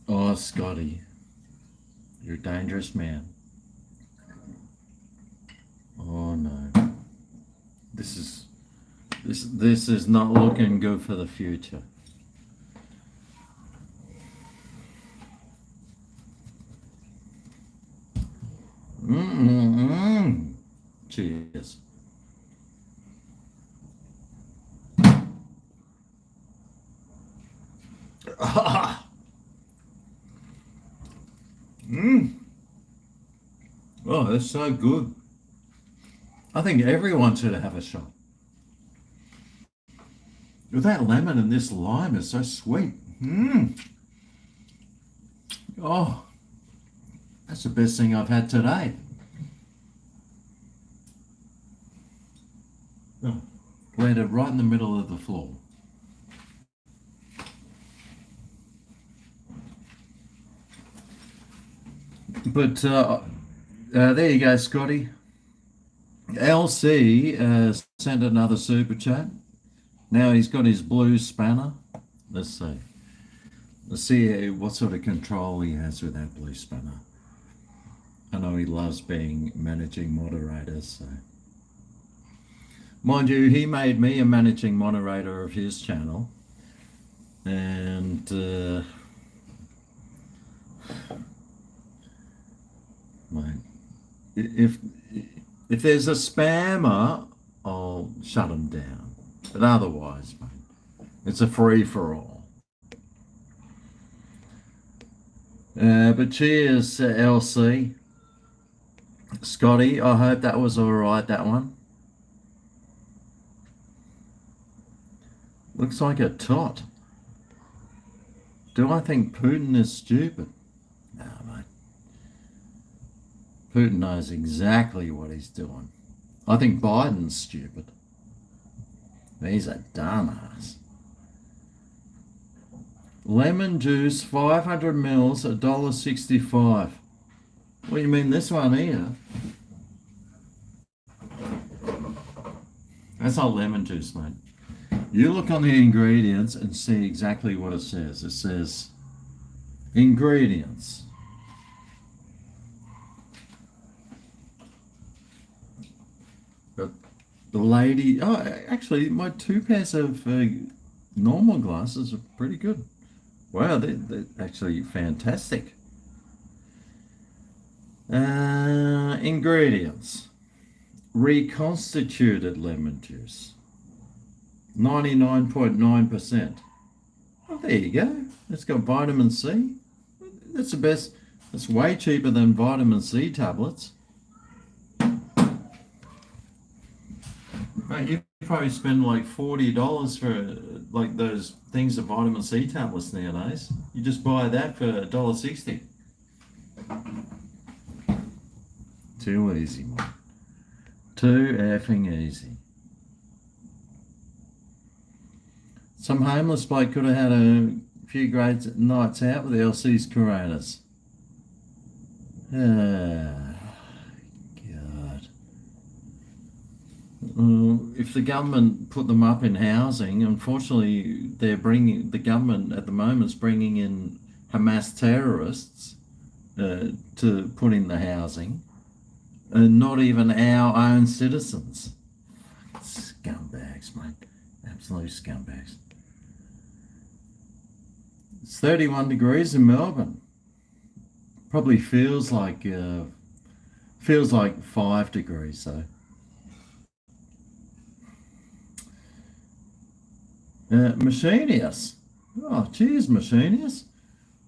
Oh, Scotty, you're a dangerous man. Oh no, this is not looking good for the future. Cheers. Oh, that's so good. I think everyone should have a shot. With that lemon and this lime is so sweet. Oh, that's the best thing I've had today. Oh, landed right in the middle of the floor. But there you go, Scotty. LC sent another super chat. Now he's got his blue spanner. Let's see. Let's see what sort of control he has with that blue spanner. I know he loves being managing moderators. So, mind you, he made me a managing moderator of his channel, and mate, if there's a spammer, I'll shut him down. But otherwise, mate, it's a free-for-all. But cheers, LC. Scotty, I hope that was all right, that one. Looks like a tot. Do I think Putin is stupid? No, mate. Putin knows exactly what he's doing. I think Biden's stupid. He's a dumbass. Lemon juice, 500 mils, $1.65. What do you mean this one here? That's not lemon juice, mate. You look on the ingredients and see exactly what it says. It says ingredients. But the lady, oh, actually, my 2 pairs of normal glasses are pretty good. Wow, they're actually fantastic. Ingredients. Reconstituted lemon juice. 99.9%. Oh, there you go. It's got vitamin C. That's the best. It's way cheaper than vitamin C tablets. Mate, you probably spend like $40 for like those things of vitamin C tablets nowadays. You just buy that for $1.60. Too easy, mate. Too effing easy. Some homeless bloke could have had a few great nights out with LC's Coronas. God. If the government put them up in housing, unfortunately, the government at the moment is bringing in Hamas terrorists to put in the housing, and not even our own citizens. Scumbags, mate. Absolute scumbags. It's 31 degrees in Melbourne. Probably feels like 5 degrees though. Machinius. Oh, cheers, Machinius.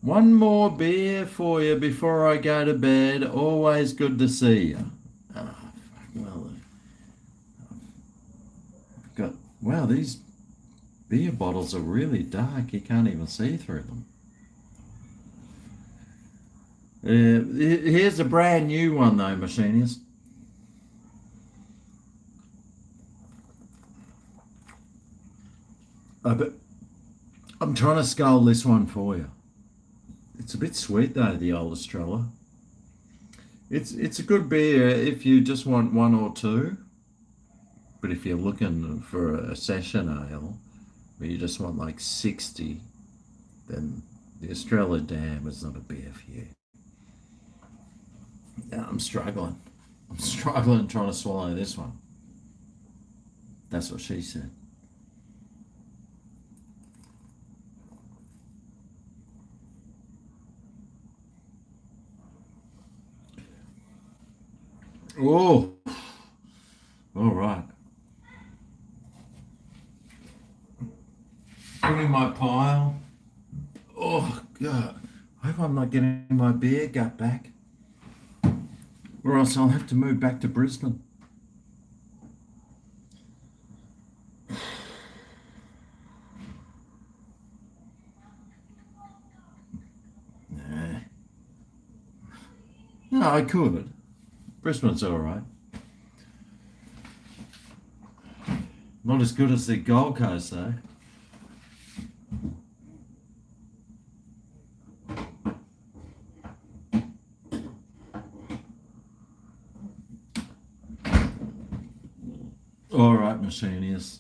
One more beer for you before I go to bed. Always good to see you. Oh, well, I've got, wow, these beer bottles are really dark. You can't even see through them. Here's a brand new one though, Machinist. I'm trying to scull this one for you. It's a bit sweet though, the old Estrella. It's a good beer if you just want one or two. But if you're looking for a session ale, where you just want like 60, then the Estrella Dam is not a beer for you. Yeah, I'm struggling. I'm struggling trying to swallow this one. That's what she said. Oh, all right. Put in my pile. Oh, God. I hope I'm not getting my beer gut back. Or else I'll have to move back to Brisbane. Nah. No, I could. Brisbane's all right. Not as good as the Gold Coast, though. All right, Machinius.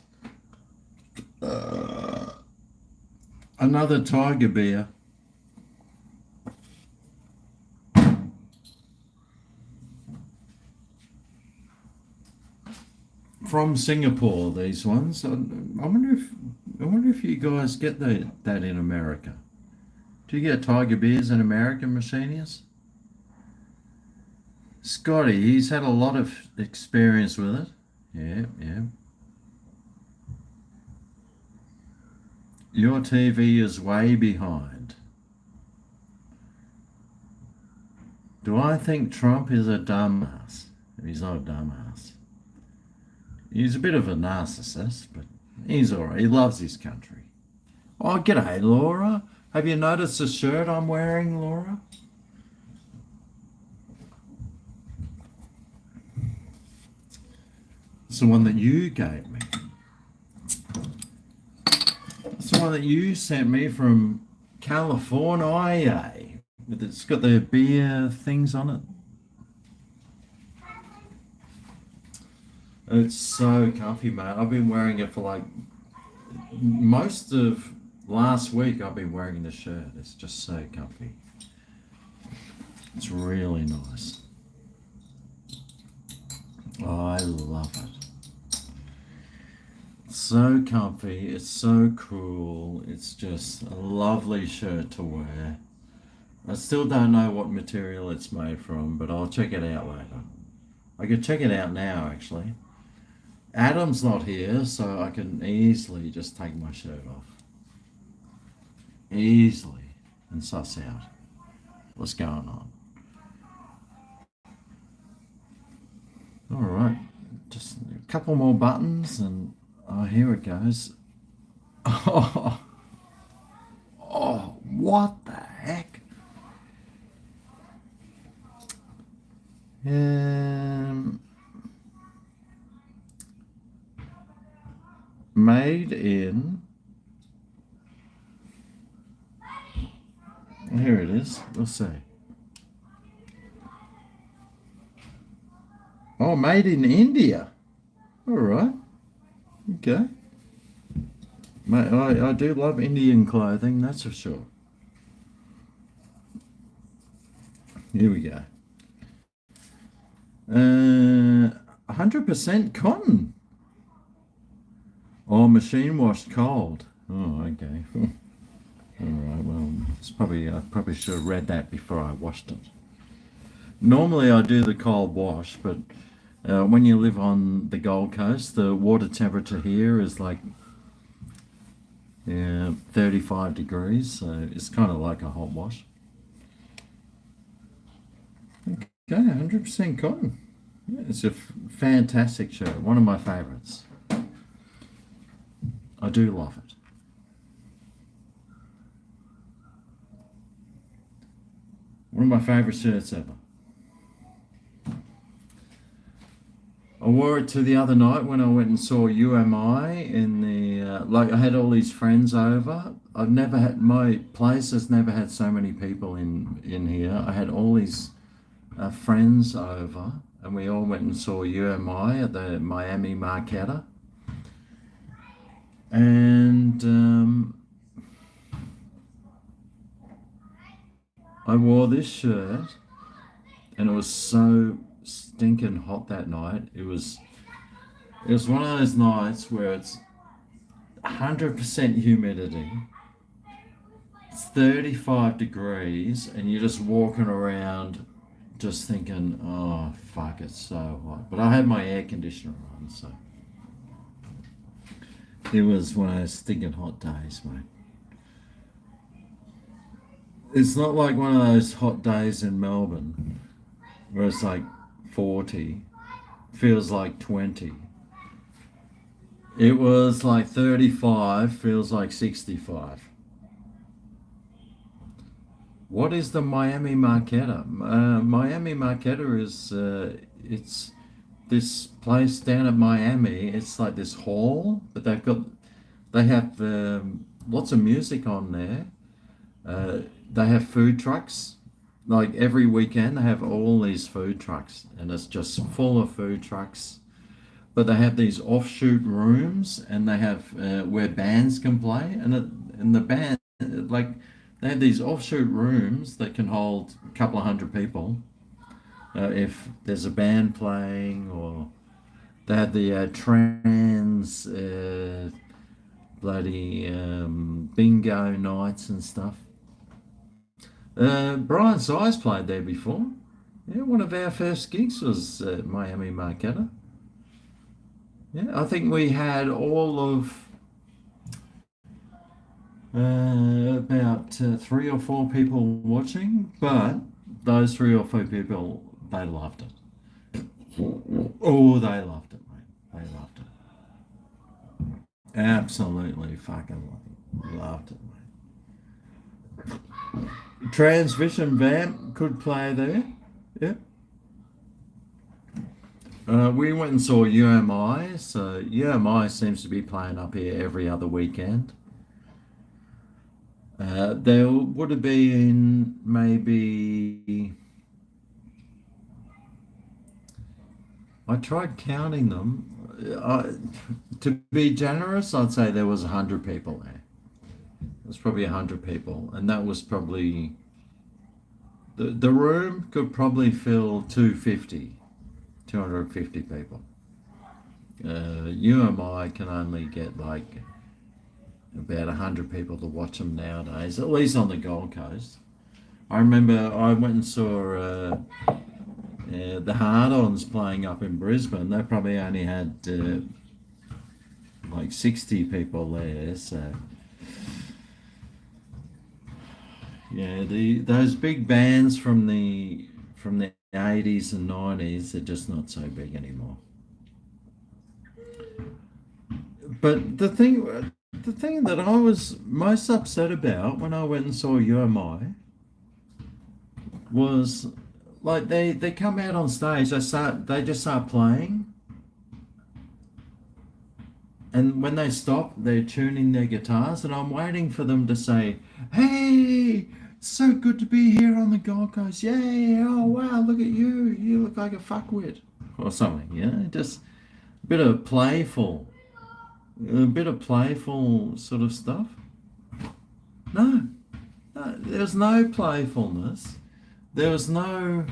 Another Tiger beer. From Singapore, these ones. I wonder if you guys get that in America. Do you get Tiger beers in America, Machinius? Scotty, he's had a lot of experience with it. Yeah. Your TV is way behind. Do I think Trump is a dumbass? He's not a dumbass. He's a bit of a narcissist, but he's all right. He loves his country. Oh, g'day, Laura. Have you noticed the shirt I'm wearing, Laura? It's the one that you gave me. It's the one that you sent me from California. It's got the beer things on it. It's so comfy, mate. I've been wearing it for like most of last week. I've been wearing the shirt. It's just so comfy. It's really nice. Oh, I love it. It's so comfy. It's so cool. It's just a lovely shirt to wear. I still don't know what material it's made from, but I'll check it out later. I could check it out now, actually. Adam's not here, so I can easily just take my shirt off. Easily. And suss out what's going on. All right. Just a couple more buttons and oh, here it goes. Oh, what the heck? Made in, here it is, we'll see. Oh, made in India. All right, okay. Mate, I do love Indian clothing, that's for sure. Here we go. 100% cotton. Oh, machine washed cold. Oh, okay. All right, well, I probably should have read that before I washed it. Normally I do the cold wash, but when you live on the Gold Coast, the water temperature here is like Yeah, 35 degrees, so it's kind of like a hot wash. Okay, 100% cotton. Yeah, it's a fantastic shirt, one of my favourites. I do love it. One of my favourite shirts ever. I wore it to the other night when I went and saw UMI in the like. I had all these friends over. I've never had my place has never had so many people in here. I had all these friends over, and we all went and saw UMI at the Miami Marquetta. And I wore this shirt, and it was so stinking hot that night. It was one of those nights where it's 100% humidity. It's 35 degrees, and you're just walking around just thinking, oh, fuck, it's so hot. But I had my air conditioner on, so it was one of those stinking hot days, mate. It's not like one of those hot days in Melbourne where it's like 40, feels like 20. It was like 35, feels like 65. What is the Miami Marquetta? Miami Marquetta is it's this place down at Miami. It's like this hall, but they have lots of music on there. They have food trucks. Like every weekend, they have all these food trucks, and it's just full of food trucks. But they have these offshoot rooms, and they have where bands can play, and the band like they have these offshoot rooms that can hold a couple of hundred people if there's a band playing, or they have the trans bloody bingo nights and stuff. Brian Size played there before. Yeah, one of our first gigs was Miami Marquetta. Yeah, I think we had all of about 3 or 4 people watching, but those 3 or 4 people, they loved it. Oh, they loved it, mate. They loved it. Absolutely fucking loved it, mate. Transvision Vamp could play there. Yep. We went and saw UMI, so UMI seems to be playing up here every other weekend. There would have been maybe, I tried counting them. To be generous, I'd say there was 100 people there. It was probably 100 people, and that was probably, the room could probably fill 250 people. UMI can only get like about 100 people to watch them nowadays, at least on the Gold Coast. I remember I went and saw the Hard-Ons playing up in Brisbane. They probably only had like 60 people there, so yeah, those big bands from the 80s and 90s are just not so big anymore. But the thing that I was most upset about when I went and saw UMI was like they come out on stage, they just start playing, and when they stop, they're tuning their guitars, and I'm waiting for them to say, "Hey, so good to be here on the Gold Coast! Yay! Oh wow, look at you! You look like a fuckwit," or something. You know, just a bit of playful sort of stuff. No, there was no playfulness. There was no,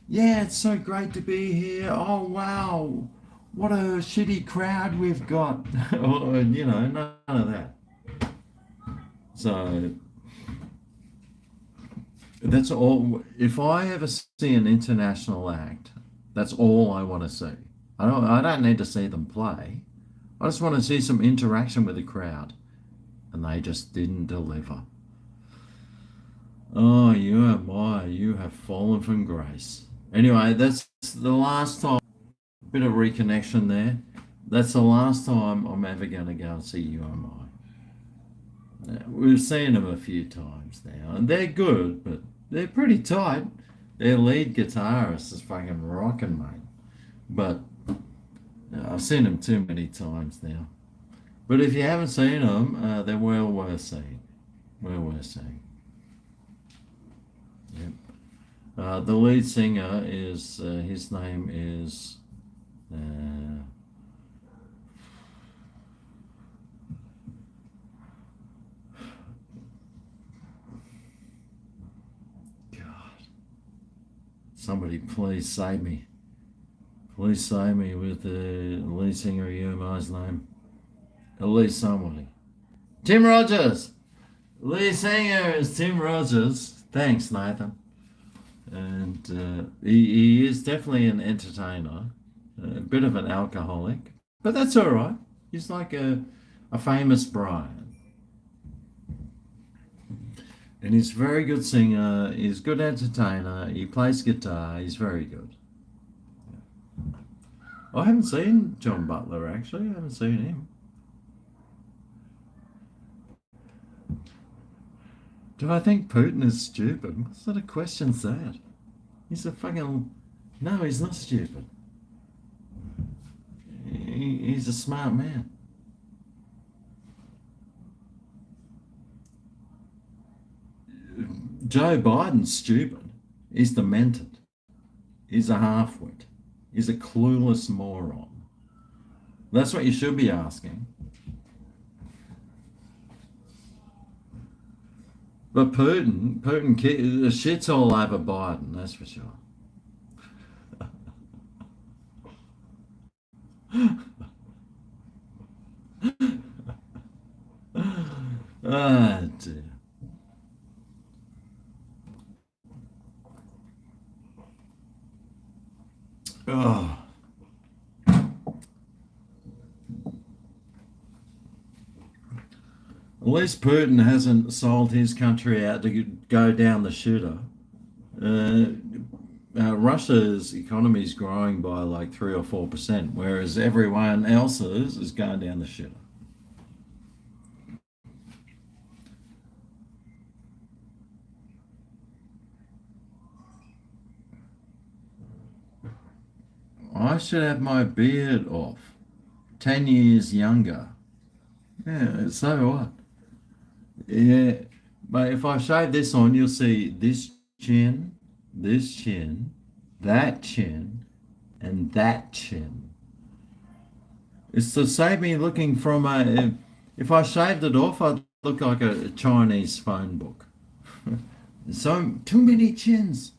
yeah, it's so great to be here. Oh wow, what a shitty crowd we've got. Or, you know, none of that. So that's all. If I ever see an international act, that's all I want to see. I don't need to see them play. I just want to see some interaction with the crowd. and they just didn't deliver. Oh, you am I. You have fallen from grace. Anyway, that's the last time. Bit of reconnection there. That's the last time I'm ever going to go and see UMI. We've seen them a few times now, and they're good, but they're pretty tight. Their lead guitarist is fucking rocking, mate. But I've seen them too many times now. But if you haven't seen them, they're well worth seeing. Well worth seeing. Yep. The lead singer is, his name is, God. Somebody please save me. Please save me with the lead singer of UMI's name. At least somebody. Tim Rogers! Lead singer is Tim Rogers. Thanks, Nathan. And he is definitely an entertainer, a bit of an alcoholic, but that's all right. He's like a famous Brian. And he's a very good singer, he's a good entertainer, he plays guitar, he's very good. I haven't seen John Butler, actually. I haven't seen him. Do I think Putin is stupid? What sort of question's that? He's a fucking... No, he's not stupid. He's a smart man. Joe Biden's stupid. He's demented. He's a half-wit. He's a clueless moron. That's what you should be asking. But Putin shits all over Biden, that's for sure. Ah, dear. Oh. At least Putin hasn't sold his country out to go down the shitter. Russia's economy is growing by like 3 or 4%, whereas everyone else's is going down the shitter. I should have my beard off. 10 years younger. Yeah, so what? Yeah, but if I shave this on, you'll see this chin, that chin, and that chin. It's to save me looking from a... If I shaved it off, I'd look like a Chinese phone book. So, too many chins.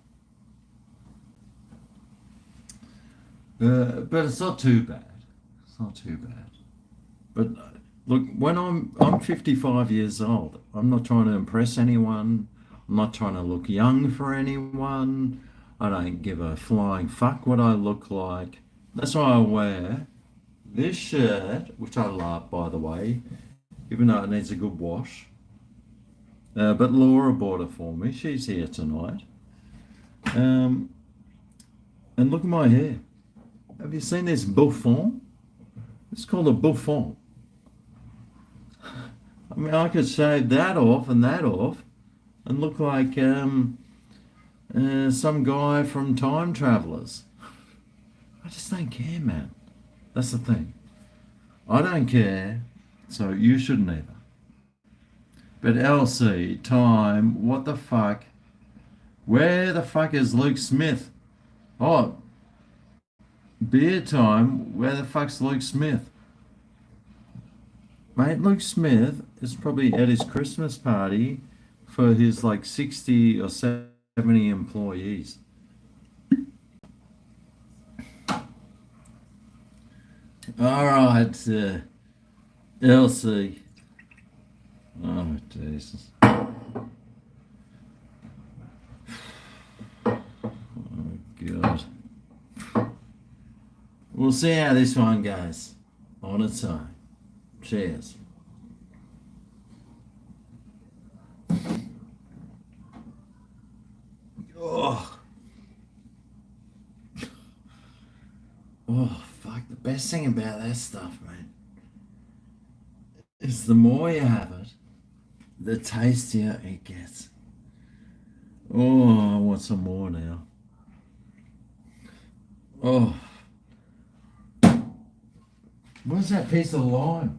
But it's not too bad. It's not too bad. But look, when I'm 55 years old, I'm not trying to impress anyone. I'm not trying to look young for anyone. I don't give a flying fuck what I look like. That's why I wear this shirt, which I love, by the way, even though it needs a good wash. But Laura bought it for me. She's here tonight. And look at my hair. Have you seen this bouffant? It's called a bouffant. I mean, I could shave that off and look like some guy from Time Travelers. I just don't care, man. That's the thing. I don't care, so you shouldn't either. But LC, Time, what the fuck? Where the fuck is Luke Smith? Oh, Beer Time, where the fuck's Luke Smith? Mate, Luke Smith is probably at his Christmas party for his like 60 or 70 employees. All right, LC. Oh, Jesus. Oh, God. We'll see how this one goes on its own. Cheers. Oh. Oh, fuck. The best thing about that stuff, man, is the more you have it, the tastier it gets. Oh, I want some more now. Oh. What's that piece of lime?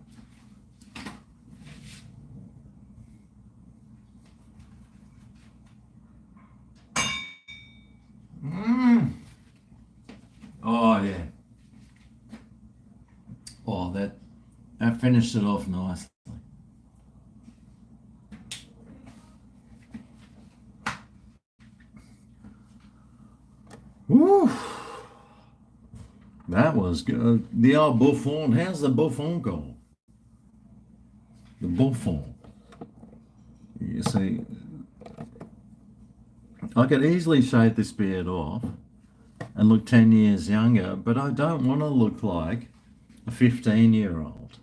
Oh, yeah. Oh, that finished it off nicely. Woo! That was good. The old buffon. How's the buffon going? The buffon. You see, I could easily shave this beard off and look 10 years younger, but I don't want to look like a 15-year-old.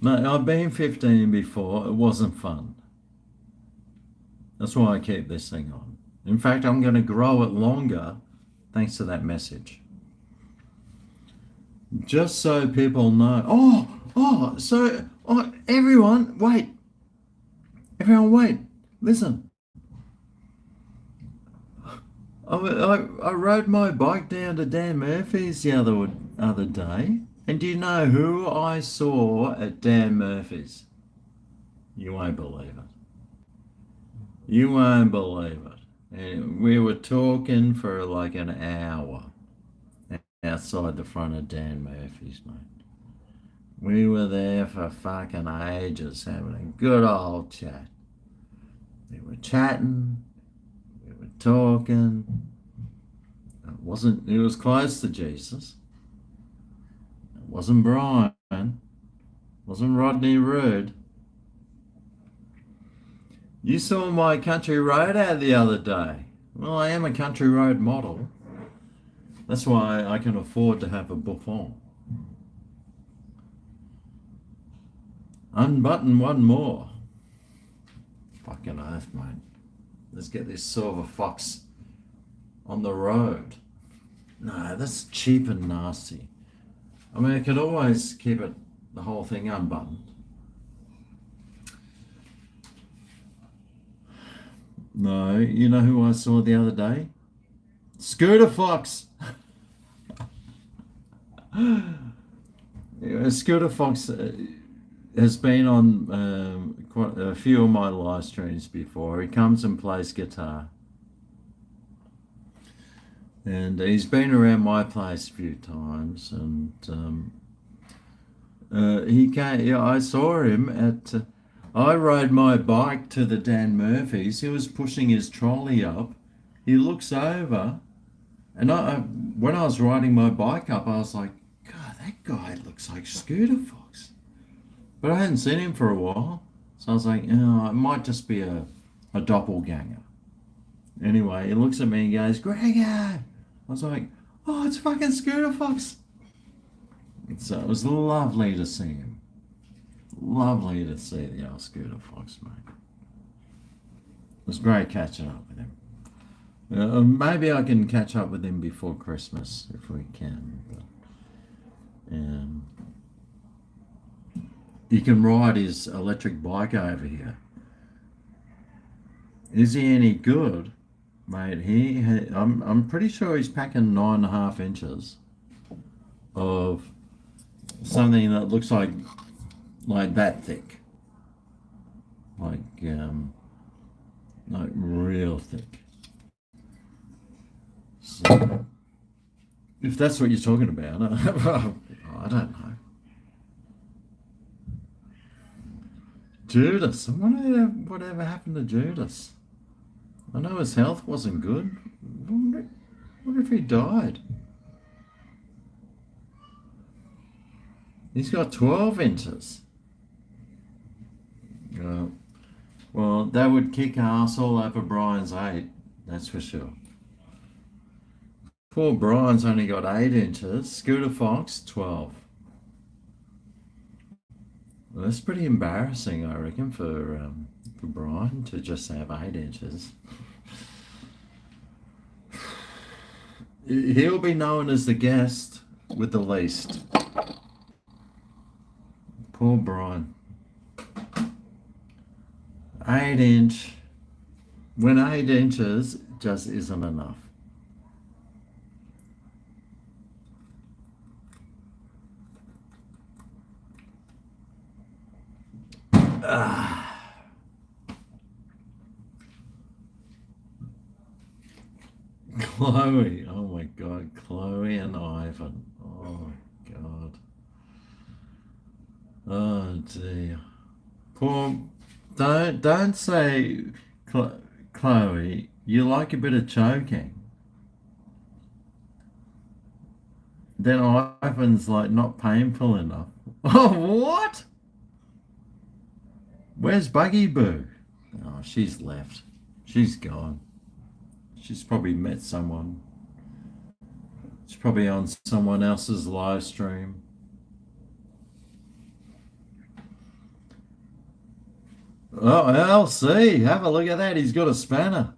No, I've been 15 before. It wasn't fun. That's why I keep this thing on. In fact, I'm going to grow it longer thanks to that message. Just so people know. Everyone, wait. Everyone, wait. Listen. I rode my bike down to Dan Murphy's the other day, and do you know who I saw at Dan Murphy's? You won't believe it. You won't believe it. And we were talking for like an hour outside the front of Dan Murphy's, mate. We were there for fucking ages having a good old chat. We were chatting. Talking. It was close to Jesus. It wasn't Brian. It wasn't Rodney Rude. You saw my country road ad the other day. Well, I am a country road model. That's why I can afford to have a buffon. Unbutton one more. Fucking oath, mate. Let's get this silver fox on the road. No, that's cheap and nasty. I mean, I could always keep the whole thing unbuttoned. No, you know who I saw the other day? Scooter Fox. Scooter Fox has been on quite a few of my live streams before. He comes and plays guitar. And he's been around my place a few times. And he came, I saw him at, I rode my bike to the Dan Murphy's. He was pushing his trolley up. He looks over. And when I was riding my bike up, I was like, God, that guy looks like Scooter Fox. But I hadn't seen him for a while. So I was like, oh, it might just be a doppelganger. Anyway, he looks at me and goes, GregO. I was like, oh, it's fucking Scooter Fox. So it was lovely to see him. Lovely to see the old Scooter Fox, mate. It was great catching up with him. Maybe I can catch up with him before Christmas if we can. But, he can ride his electric bike over here. Is he any good, mate? I'm pretty sure he's packing 9.5 inches of something that looks like that thick, like real thick. So, if that's what you're talking about, I don't know. Judas, whatever happened to Judas? I know his health wasn't good. What if he died? He's got 12 inches. Well, that would kick ass all over Brian's 8, that's for sure. Poor Brian's only got 8 inches. Scooter Fox, 12. Well, that's pretty embarrassing, I reckon, for for Brian to just have 8 inches. He'll be known as the guest with the least. Poor Brian. 8 inch. When 8 inches just isn't enough. Chloe, oh my God, Chloe and Ivan. Oh God. Oh dear. Poor. Don't say, Chloe, you like a bit of choking. Then Ivan's like not painful enough. Oh, what? Where's Buggy Boo? Oh, she's left. She's gone. She's probably met someone. She's probably on someone else's live stream. Oh, LC, have a look at that. He's got a spanner.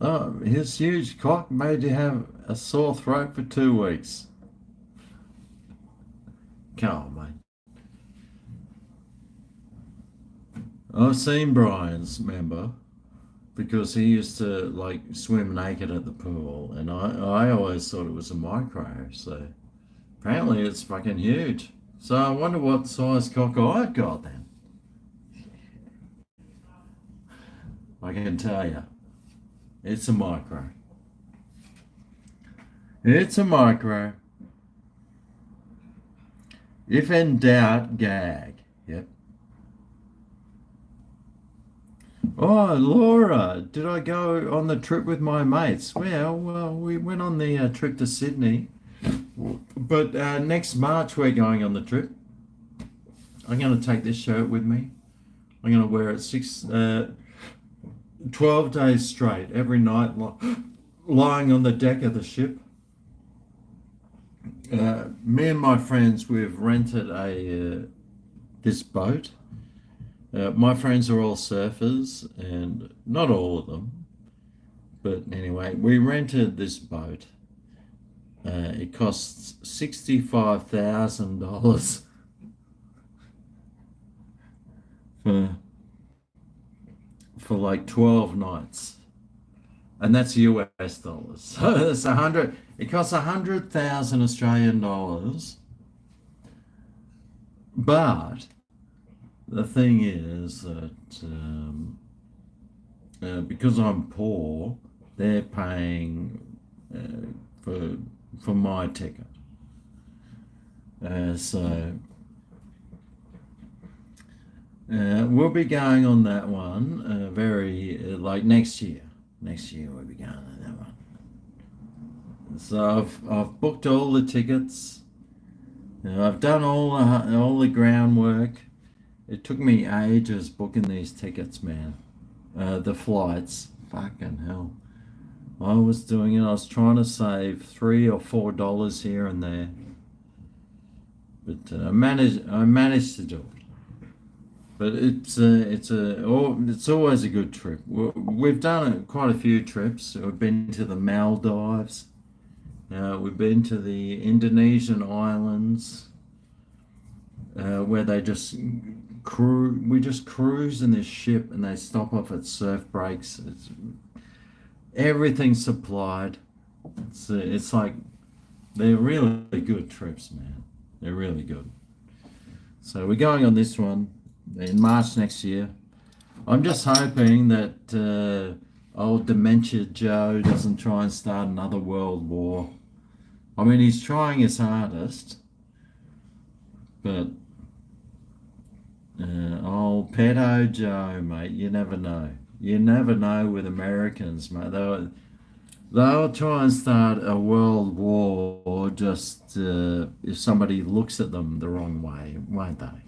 Oh, his huge cock made you have a sore throat for 2 weeks. Come on, mate. I've seen Brian's, remember, because he used to like swim naked at the pool, and I always thought it was a micro, so apparently it's fucking huge. So I wonder what size cock I've got then. I can tell you, it's a micro. It's a micro. If in doubt, gag. Yep. Oh, Laura, did I go on the trip with my mates? Well, we went on the trip to Sydney, but next March we're going on the trip. I'm going to take this shirt with me. I'm going to wear it 12 days straight, every night, lying on the deck of the ship. Me and my friends, we've rented this boat. My friends are all surfers, and not all of them, but anyway, we rented this boat. It costs $65,000 for like 12 nights. And that's US dollars. So it's it costs 100,000 Australian dollars. But the thing is that because I'm poor, they're paying for my ticket. So we'll be going on that one like next year. Next year we'll be going on that one. So I've booked all the tickets. I've done all the groundwork. It took me ages booking these tickets, man. The flights, fucking hell. I was doing it. I was trying to save $3 or $4 here and there, but I managed to do it. But it's always a good trip. We've done quite a few trips. We've been to the Maldives. We've been to the Indonesian islands, where they just we just cruise in this ship, and they stop off at surf breaks. It's everything supplied. It's like, they're really good trips, man. They're really good. So we're going on this one in March next year. I'm just hoping that old Dementia Joe doesn't try and start another world war. I mean, he's trying his hardest, but old pedo Joe, mate, you never know. You never know with Americans, mate. They'll try and start a world war just if somebody looks at them the wrong way, won't they?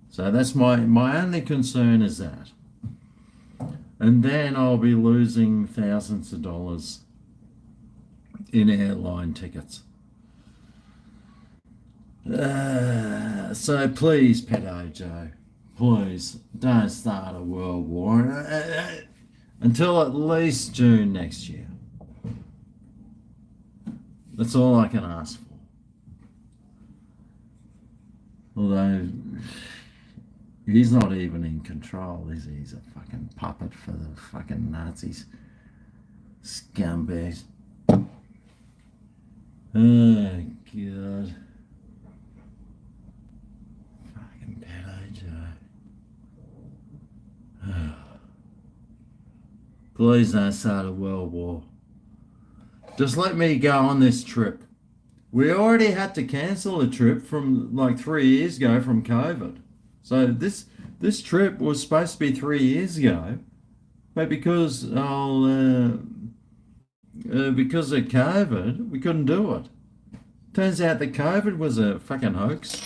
So that's my only concern is that. And then I'll be losing thousands of dollars in airline tickets. So please, Pedo Joe, please don't start a world war until at least June next year. That's all I can ask for. Although he's not even in control, is he? He's a fucking puppet for the fucking Nazis. Scumbags. Oh, God. Fucking Pedo Joe. Please don't start a world war. Just let me go on this trip. We already had to cancel a trip from like 3 years ago from COVID. So this trip was supposed to be 3 years ago, but because of COVID, we couldn't do it. Turns out that COVID was a fucking hoax.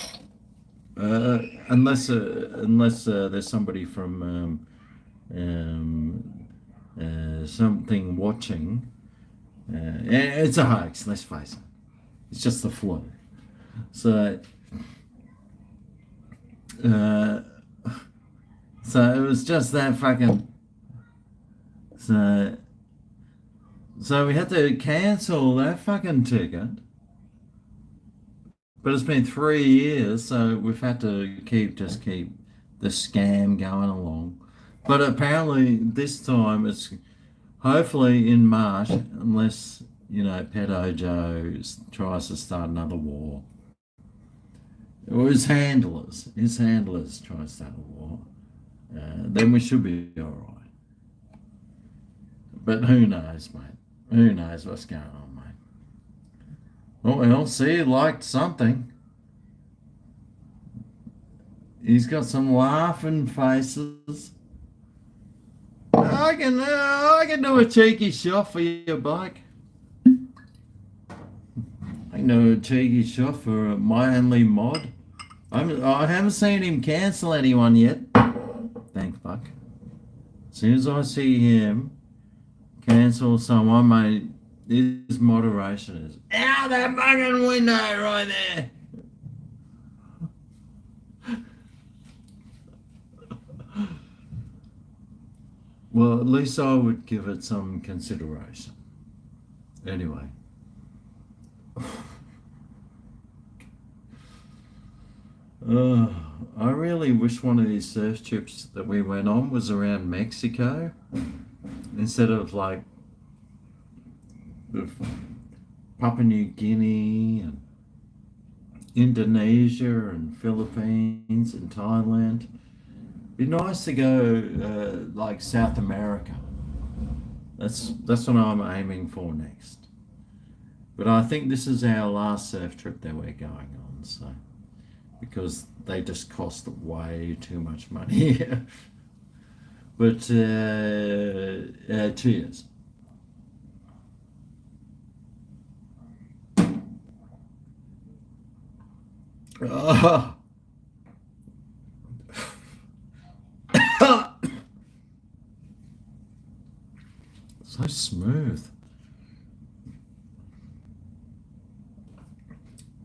Unless there's somebody from something watching. It's a hoax, let's face it. It's just the flu. So it was just that fucking. So we had to cancel that fucking ticket. But it's been 3 years, so we've had to keep the scam going along. But apparently this time it's hopefully in March, unless, Pedo Joe tries to start another war. Or his handlers try to start a war. Then we should be all right. But who knows, mate? Who knows what's going on, mate? Well, see, he liked something. He's got some laughing faces. I can do a cheeky shot for your bike. I can do a cheeky shot for my only mod. I haven't seen him cancel anyone yet. Thank fuck. As soon as I see him cancel someone, mate, his moderation is out that fucking window right there. Well, at least I would give it some consideration. Anyway. I really wish one of these surf trips that we went on was around Mexico instead of like Papua New Guinea and Indonesia and Philippines and Thailand. Be nice to go like South America. That's what I'm aiming for next. But I think this is our last surf trip that we're going on, so because they just cost way too much money. But cheers. Oh. So smooth.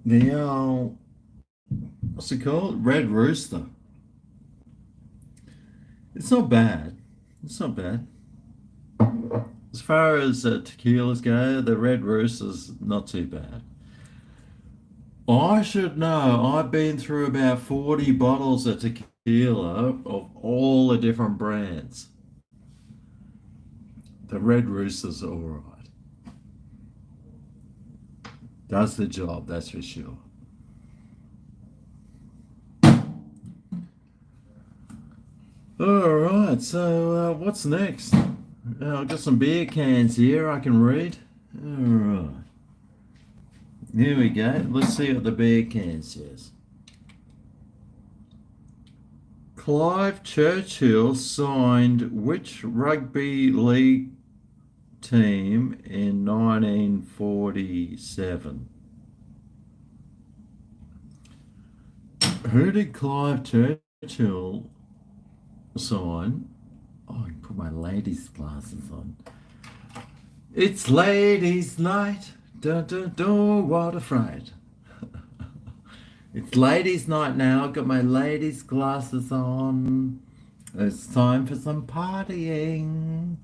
The what's it called? Red Rooster. It's not bad. It's not bad. As far as tequilas go, the Red Rooster's not too bad. I should know. I've been through about 40 bottles of tequila of all the different brands. The Red Rooster's all right. Does the job, that's for sure. All right, so what's next? I've got some beer cans here I can read. All right. Here we go. Let's see what the beer can says. Clive Churchill signed which rugby league team in 1947? Who did Clive Churchill sign? Oh, I can put my ladies' glasses on. It's ladies' night What afraid. It's ladies' night now. I've got my ladies' glasses on. It's time for some partying.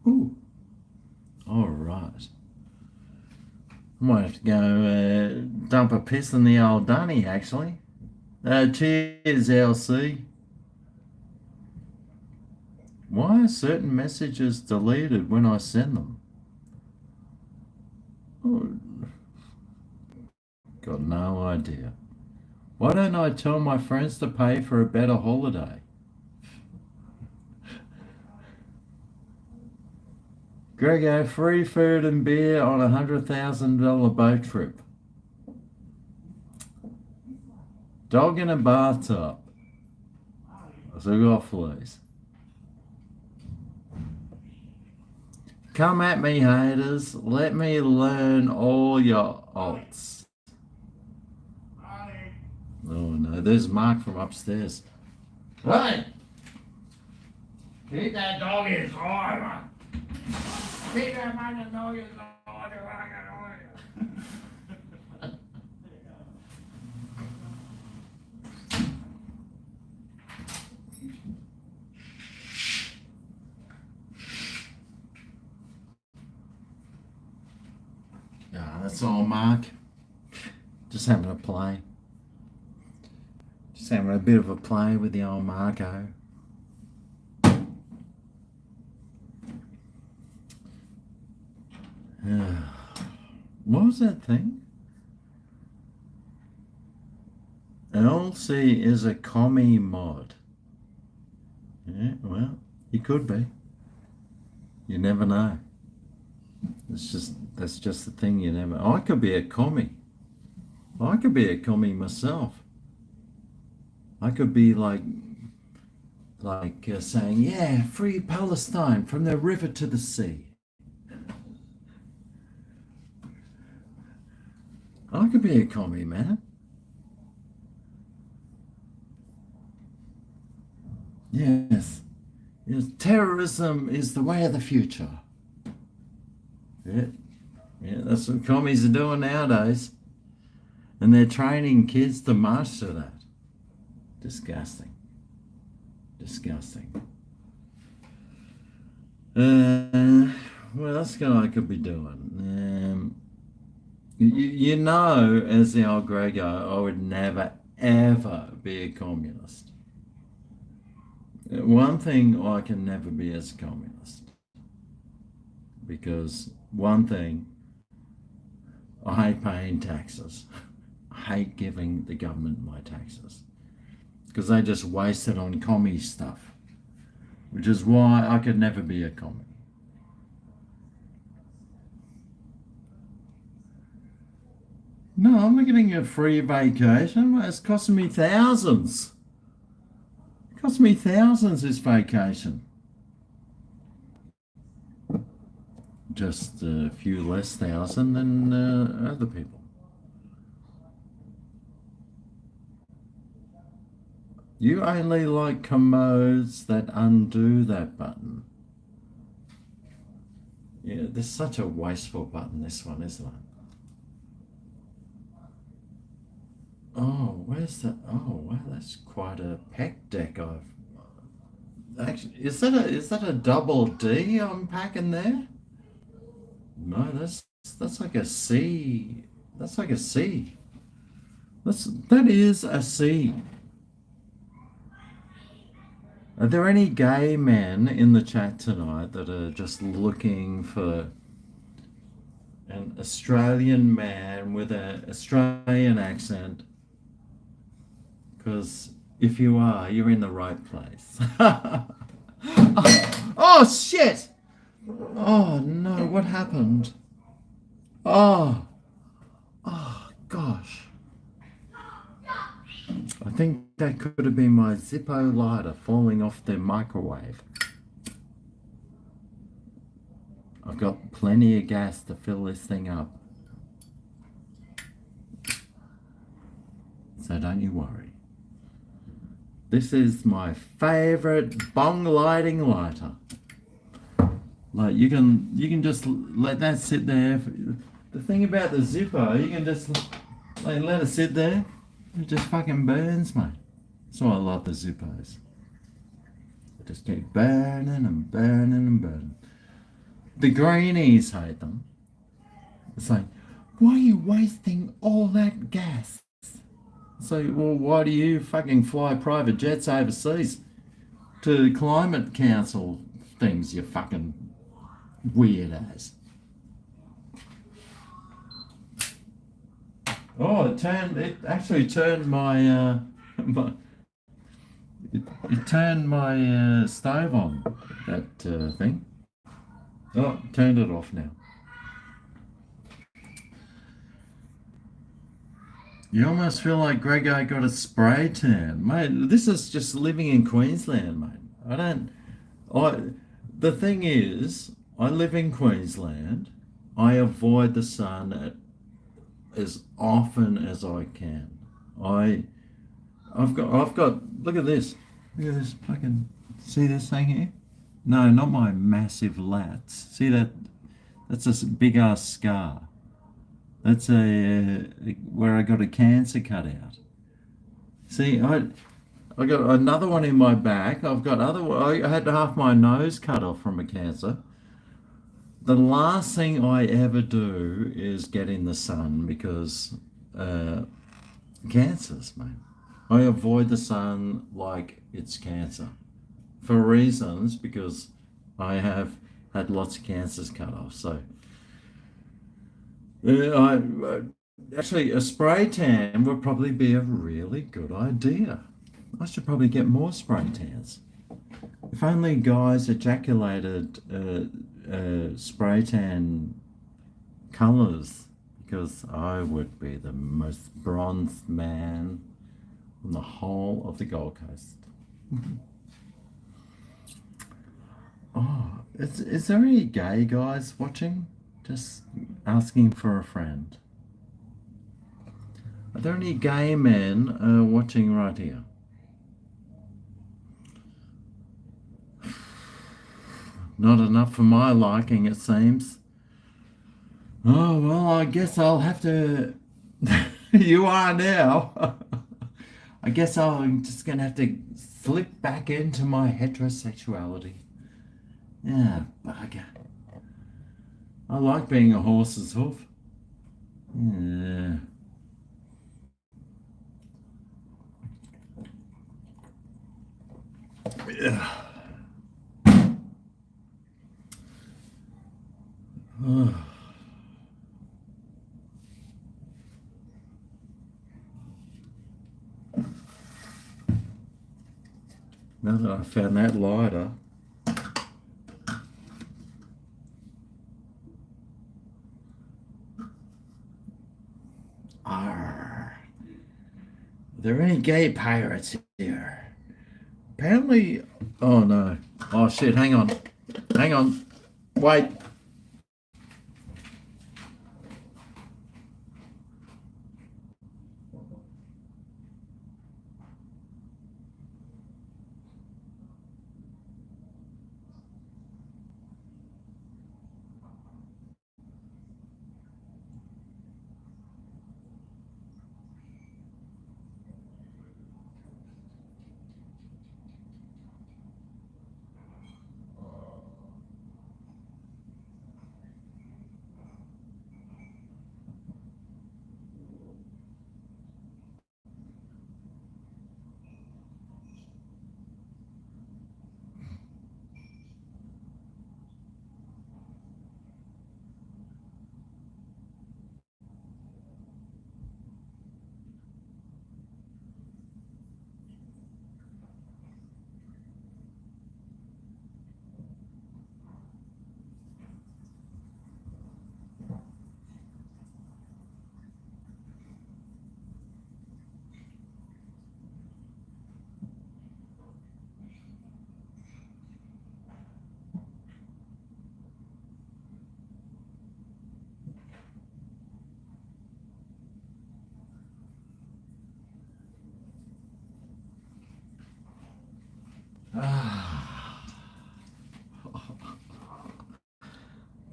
Ooh. All right. I might have to go dump a piss in the old dunny, actually. Cheers, LC. Why are certain messages deleted when I send them? Oh, got no idea. Why don't I tell my friends to pay for a better holiday? GregO, free food and beer on $100,000 boat trip. Dog in a bathtub. So we got fleas. Come at me, haters. Let me learn all your alts. Oh no, there's Mark from upstairs. Hey! Keep that dog inside. Keep that fucking dog inside. That's all, Mark. Just having a play. Just having a bit of a play with the old Marco. What was that thing? LC is a commie mod. Yeah, well, he could be. You never know. That's just the thing, you never. I could be a commie. I could be a commie myself. I could be like saying, yeah, free Palestine from the river to the sea. I could be a commie, man. Yes. Yes, terrorism is the way of the future. Yeah, that's what commies are doing nowadays. And they're training kids to march to that. Disgusting. Disgusting. What else I could be doing? You know, as the old GregO, I would never, ever be a communist. One thing I can never be as a communist. Because one thing, I hate paying taxes. I hate giving the government my taxes. Because they just waste it on commie stuff. Which is why I could never be a commie. No, I'm not getting a free vacation. It's costing me thousands. It cost me thousands this vacation. Just a few less thousand than other people. You only like commodes that undo that button. Yeah, this is such a wasteful button, this one, isn't it? Oh, where's that? Oh, wow, that's quite a pack deck I've... Actually, is that a double D I'm packing there? No, that's like a C. That's like a C. That is a C. Are there any gay men in the chat tonight that are just looking for an Australian man with an Australian accent? Because if you are, you're in the right place. Oh, shit! Oh, no, what happened? Oh, gosh. I think that could have been my Zippo lighter falling off the microwave. I've got plenty of gas to fill this thing up. So don't you worry. This is my favorite bong lighting lighter. Like you can just let that sit there The thing about the Zippo, you can just let it sit there. It just fucking burns, mate. That's why I love the Zippos. Just keep burning and burning and burning. The greenies hate them. It's like, why are you wasting all that gas? So, well, why do you fucking fly private jets overseas to climate council things, you fucking weird ass? Oh, it actually turned my, it turned my stove on, that thing. Oh, turned it off now. You almost feel like GregO got a spray tan. Mate, this is just living in Queensland, mate. The thing is, I live in Queensland. I avoid the sun as often as I can. I've got, look at this. Look at this fucking, see this thing here? No, not my massive lats. See that? That's a big ass scar. That's where I got a cancer cut out. See, I got another one in my back. I had half my nose cut off from a cancer. The last thing I ever do is get in the sun because cancers, mate. I avoid the sun like it's cancer for reasons because I have had lots of cancers cut off. So actually, a spray tan would probably be a really good idea. I should probably get more spray tans. If only guys ejaculated spray tan colours, because I would be the most bronzed man on the whole of the Gold Coast. Oh, is there any gay guys watching? Just asking for a friend. Are there any gay men watching right here? Not enough for my liking, it seems. Oh, well, I guess I'll have to... You are now. I guess I'm just going to have to slip back into my heterosexuality. Yeah, bugger. I like being a horse's hoof. Yeah. Yeah. Oh. Now that I found that lighter. Are there any gay pirates here? Apparently, oh no. Oh shit, hang on. Hang on. Wait.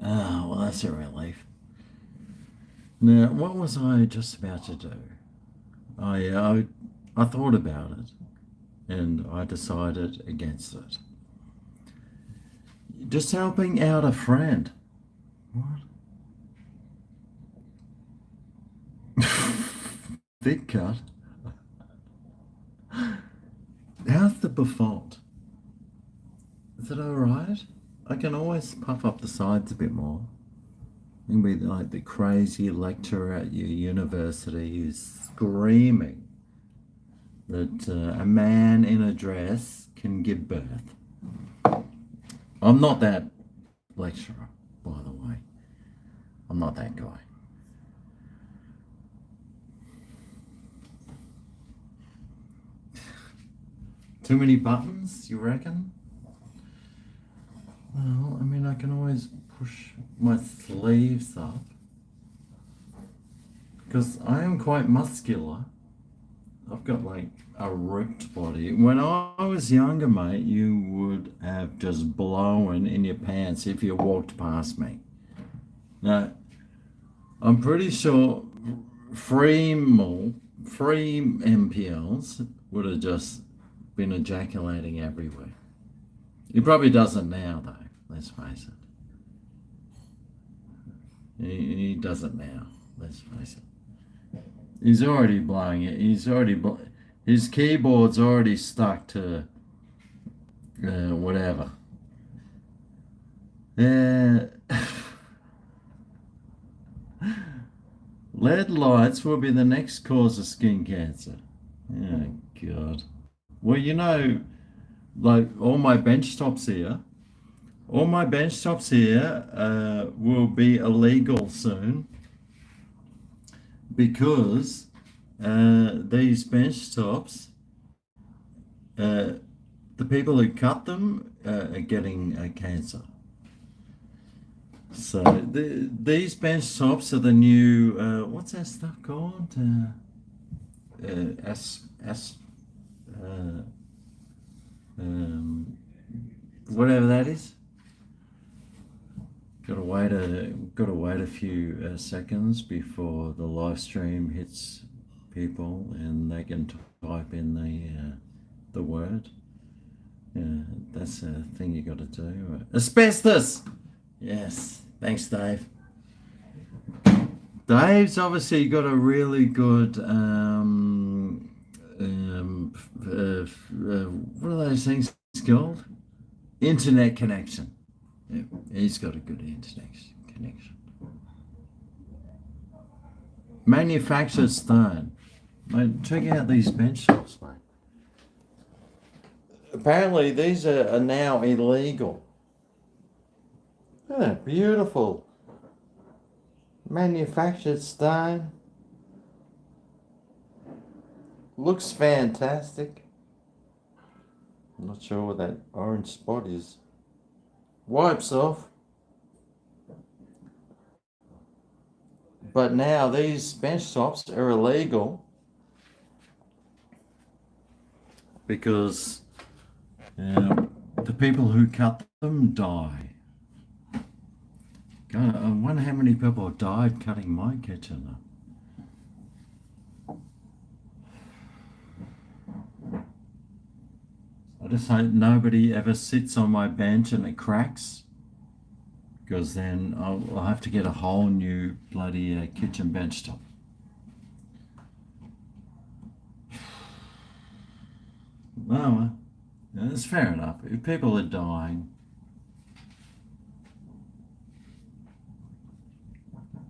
Oh, well, that's a relief. Now, what was I just about to do? I thought about it and I decided against it. Just helping out a friend. What? Thick cut. How's the befont? Is it alright? I can always puff up the sides a bit more. You can be like the crazy lecturer at your university who's screaming that a man in a dress can give birth. I'm not that lecturer, by the way. I'm not that guy. Too many buttons, you reckon? Well, I mean, I can always push my sleeves up because I am quite muscular. I've got like a ripped body. When I was younger, mate, you would have just blown in your pants if you walked past me. Now, I'm pretty sure free MPLs would have just been ejaculating everywhere. He probably doesn't now, though. Let's face it. He does it now. Let's face it. He's already blowing it. His keyboard's already stuck to whatever. Lead lights will be the next cause of skin cancer. Oh God. Well, you know, like all my bench tops here will be illegal soon because these bench tops, the people who cut them are getting cancer. So these bench tops are the new, what's that stuff called? Whatever that is. Got to wait a few seconds before the live stream hits people and they can type in the word. That's a thing you got to do. Asbestos. Yes. Thanks, Dave. Dave's obviously got a really good what are those things called? Internet connection. Yeah, he's got a good internet connection. Manufactured stone. Mate, check out these bench tops, mate. Apparently these are now illegal. Look at that, beautiful. Manufactured stone. Looks fantastic. I'm not sure what that orange spot is. Wipes off. But now these bench tops are illegal because the people who cut them die. God, I wonder how many people have died cutting my kitchen up. I just hope nobody ever sits on my bench and it cracks, because then I'll have to get a whole new bloody kitchen bench top. Well, it's fair enough. If people are dying,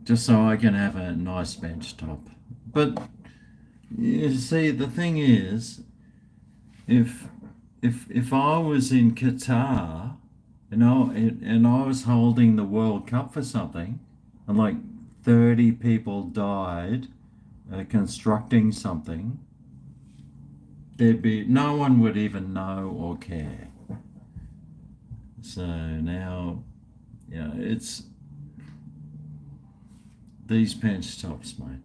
just so I can have a nice bench top. But you see, the thing is, if I was in Qatar, and I was holding the World Cup for something, and like 30 people died constructing something, no one would even know or care. So now, it's these bench tops, mate.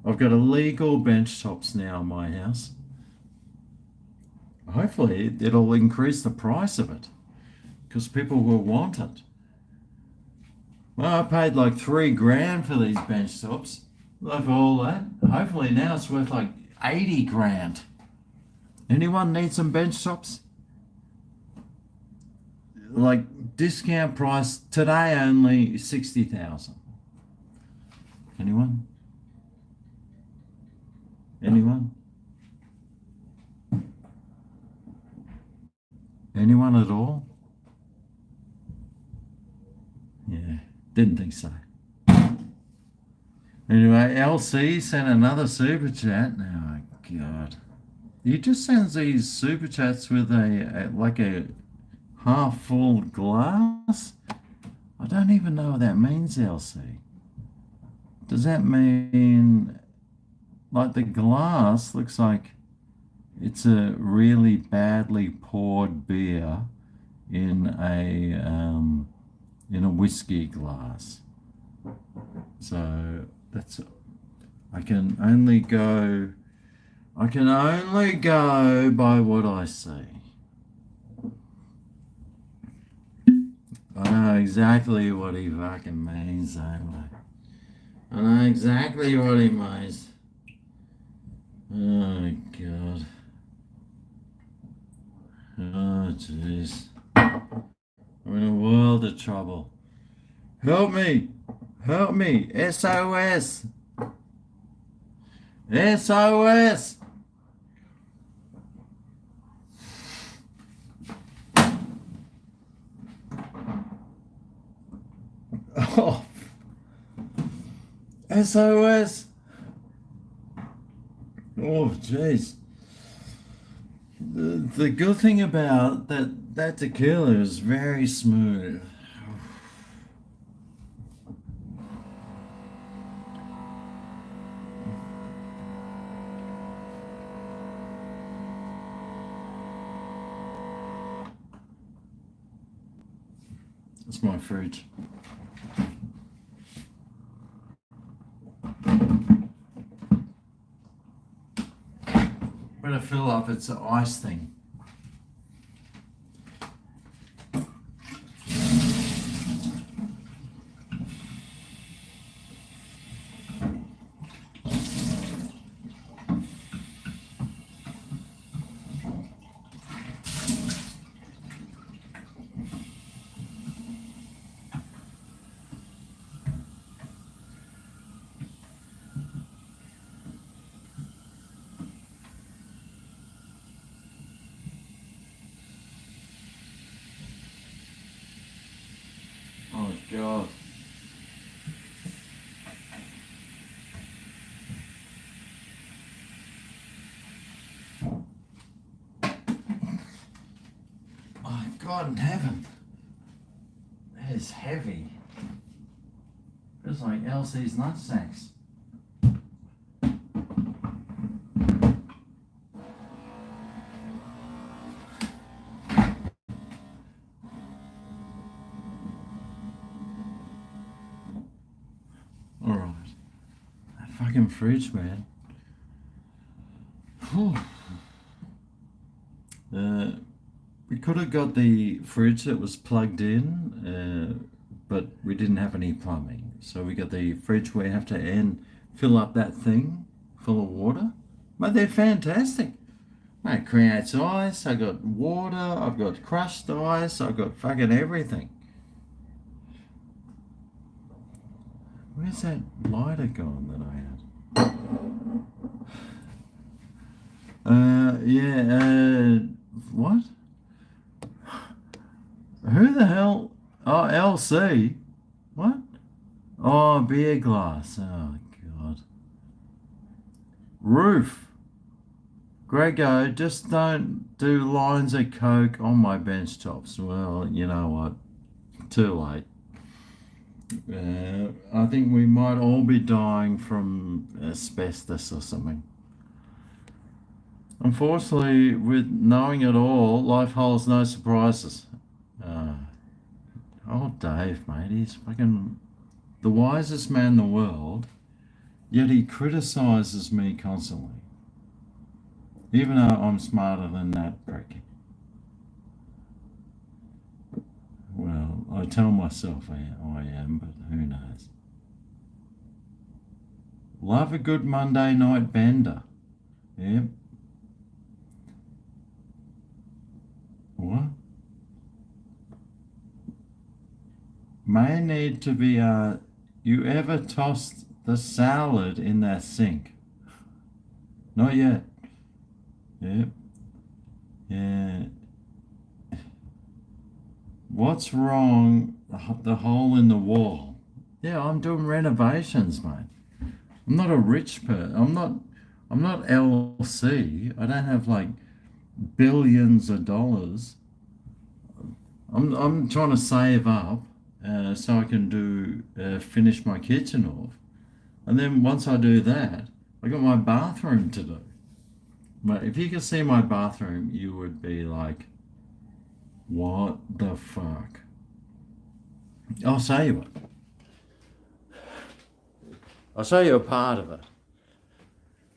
I've got illegal bench tops now in my house. Hopefully it'll increase the price of it because people will want it. Well, I paid like $3,000 for these bench tops. Like all that. Hopefully now it's worth like 80 grand. Anyone need some bench tops? Like discount price today only 60,000. Anyone? Anyone? Anyone at all? Yeah, didn't think so. Anyway, LC sent another super chat. Oh God, he just sends these super chats with a like a half full glass. I don't even know what that means, LC. Does that mean like the glass looks like it's a really badly poured beer in a whiskey glass? So that's I can only go by what I see. I know exactly what he fucking means, don't I know exactly what he means. Oh God. Oh jeez. I'm in a world of trouble. Help me! Help me! SOS! SOS! Oh, SOS! Oh, jeez. The good thing about that tequila is very smooth. It's my fridge. Better fill up, it's an ice thing. Oh God. Oh God in heaven. That is heavy. It's like Elsie's nutsacks. Alright. That fucking fridge, man. Whew. We could have got the fridge that was plugged in, but we didn't have any plumbing. So we got the fridge where you have to fill up that thing full of water. But they're fantastic. It creates ice, I got water, I've got crushed ice, I've got fucking everything. Where's that lighter gone that I had? What? Who the hell? Oh, LC. What? Oh, beer glass. Oh, God. Roof. GregO, just don't do lines of coke on my bench tops. Well, you know what? Too late. I think we might all be dying from asbestos or something. Unfortunately, with knowing it all, life holds no surprises. Dave, mate, he's fucking the wisest man in the world, yet he criticizes me constantly. Even though I'm smarter than that prick. Well, I I tell myself I am, but who knows. Love a good Monday night bender. Yeah. What? May need to be, you ever tossed the salad in that sink? Not yet. Yep. Yeah. What's wrong? The hole in the wall. Yeah, I'm doing renovations, mate. I'm not a rich person. I'm not LC. I don't have like billions of dollars. I'm trying to save up so I can finish my kitchen off, and then once I do that, I got my bathroom to do. But if you could see my bathroom, you would be like, what the fuck? I'll show you it. I'll show you a part of it.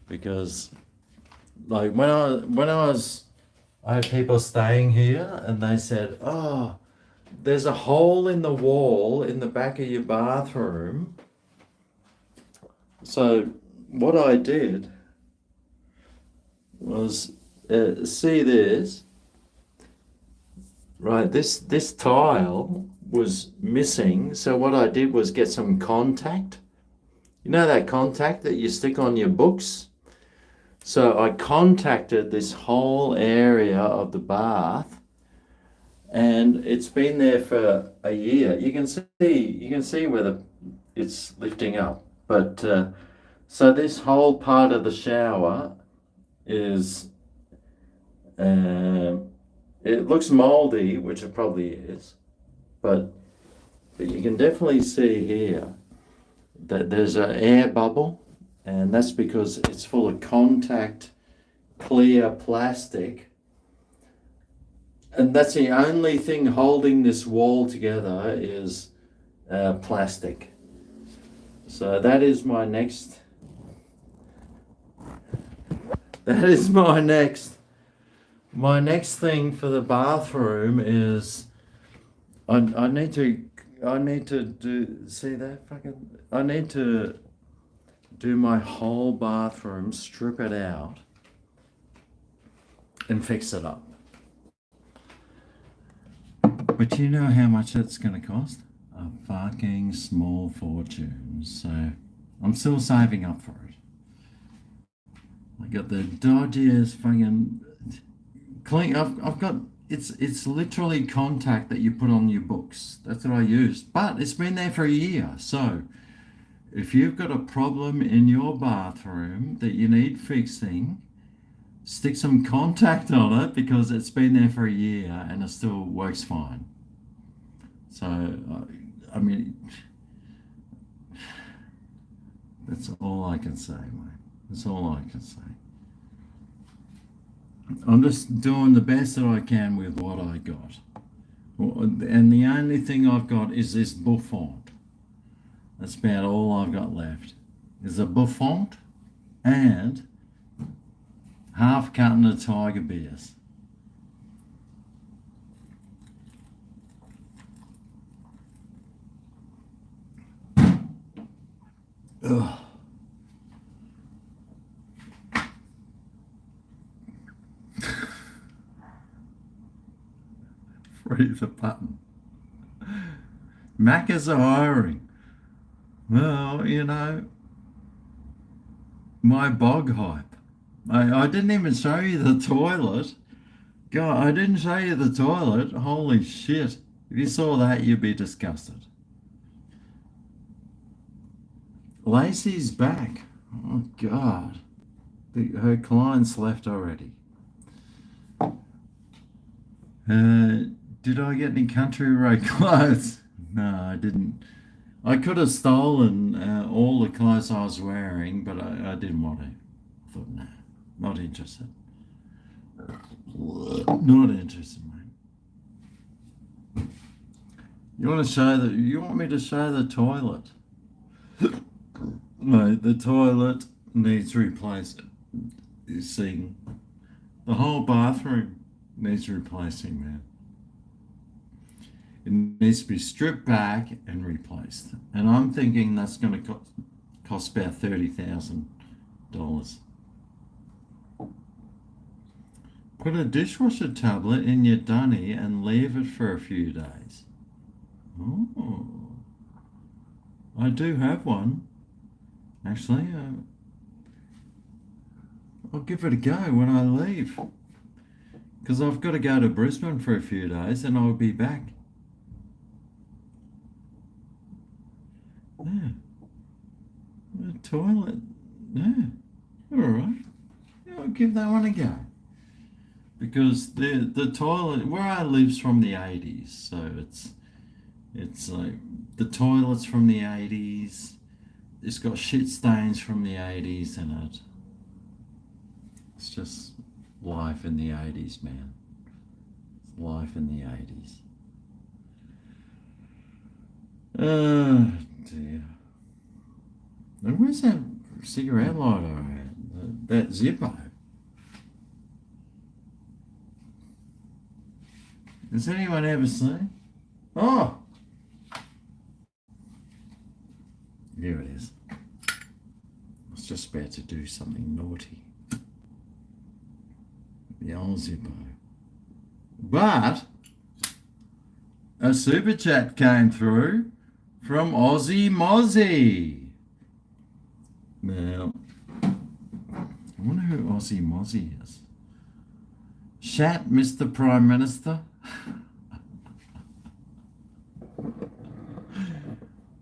Because like when I had people staying here and they said, oh, there's a hole in the wall in the back of your bathroom. So what I did was, see this, right, this tile was missing, so what I did was get some contact. You know that contact that you stick on your books? So I contacted this whole area of the bath, and it's been there for a year. You can see where it's lifting up, but so this whole part of the shower is, it looks moldy, which it probably is, but you can definitely see here that there's an air bubble, and that's because it's full of contact clear plastic, and that's the only thing holding this wall together is plastic. So that is my next my next thing for the bathroom is I need to do, see that fucking, I need to do my whole bathroom, strip it out and fix it up. But you know how much it's going to cost? A fucking small fortune. So I'm still saving up for it. I got the dodgiest fucking clean. I've got, it's literally contact that you put on your books. That's what I used. But it's been there for a year. So if you've got a problem in your bathroom that you need fixing, stick some contact on it because it's been there for a year and it still works fine. So, I mean, that's all I can say, mate. That's all I can say. I'm just doing the best that I can with what I got. And the only thing I've got is this bouffant. That's about all I've got left. Is a bouffant and half carton of Tiger beers. Ugh. Freeze a button. Maccas are hiring. Well, you know, my bog hype. I didn't even show you the toilet. God, I didn't show you the toilet. Holy shit. If you saw that, you'd be disgusted. Lacey's back. Oh, God. Her client's left already. Did I get any country road clothes? No, I didn't. I could have stolen all the clothes I was wearing, but I didn't want to. I thought, no, not interested. Not interested, mate. You want me to show the toilet? Mate, the toilet needs replacing. You see, the whole bathroom needs replacing, man. It needs to be stripped back and replaced. And I'm thinking that's going to cost about $30,000. Put a dishwasher tablet in your dunny and leave it for a few days. Oh, I do have one. Actually, I'll give it a go when I leave. Because I've got to go to Brisbane for a few days and I'll be back. Yeah. The toilet. Yeah. Alright. Yeah, I'll give that one a go. Because the toilet where I live's from the 80s, so it's like the toilet's from the 80s. It's got shit stains from the 80s in it. It's just life in the 80s, man. It's life in the 80s. Oh dear. And where's that cigarette lighter at? That Zippo? Has anyone ever seen? Oh! Here it is. I was just about to do something naughty. The old Zippo. But a super chat came through from Aussie Mozzie. Now, I wonder who Aussie Mozzie is. Shat, Mr. Prime Minister.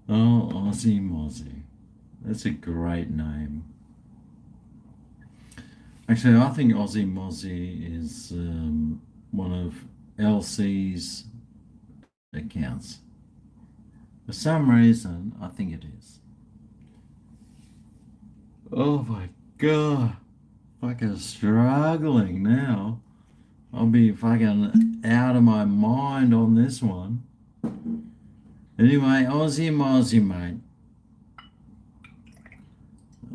Oh, Aussie Mozzie. That's a great name. Actually, I think Aussie Mozzie is one of LC's accounts. For some reason, I think it is. Oh my God. Fucking struggling now. I'll be fucking out of my mind on this one. Anyway, Aussie Mozzie, mate.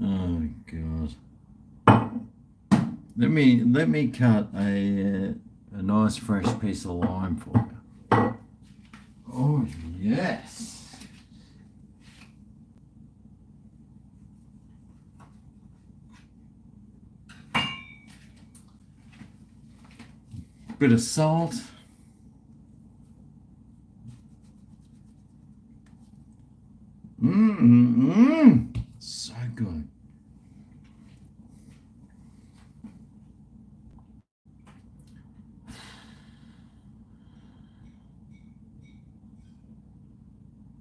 Oh God. Let me cut a nice fresh piece of lime for you. Oh yes. Bit of salt. So good.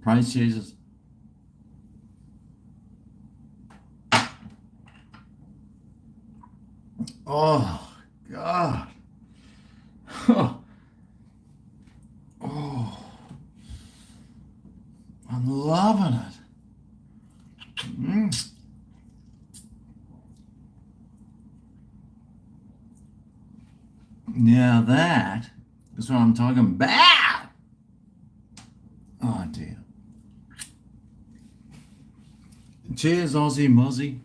Praise Jesus. Oh, God. Oh, I'm loving it. Now that is what I'm talking about. Oh dear. Cheers, Aussie Mozzie.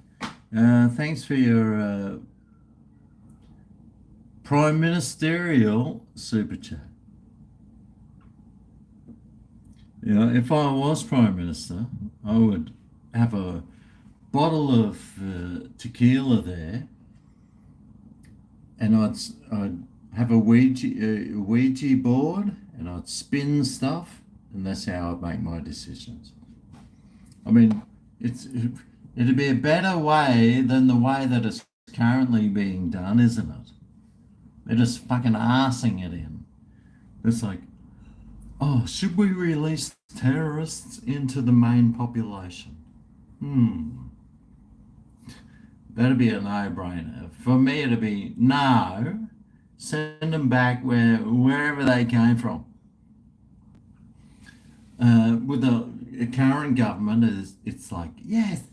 Thanks for your Prime Ministerial super chat. Yeah, if I was Prime Minister, I would have a bottle of tequila there, and I'd have a Ouija board, and I'd spin stuff, and that's how I'd make my decisions. I mean, it'd be a better way than the way that it's currently being done, isn't it? They're just fucking arsing it in. It's like, oh, should we release terrorists into the main population? That'd be a no-brainer. For me, it'd be, no, send them back wherever they came from. With the current government, it's like, yes,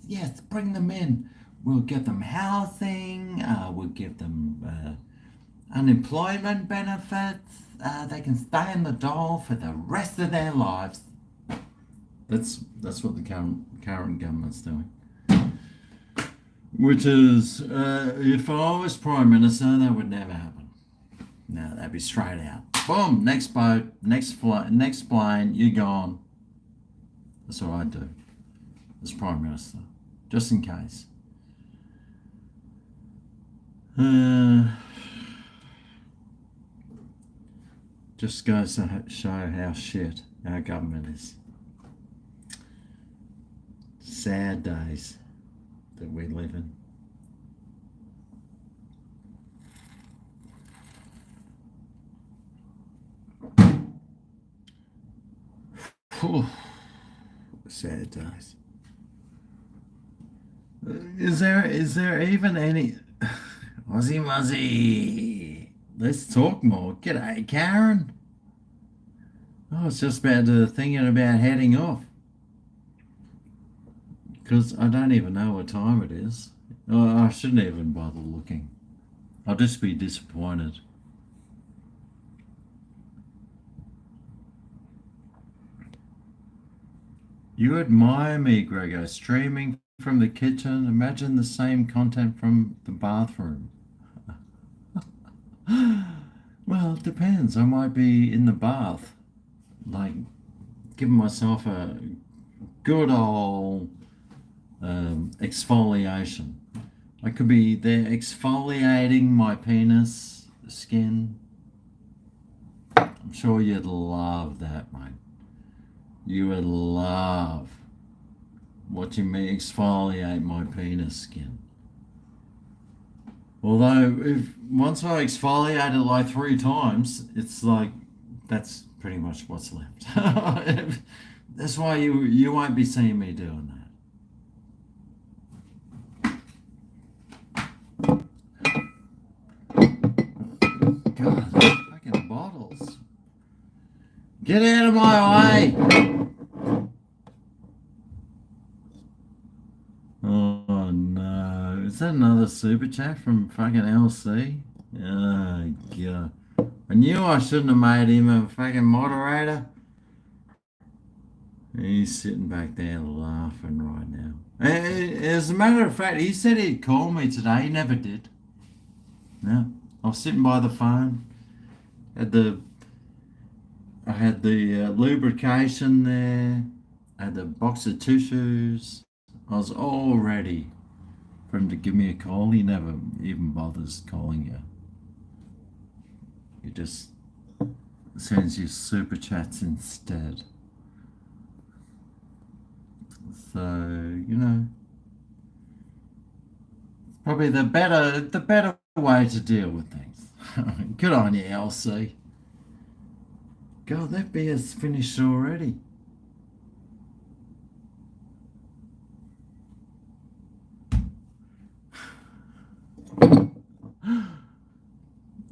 bring them in. We'll give them housing, we'll give them unemployment benefits, they can stay in the dole for the rest of their lives. That's what the current government's doing. Which is, if I was Prime Minister, that would never happen. No, that'd be straight out. Boom, next boat, next plane, you're gone. That's what I do as Prime Minister, just in case. Just goes to show how shit our government is. Sad days that we live in. Whew. Sad days. Is there even any Aussie Muzzy? Let's talk more. G'day, Karen. I was just thinking about heading off because I don't even know what time it is. Oh, I shouldn't even bother looking. I'll just be disappointed. You admire me, GregO, streaming from the kitchen. Imagine the same content from the bathroom. Well, it depends. I might be in the bath, like giving myself a good old exfoliation. I could be there exfoliating my penis skin. I'm sure you'd love that, mate. You would love watching me exfoliate my penis skin. Although, once I exfoliate it like 3 times, it's like, that's pretty much what's left. That's why you won't be seeing me doing that. God, fucking bottles. Get out of my way! Oh no, is that another super chat from fucking LC? Oh god. I knew I shouldn't have made him a fucking moderator. He's sitting back there laughing right now. As a matter of fact, he said he'd call me today. He never did. No, I was sitting by the phone. I had the lubrication there. I had the box of tissues. I was all ready for him to give me a call. He never even bothers calling you. He just sends you super chats instead. So, you know, probably the better way to deal with things. Good on you, LC. God, that beer's finished already.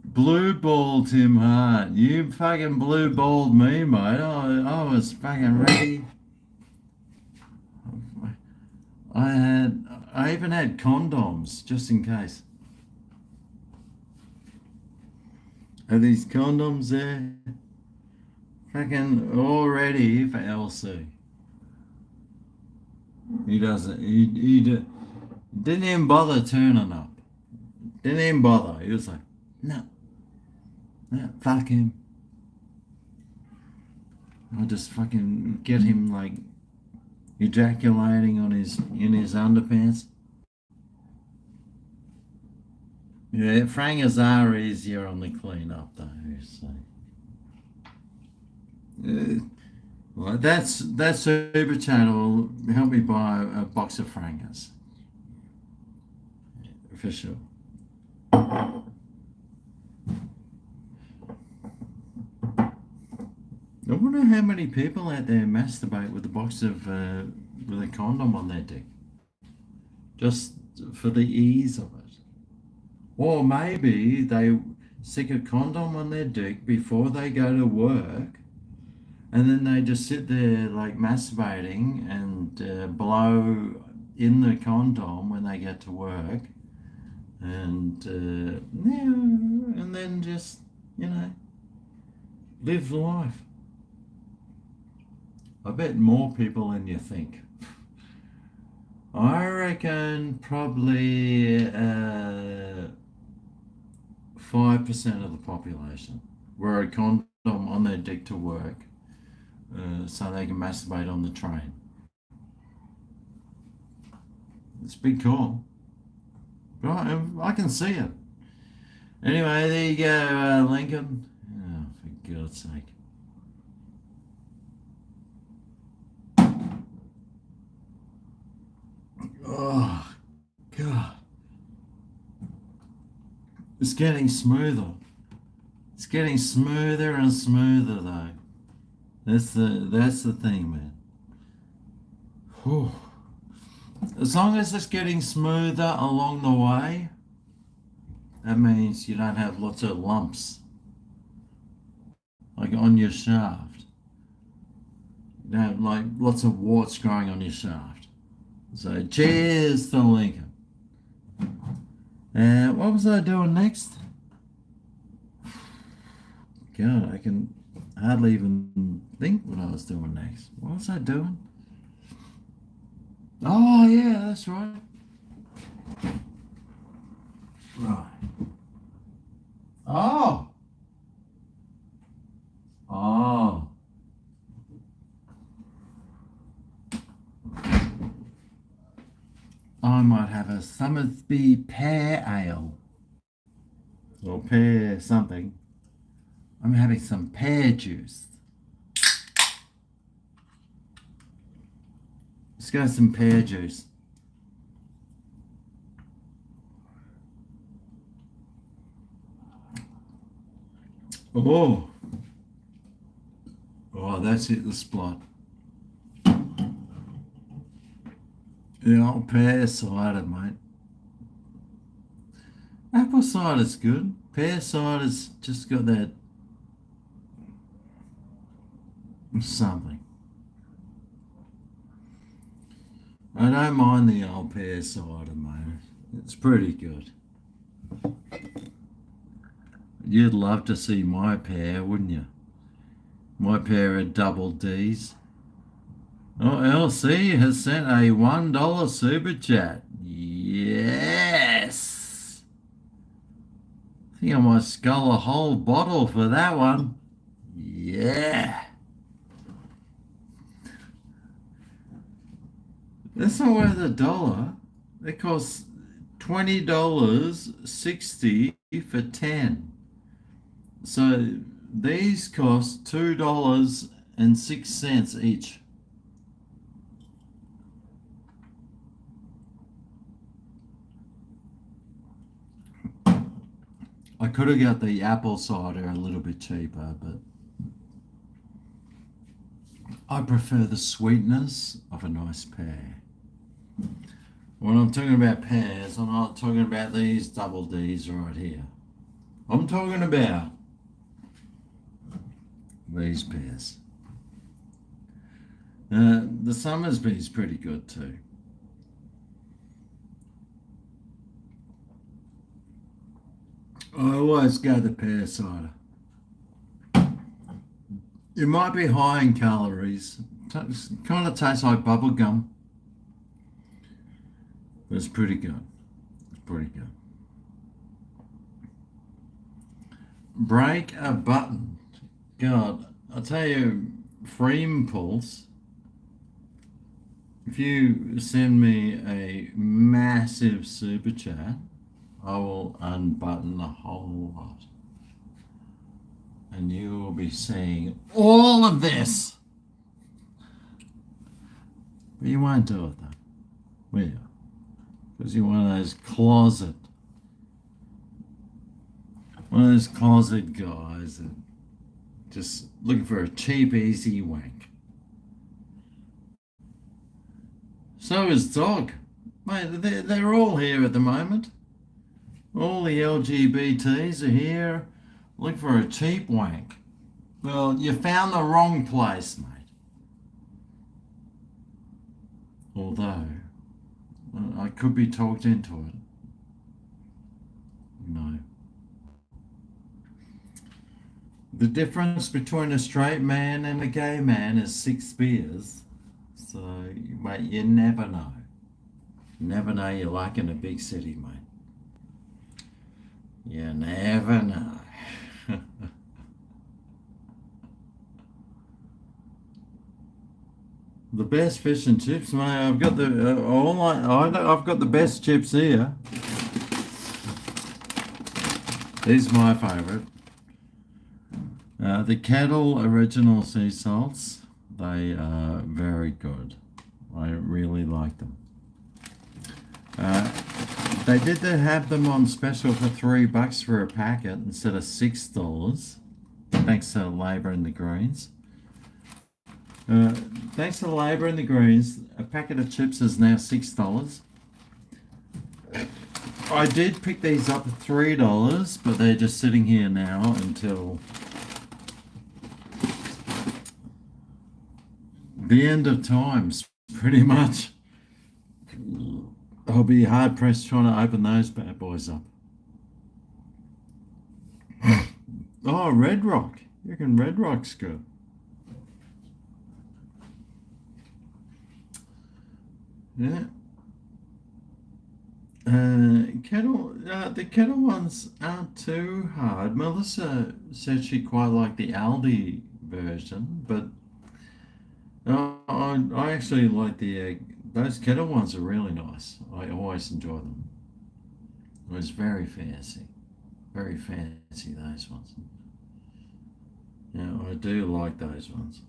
Blue balled Tim Hart. You fucking blue balled me, mate. I was fucking ready. I even had condoms just in case. Are these condoms there? Fucking all ready for LC. He didn't even bother turning up. Didn't even bother. He was like, no, fuck him. I'll just fucking get him like ejaculating in his underpants. Yeah, frangers are easier on the clean up though, so. Well, that super chat will help me buy a box of frangers. Yeah, for sure. I wonder how many people out there masturbate with a box of with a condom on their dick, just for the ease of it. Or maybe they stick a condom on their dick before they go to work, and then they just sit there like masturbating and blow in the condom when they get to work, and and then just, you know, live life. I bet more people than you think. I reckon probably 5% of the population wear a condom on their dick to work so they can masturbate on the train. It's a big call. But I can see it. Anyway, there you go, Lincoln. Oh, for God's sake. Oh, God. It's getting smoother. It's getting smoother and smoother, though. That's the thing, man. Whew. As long as it's getting smoother along the way, that means you don't have lots of lumps, like on your shaft. You don't have like lots of warts growing on your shaft. So cheers to Lincoln. And what was I doing next? God, I can hardly even think what I was doing next. What was I doing? Oh yeah, that's right. Right. Oh. Oh. I might have a Summersby pear ale. Or pear something. I'm having some pear juice. Let's go some pear juice. Oh. Oh, that's it, the splot. The old pear cider, mate. Apple cider's good. Pear cider's just got that something. I don't mind the old pear cider, mate. It's pretty good. You'd love to see my pear, wouldn't you? My pair of double D's. Oh, LC has sent a $1 super chat. Yes! I think I might scull a whole bottle for that one. Yeah! That's not worth $1. It costs $20.60 for 10. So these cost $2.06 each. I could have got the apple cider a little bit cheaper, but I prefer the sweetness of a nice pear. When I'm talking about pears, I'm not talking about these double D's right here. I'm talking about these pears. The Summersby is pretty good too. I always go the pear cider. It might be high in calories. It kind of tastes like bubble gum. But it's pretty good. It's pretty good. Break a button. God, I'll tell you, free impulse. If you send me a massive super chat, I will unbutton a whole lot. And you will be seeing all of this. But you won't do it though, will you? Because you're one of those closet guys that just looking for a cheap, easy wank. So is Dog. Mate, they're all here at the moment. All the LGBTs are here looking for a cheap wank. Well, you found the wrong place, mate. Although, I could be talked into it. No. The difference between a straight man and a gay man is 6 beers. So, mate, you never know. Never know you're like in a big city, mate. You never know. The best fish and chips, mate. I've got the I've got the best chips here. These are my favourite. The Kettle Original Sea Salts. They are very good. I really like them. They did have them on special for $3 for a packet instead of $6. Thanks to Labour and the Greens. Thanks to Labour and the Greens, a packet of chips is now $6. I did pick these up for $3, but they're just sitting here now until the end of times, pretty much. I'll be hard pressed trying to open those bad boys up. Oh, Red Rock. You reckon Red Rock's good? Yeah. The kettle ones aren't too hard. Melissa said she quite liked the Aldi version, but I actually like those kettle ones are really nice. I always enjoy them. It was very fancy, those ones. Yeah, I do like those ones.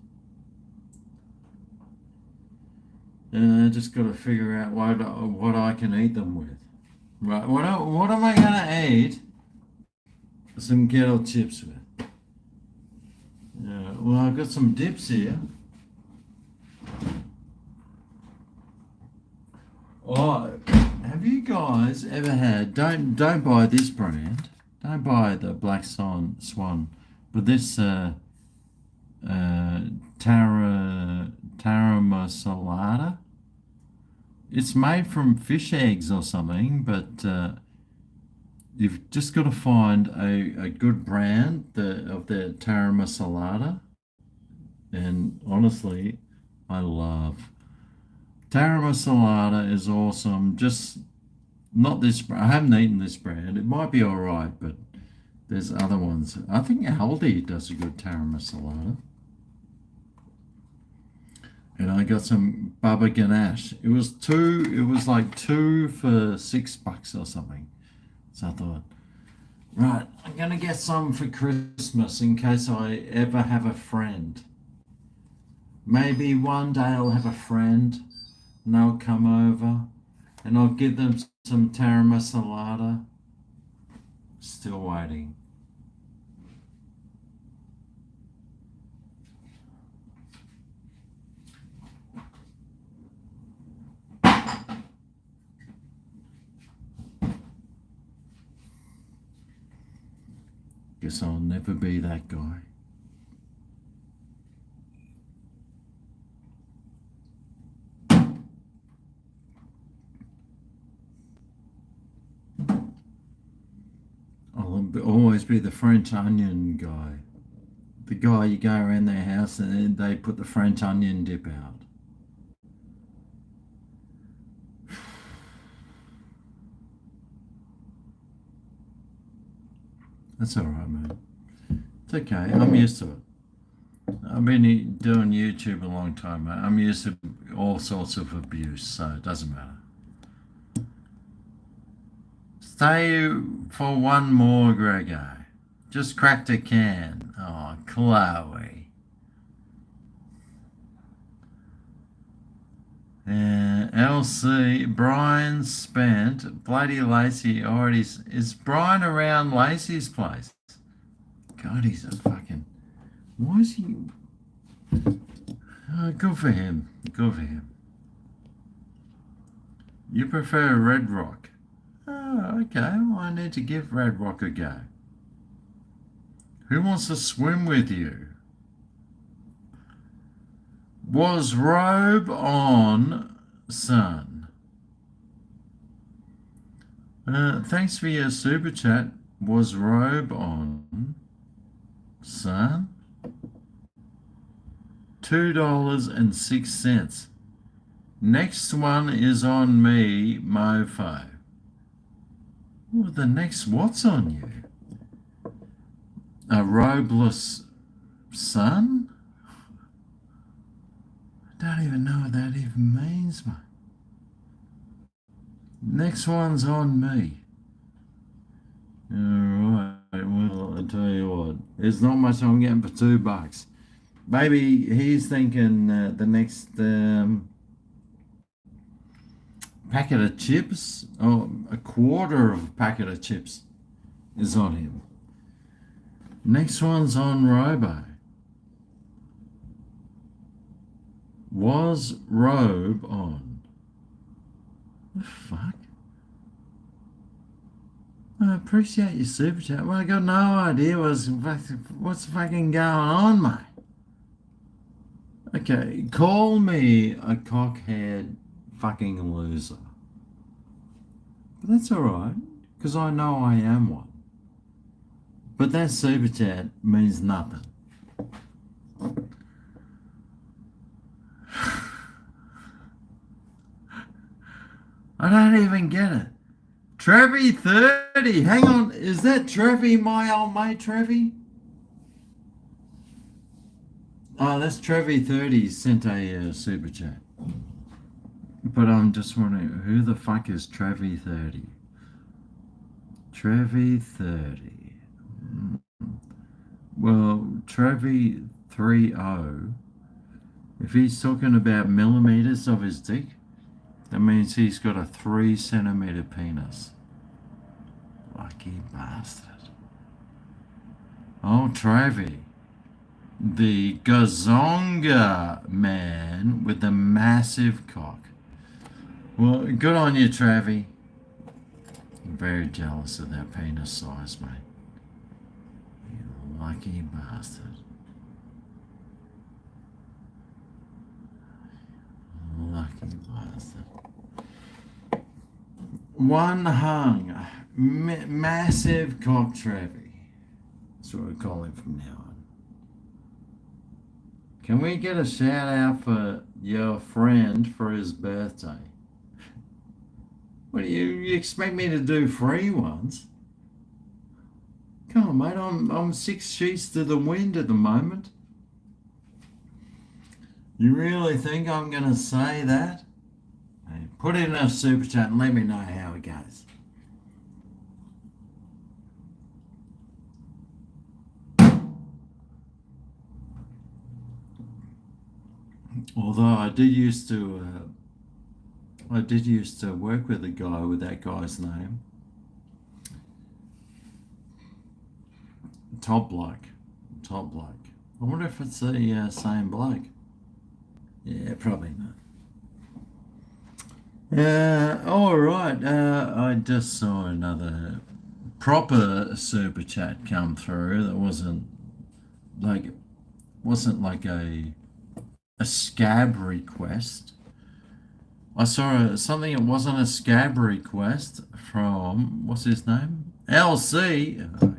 And I just got to figure out what I can eat them with. Right, what am I gonna eat some kettle chips with? Well, I've got some dips here. Oh, have you guys ever had? Don't buy this brand. Don't buy the Black Swan, but this Taramasalada. It's made from fish eggs or something, but you've just got to find a good brand of the Taramasalada. And honestly, I love Taramasalada is awesome. Just not this brand. I haven't eaten this brand. It might be all right, but there's other ones. I think Aldi does a good Taramasalada. And I got some baba ganache. It was like two for $6 or something. So I thought, right, I'm gonna get some for Christmas in case I ever have a friend. Maybe one day I'll have a friend and they'll come over and I'll give them some taramasalada. Still waiting. Guess I'll never be that guy. I'll always be the French onion guy. The guy you go around their house and then they put the French onion dip out. That's all right, man. It's okay. I'm used to it. I've been doing YouTube a long time, mate. I'm used to all sorts of abuse, so it doesn't matter. Stay for one more, GregO. Just cracked a can. Oh, Chloe. LC, Brian spent, bloody Lacey already, is Brian around Lacey's place? God, he's a fucking, why is he, good for him, good for him. You prefer Red Rock? Oh, okay, well, I need to give Red Rock a go. Who wants to swim with you? Was robe on, son? Thanks for your super chat. Was robe on, son? $2.06. Next one is on me, mofo. Well, the next what's on you? A robeless son? Don't even know what that even means, mate. Next one's on me. Alright, well, I tell you what, there's not much I'm getting for $2. Maybe he's thinking the next packet of chips, or a quarter of a packet of chips is on him. Next one's on Robo. Was robe on? What the fuck? I appreciate your super chat. Well, I got no idea what's fucking going on, mate. Okay, call me a cockhead fucking loser. But that's alright, because I know I am one. But that super chat means nothing. I don't even get it. Trevi 30, hang on, is that Trevi, my old mate Trevi? Oh, that's Trevi 30 sent a super chat. But I'm just wondering, who the fuck is Trevi 30? Trevi 30. Well, Trevi 30, if he's talking about millimeters of his dick, that means he's got a 3 centimeter penis. Lucky bastard. Oh, Trevi. The Gazonga man with the massive cock. Well, good on you, Trevi. I'm very jealous of that penis size, mate. You lucky bastard. Lucky bastard. One hung. Massive cock Trevi. That's what we call him from now on. Can we get a shout out for your friend for his birthday? What do you expect me to do free ones? Come on, mate, I'm 6 sheets to the wind at the moment. You really think I'm going to say that? Hey, put it in a super chat and let me know how it goes. Although I did used to work with a guy with that guy's name. Top bloke. I wonder if it's the same bloke. Yeah, probably not. All right. I just saw another proper super chat come through that wasn't like a scab request. I saw something that wasn't a scab request from, what's his name? LC. Oh, God.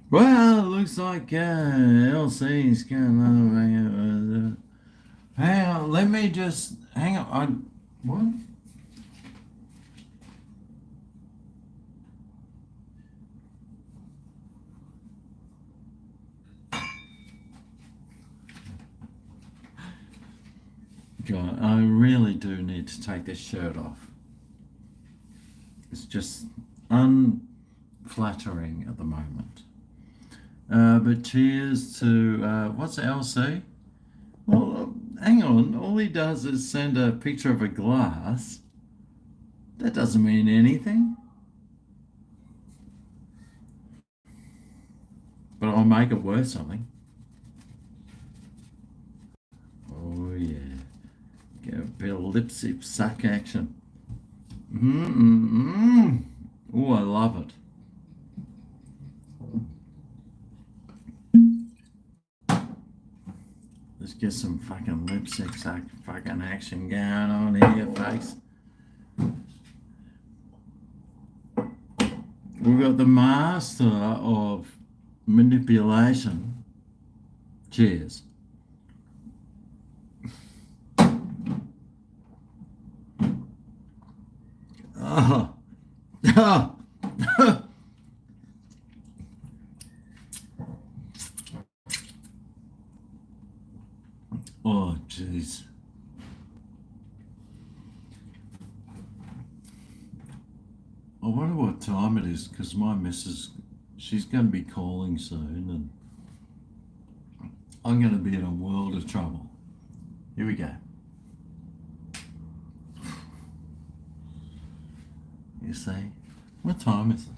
Well, it looks like LC's going. Hang on, let me just hang on. What? God, I really do need to take this shirt off. It's just unflattering at the moment. But cheers to, what's LC? Well, hang on, all he does is send a picture of a glass. That doesn't mean anything. But I'll make it worth something. Oh yeah. Get a bit of lip-sip suck action. Oh, I love it. Let's get some fucking lipstick suck fucking action going on here, folks. We've got the master of manipulation Cheers. Oh. Oh. Oh, jeez. I wonder what time it is, because my missus, she's going to be calling soon, and I'm going to be in a world of trouble. Here we go. You see? What time is it?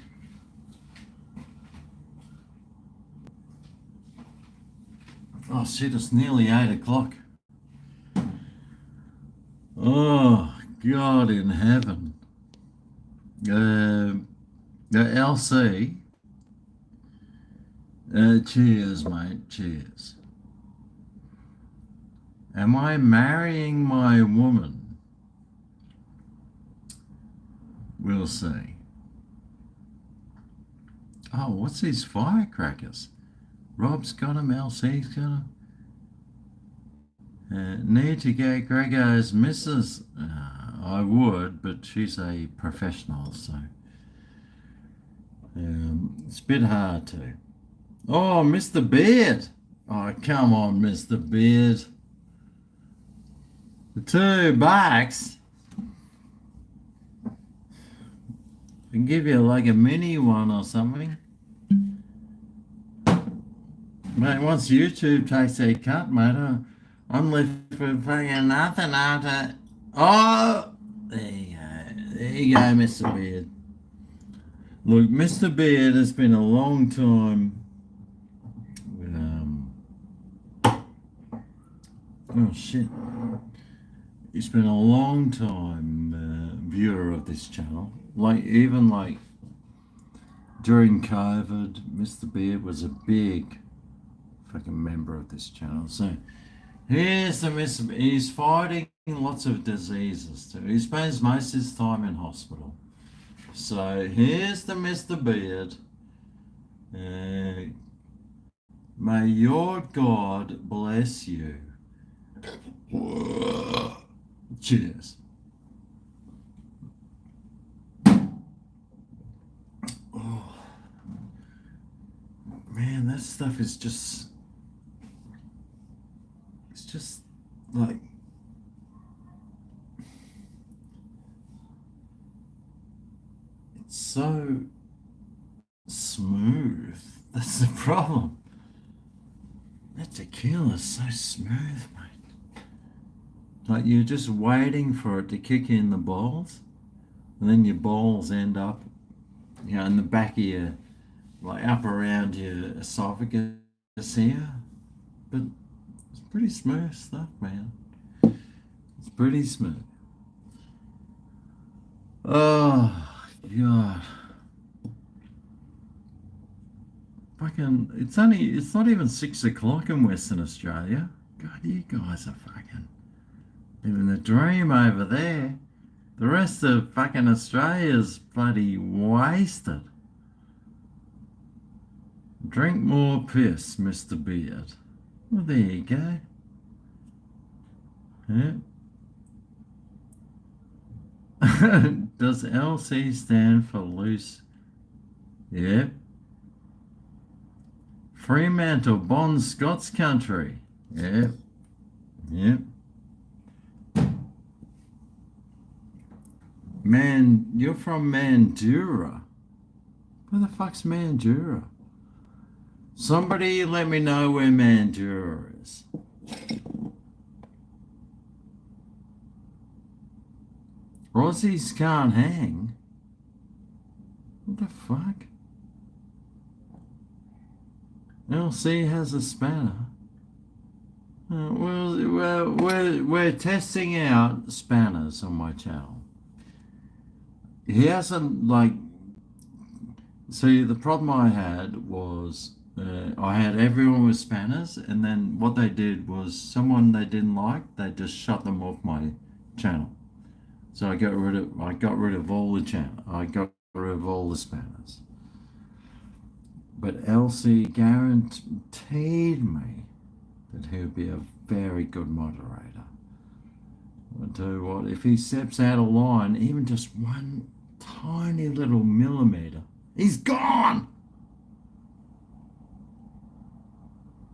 Oh shit, it's nearly 8 o'clock. Oh, God in heaven. The LC. Cheers, mate. Cheers. Am I marrying my woman? We'll see. Oh, what's these firecrackers? Rob's got them, LC's got them. Need to get GregO's missus. I would, but she's a professional, so it's a bit hard to. Oh, Mr. Beard. Oh, come on, Mr. Beard. For $2. I can give you like a mini one or something. Mate, once YouTube takes their cut, mate, I'm left with fucking nothing after. Oh, there you go. There you go, Mr. Beard. Look, Mr. Beard has been a long time. Oh shit. He's been a long time viewer of this channel. Like even like during COVID, Mr. Beard was a big fucking member of this channel. So here's the Mr. Beard. He's fighting lots of diseases too. He spends most of his time in hospital. So here's the Mr. Beard. May your God bless you. Cheers. Oh, man, that stuff is just, it's just like, it's so smooth. That's the problem. That tequila's so smooth, mate. Like you're just waiting for it to kick in the balls, and then your balls end up, you know, in the back of your, like up around your esophagus here. But it's pretty smooth stuff, man. It's pretty smooth. Oh, God. Fucking, it's not even 6 o'clock in Western Australia. God, you guys are fucking living the dream over there. The rest of fucking Australia's bloody wasted. Drink more piss, Mr. Beard. Well, there you go. Yeah. Does LC stand for loose? Yep. Fremantle, Bond, Scots country. Yep. Yep. Man, you're from Mandurah. Where the fuck's Mandurah? Somebody let me know where Mandurah is. Aussies can't hang. What the fuck? LC has a spanner. We're testing out spanners on my channel. He hasn't, like, see, the problem I had was I had everyone with spanners, and then what they did was someone they didn't like, they just shut them off my channel. So I got rid of all the channel. I got rid of all the spanners. But LC guaranteed me that he'll be a very good moderator. I'll tell you what, if he steps out of line, even just one tiny little millimeter, he's gone!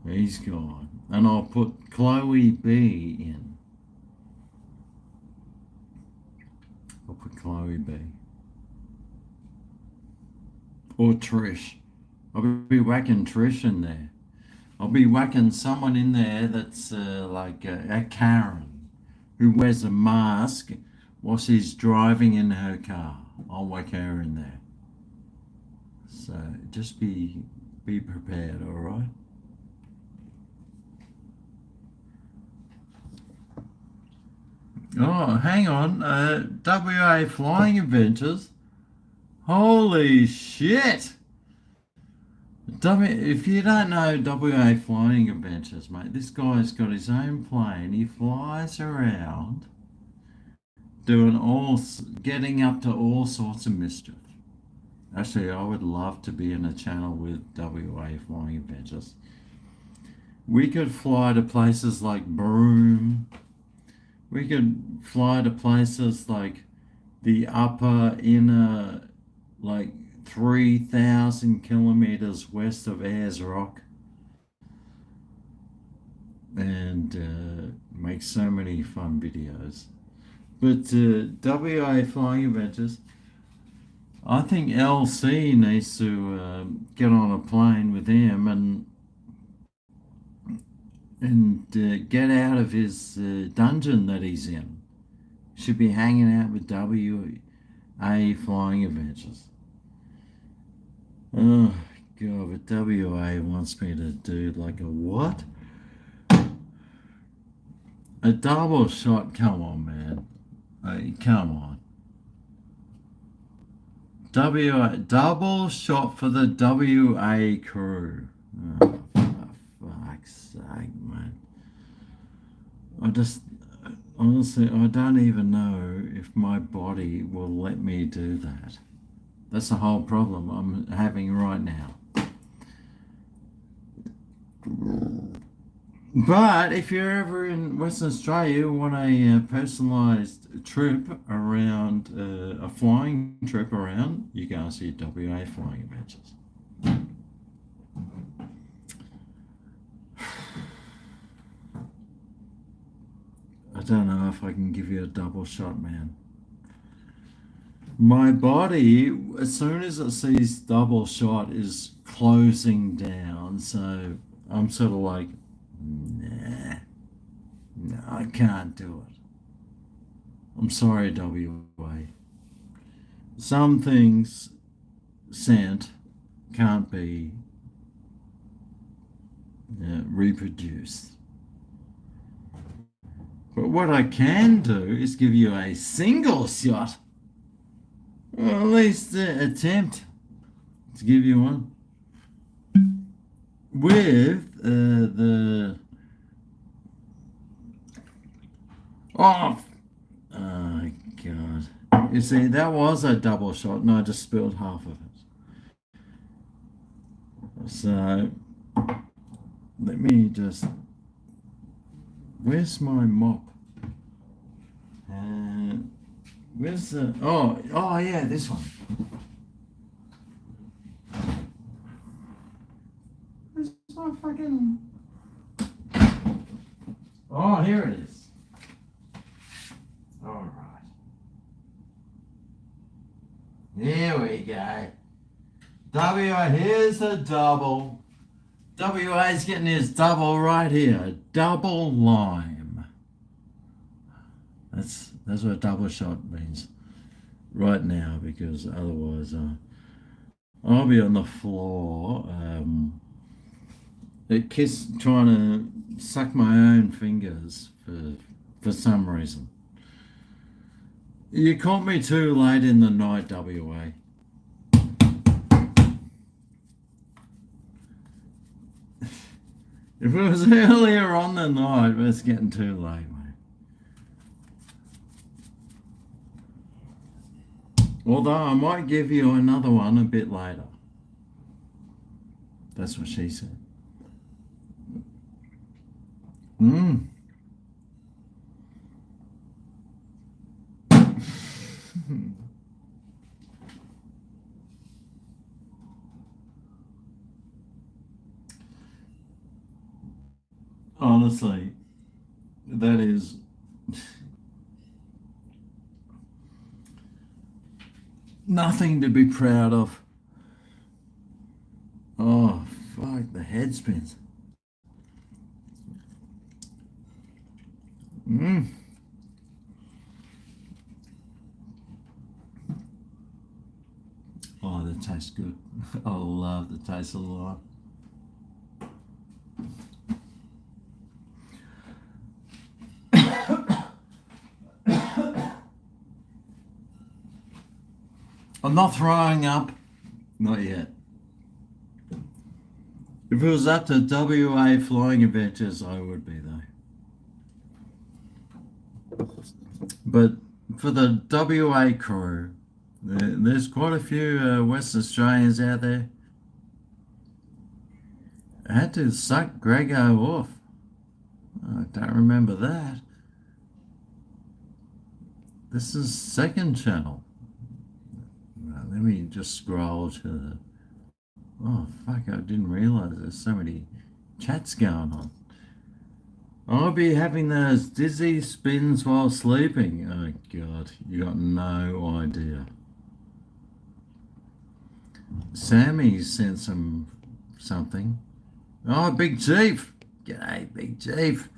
He's gone. And I'll put Chloe B in. I'll put Chloe B. Or Trish. I'll be whacking Trish in there. I'll be whacking someone in there that's like a Karen who wears a mask while she's driving in her car. I'll whack her in there. So just be prepared, all right? Oh, hang on. WA Flying Adventures. Holy shit! If you don't know WA Flying Adventures, mate, this guy's got his own plane. He flies around getting up to all sorts of mischief. Actually, I would love to be in a channel with WA Flying Adventures. We could fly to places like Broome. We could fly to places like the upper inner, like 3,000 kilometers west of Ayers Rock, and make so many fun videos. But WA Flying Adventures, I think LC needs to get on a plane with him and get out of his dungeon that he's in. Should be hanging out with WA Flying Adventures. Oh God, but WA wants me to do like a what? A double shot? Come on, man. Hey, come on. Double shot for the WA crew. Oh, for fuck's sake, man. Honestly, I don't even know if my body will let me do that. That's the whole problem I'm having right now. But if you're ever in Western Australia, you want a personalised trip around, a flying trip around, you go and see WA Flying Adventures. I don't know if I can give you a double shot, man. My body, as soon as it sees double shot, is closing down. So I'm sort of like, nah, no, I can't do it. I'm sorry, WA. Some things sent can't be reproduced. But what I can do is give you a single shot. Or at least attempt to give you one. With the... Oh God. You see, that was a double shot and I just spilled half of it. So, let me just... Where's my mop? Where's the... Oh, yeah, this one. Where's my fucking... Oh, here it is. All right. Here we go. Here's a double. WA's getting his double right here. Double lime. That's what a double shot means right now, because otherwise I'll be on the floor trying to suck my own fingers for some reason. You caught me too late in the night, WA. If it was earlier on the night, but it's getting too late, mate. Although I might give you another one a bit later. That's what she said. Mm. Honestly, that is nothing to be proud of. Oh, fuck, the head spins. Mm. Oh, that tastes good. I love the taste of lime. I'm not throwing up. Not yet. If it was up to WA Flying Adventures, I would be though. But for the WA crew, there's quite a few West Australians out there. I had to suck GregO off. I don't remember that. This is second channel. Let me just scroll to the... Oh, fuck, I didn't realize there's so many chats going on. I'll be having those dizzy spins while sleeping. Oh, God, you got no idea. Sammy sent something. Oh, Big Chief. G'day, Big Chief.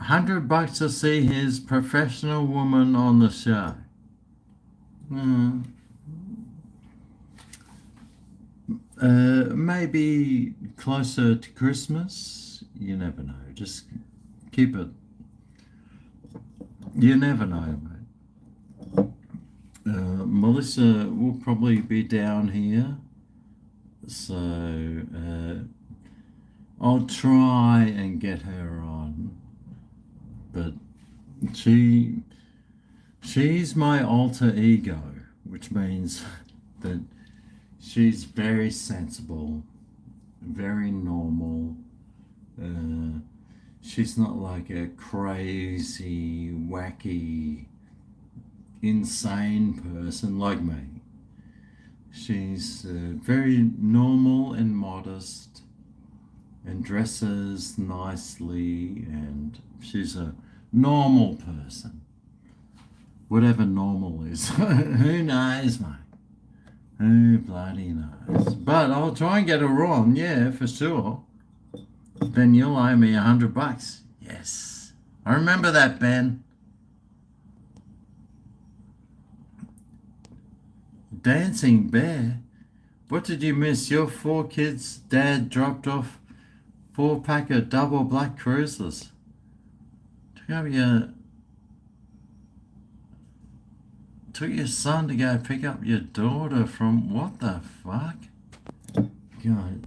$100 to see his professional woman on the show. Maybe closer to Christmas. You never know. Just keep it. You never know, mate. Melissa will probably be down here, so I'll try and get her on. But she's my alter ego, which means that she's very sensible, very normal. She's not like a crazy, wacky, insane person like me. She's very normal and modest and dresses nicely, and she's a normal person. Whatever normal is. Who knows, mate? Who bloody knows? But I'll try and get her on, yeah, for sure. Then you'll owe me $100. Yes. I remember that, Ben. Dancing Bear? What did you miss? Your 4 kids' dad dropped off 4-pack of double black cruisers. Took your son to go pick up your daughter from... What the fuck? God.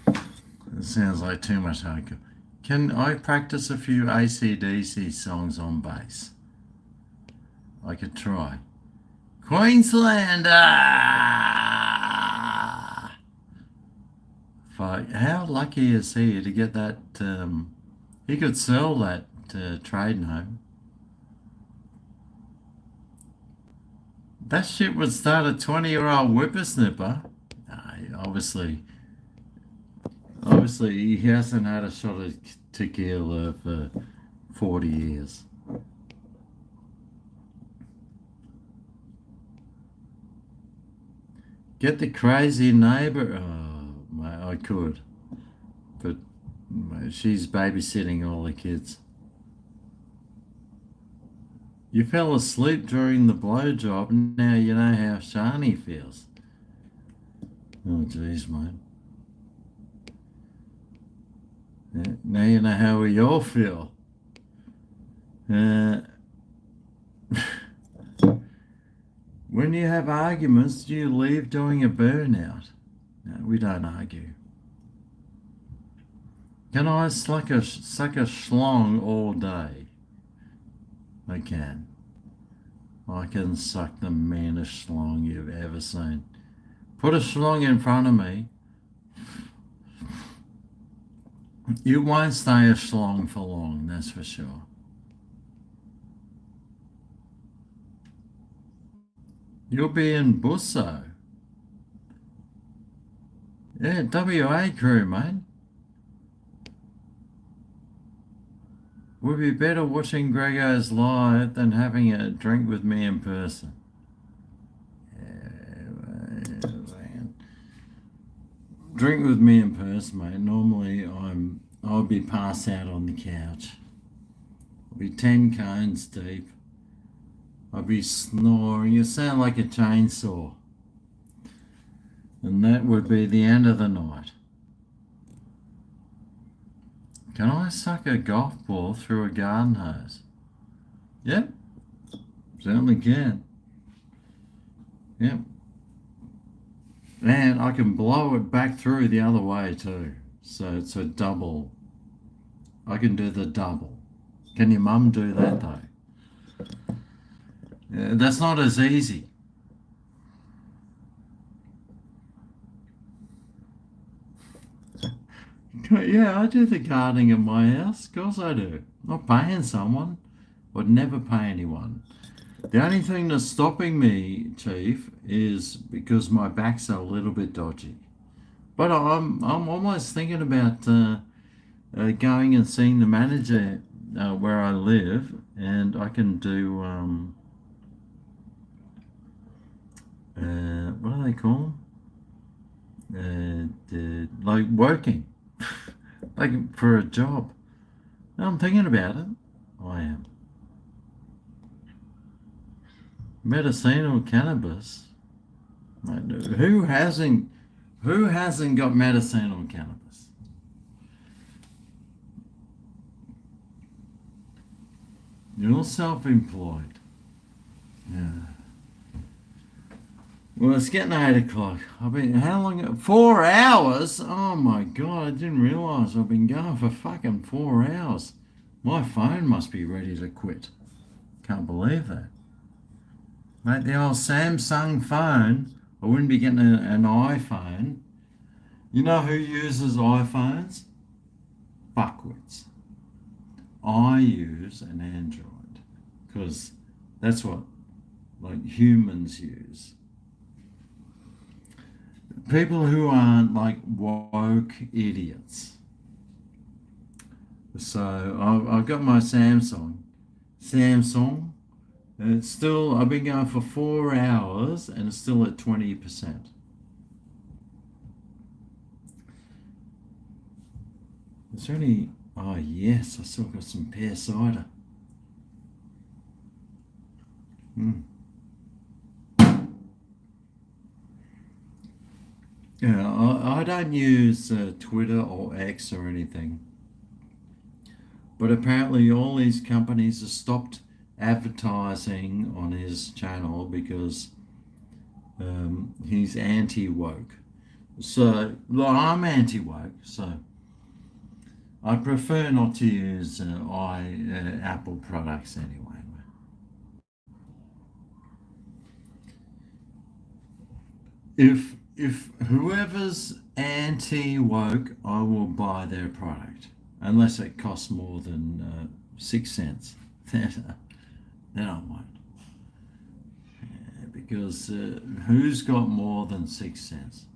It sounds like too much hardcore. Can I practice a few AC/DC songs on bass? I could try. Queenslander! Fuck, how lucky is he to get that? He could sell that trade name. That shit would start a 20-year-old whippersnipper. Obviously he hasn't had a shot of tequila for 40 years. Get the crazy neighbor. Oh, I could. But she's babysitting all the kids. You fell asleep during the blowjob, and now you know how Shani feels. Oh, jeez, mate. Yeah, now you know how we all feel. When you have arguments, do you leave doing a burnout? No, we don't argue. Can I suck a schlong all day? I can. I can suck the meanest schlong you've ever seen. Put a schlong in front of me. You won't stay a schlong for long, that's for sure. You'll be in Busso. Yeah, WA crew, mate. Would be better watching GregO's live than having a drink with me in person. Drink with me in person, mate. Normally I'll be passed out on the couch. I'll be 10 cones deep. I'll be snoring. You sound like a chainsaw. And that would be the end of the night. Can I suck a golf ball through a garden hose? Yep. Certainly can. Yep. And I can blow it back through the other way too. So it's a double. I can do the double. Can your mum do that though? Yeah, that's not as easy. Yeah, I do the gardening at my house. Of course I do. Not paying someone. Would never pay anyone. The only thing that's stopping me, Chief, is because my back's a little bit dodgy. But I'm almost thinking about going and seeing the manager where I live, and I can do what do they call them? Like working, like for a job. I'm thinking about it. I am. Medicinal cannabis. Who hasn't got medicinal cannabis? You're self-employed. Yeah. Well, it's getting 8 o'clock. I've been, how long? 4 hours? Oh my God, I didn't realise I've been going for fucking 4 hours. My phone must be ready to quit. Can't believe that. Mate, the old Samsung phone, I wouldn't be getting an iPhone. You know who uses iPhones? Fuckwits. I use an Android because that's what like humans use. People who aren't like woke idiots. So I've got my Samsung. And it's still, I've been going for 4 hours and it's still at 20%. Is there any, oh yes, I still got some pear cider. Yeah, I don't use Twitter or X or anything. But apparently all these companies have stopped advertising on his channel because he's anti-woke. So, well, I'm anti-woke, so I prefer not to use Apple products anyway. If whoever's anti-woke, I will buy their product, unless it costs more than 6 cents. Then I won't. Yeah, because who's got more than 6 cents?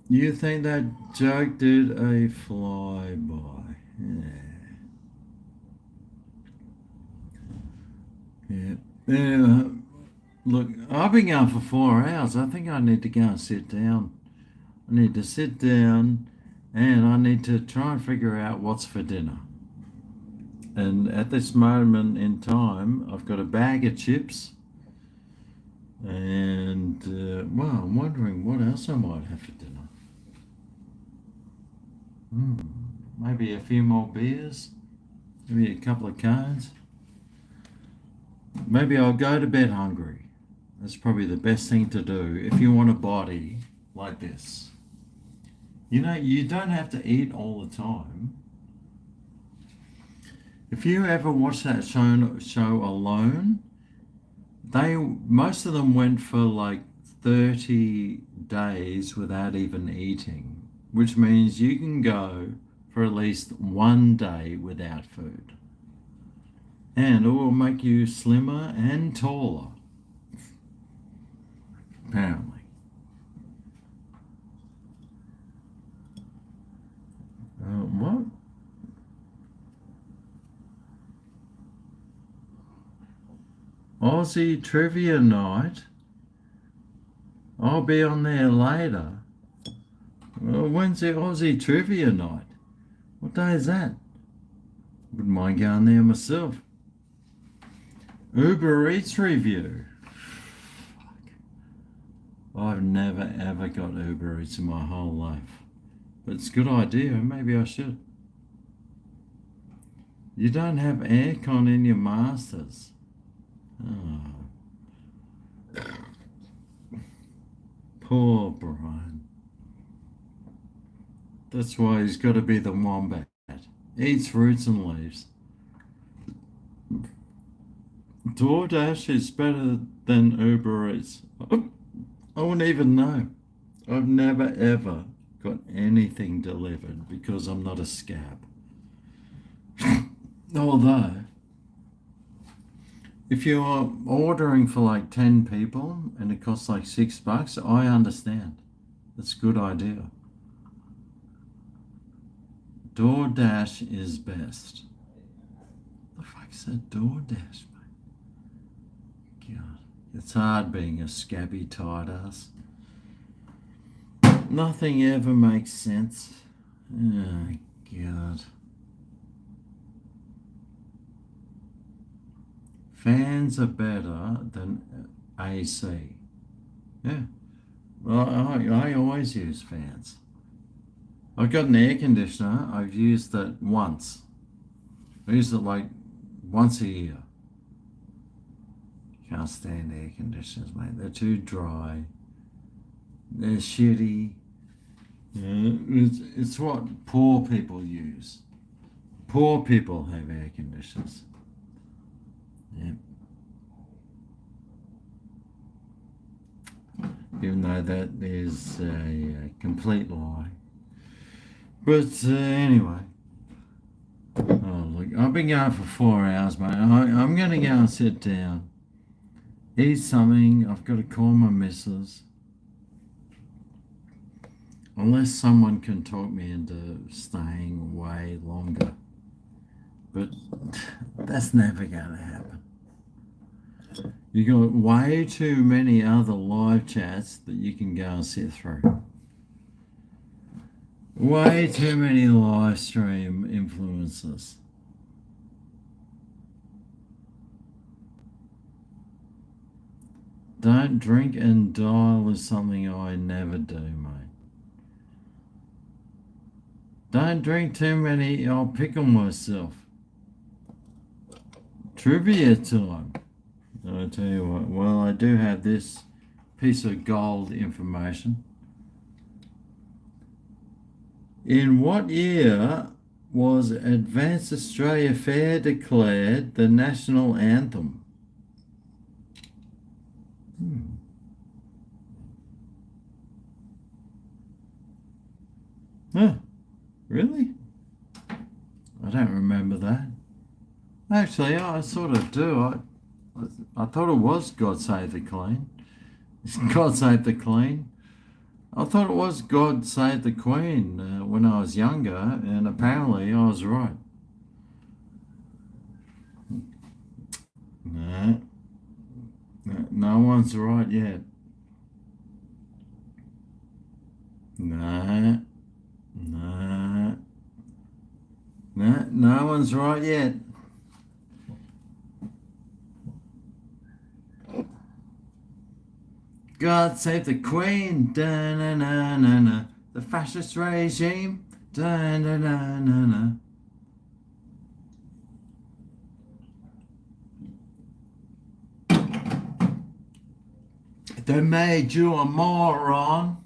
You think that joke did a flyby? Yeah. Look, I've been going for 4 hours. I think I need to go and sit down. I need to sit down and I need to try and figure out what's for dinner. And at this moment in time, I've got a bag of chips. And, well, I'm wondering what else I might have for dinner. Maybe a few more beers. Maybe a couple of cones. Maybe I'll go to bed hungry. That's probably the best thing to do if you want a body like this. You know, you don't have to eat all the time. If you ever watch that show Alone, most of them went for like 30 days without even eating, which means you can go for at least 1 day without food. And it will make you slimmer and taller, apparently. What? Aussie Trivia Night. I'll be on there later. Well, when's the Aussie Trivia Night? What day is that? Wouldn't mind going there myself. Uber Eats review. I've never ever got Uber Eats in my whole life. But it's a good idea, maybe I should. You don't have aircon in your masters. Oh. Poor Brian. That's why he's got to be the wombat. Eats roots and leaves. DoorDash is better than Uber Eats. I wouldn't even know. I've never ever got anything delivered because I'm not a scab. Although, if you're ordering for like 10 people and it costs like $6, I understand. It's a good idea. DoorDash is best. The fuck's that DoorDash, mate? God, it's hard being a scabby tight ass. Nothing ever makes sense. Oh, God. Fans are better than AC. Yeah. Well, I always use fans. I've got an air conditioner. I've used it once. I use it like once a year. Can't stand air conditioners, mate. They're too dry. They're shitty. Yeah, it's what poor people use. Poor people have air conditioners. Yeah. Even though that is a complete lie. But anyway. Oh, look, I've been going for 4 hours, mate. I'm going to go and sit down. Eat something. I've got to call my missus. Unless someone can talk me into staying way longer. But that's never going to happen. You got way too many other live chats that you can go and sit through. Way too many live stream influencers. Don't drink and dial is something I never do, mate. Don't drink too many, I'll pick on myself. Trivia time. I'll tell you what, well, I do have this piece of gold information. In what year was Advanced Australia Fair declared the national anthem? Huh, really? I don't remember that. Actually, I sort of do. I thought it was God Save the Queen. God Save the Queen. I thought it was God Save the Queen when I was younger, and apparently I was right. No one's right yet. No one's right yet. God save the Queen, da-na-na-na-na. The fascist regime, da-na-na-na-na. They made you a moron.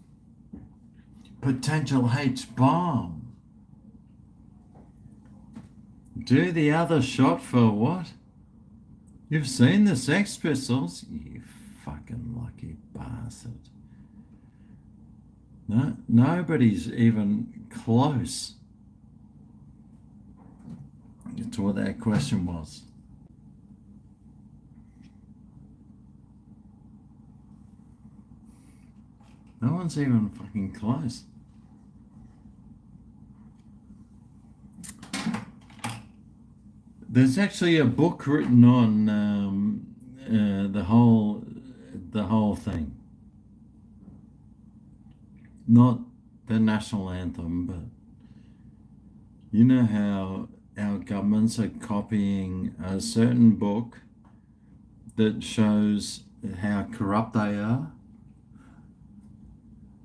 Potential H-bomb. Do the other shot for what? You've seen the Sex Pistols? You fucking lucky bastard. No, nobody's even close to what that question was. No one's even fucking close. There's actually a book written on the whole thing. Not the national anthem, but you know how our governments are copying a certain book that shows how corrupt they are.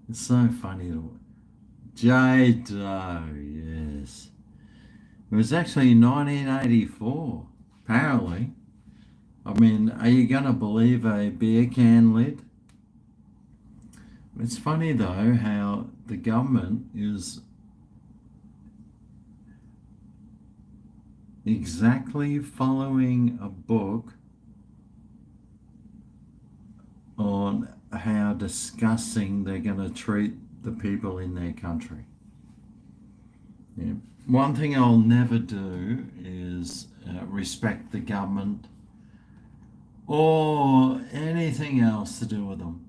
It's so funny. J-Doe, yes. It was actually 1984, apparently. I mean, are you going to believe a beer can lid? It's funny, though, how the government is exactly following a book on how disgusting they're going to treat the people in their country. Yeah. One thing I'll never do is respect the government or anything else to do with them.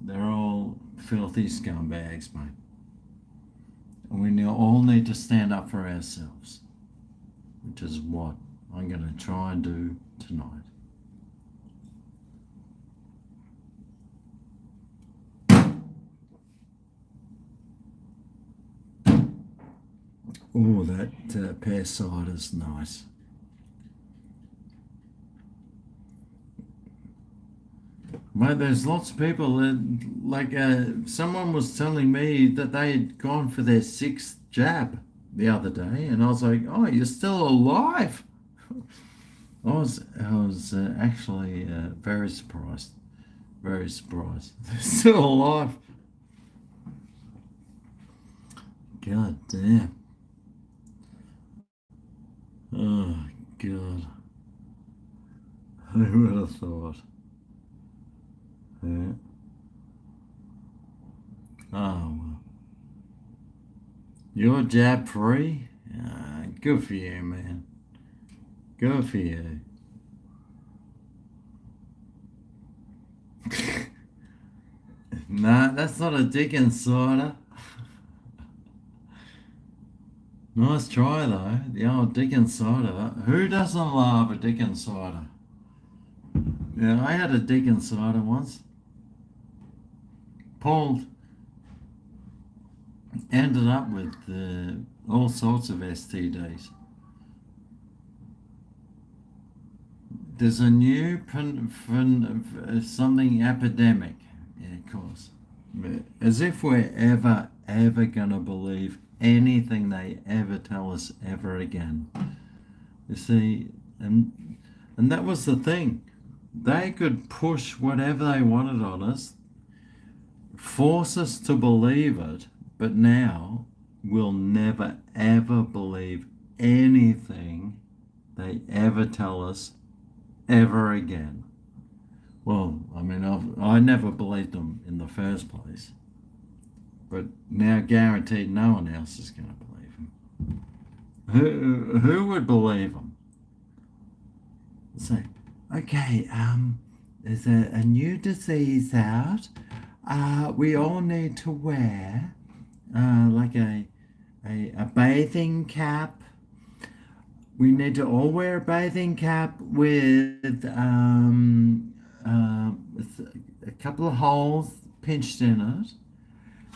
They're all filthy scumbags, mate. And we all need to stand up for ourselves, which is what I'm going to try and do tonight. Oh, that pear cider's nice. Mate, there's lots of people that, like, someone was telling me that they had gone for their 6th jab the other day, and I was like, "Oh, you're still alive!" I was actually very surprised. Very surprised. They're still alive. God damn. Oh, God. Who would have thought? Yeah. Oh, well. You're jab free? Good for you, man. Good for you. Nah, that's not a dick insider. Nice try, though. The old dick insider. Who doesn't love a dick insider? Yeah, I had a dick insider once. Pulled. Ended up with all sorts of STDs. There's a new something epidemic. Yeah, of course. As if we're ever going to believe anything they ever tell us ever again. You see, and that was the thing. They could push whatever they wanted on us, force us to believe it, but now we'll never ever believe anything they ever tell us ever again. Well, I mean, I never believed them in the first place, but now guaranteed no one else is going to believe them. Who would believe them? So, okay, there's a new disease out. We all need to wear like a bathing cap. We need to all wear a bathing cap with a couple of holes pinched in it.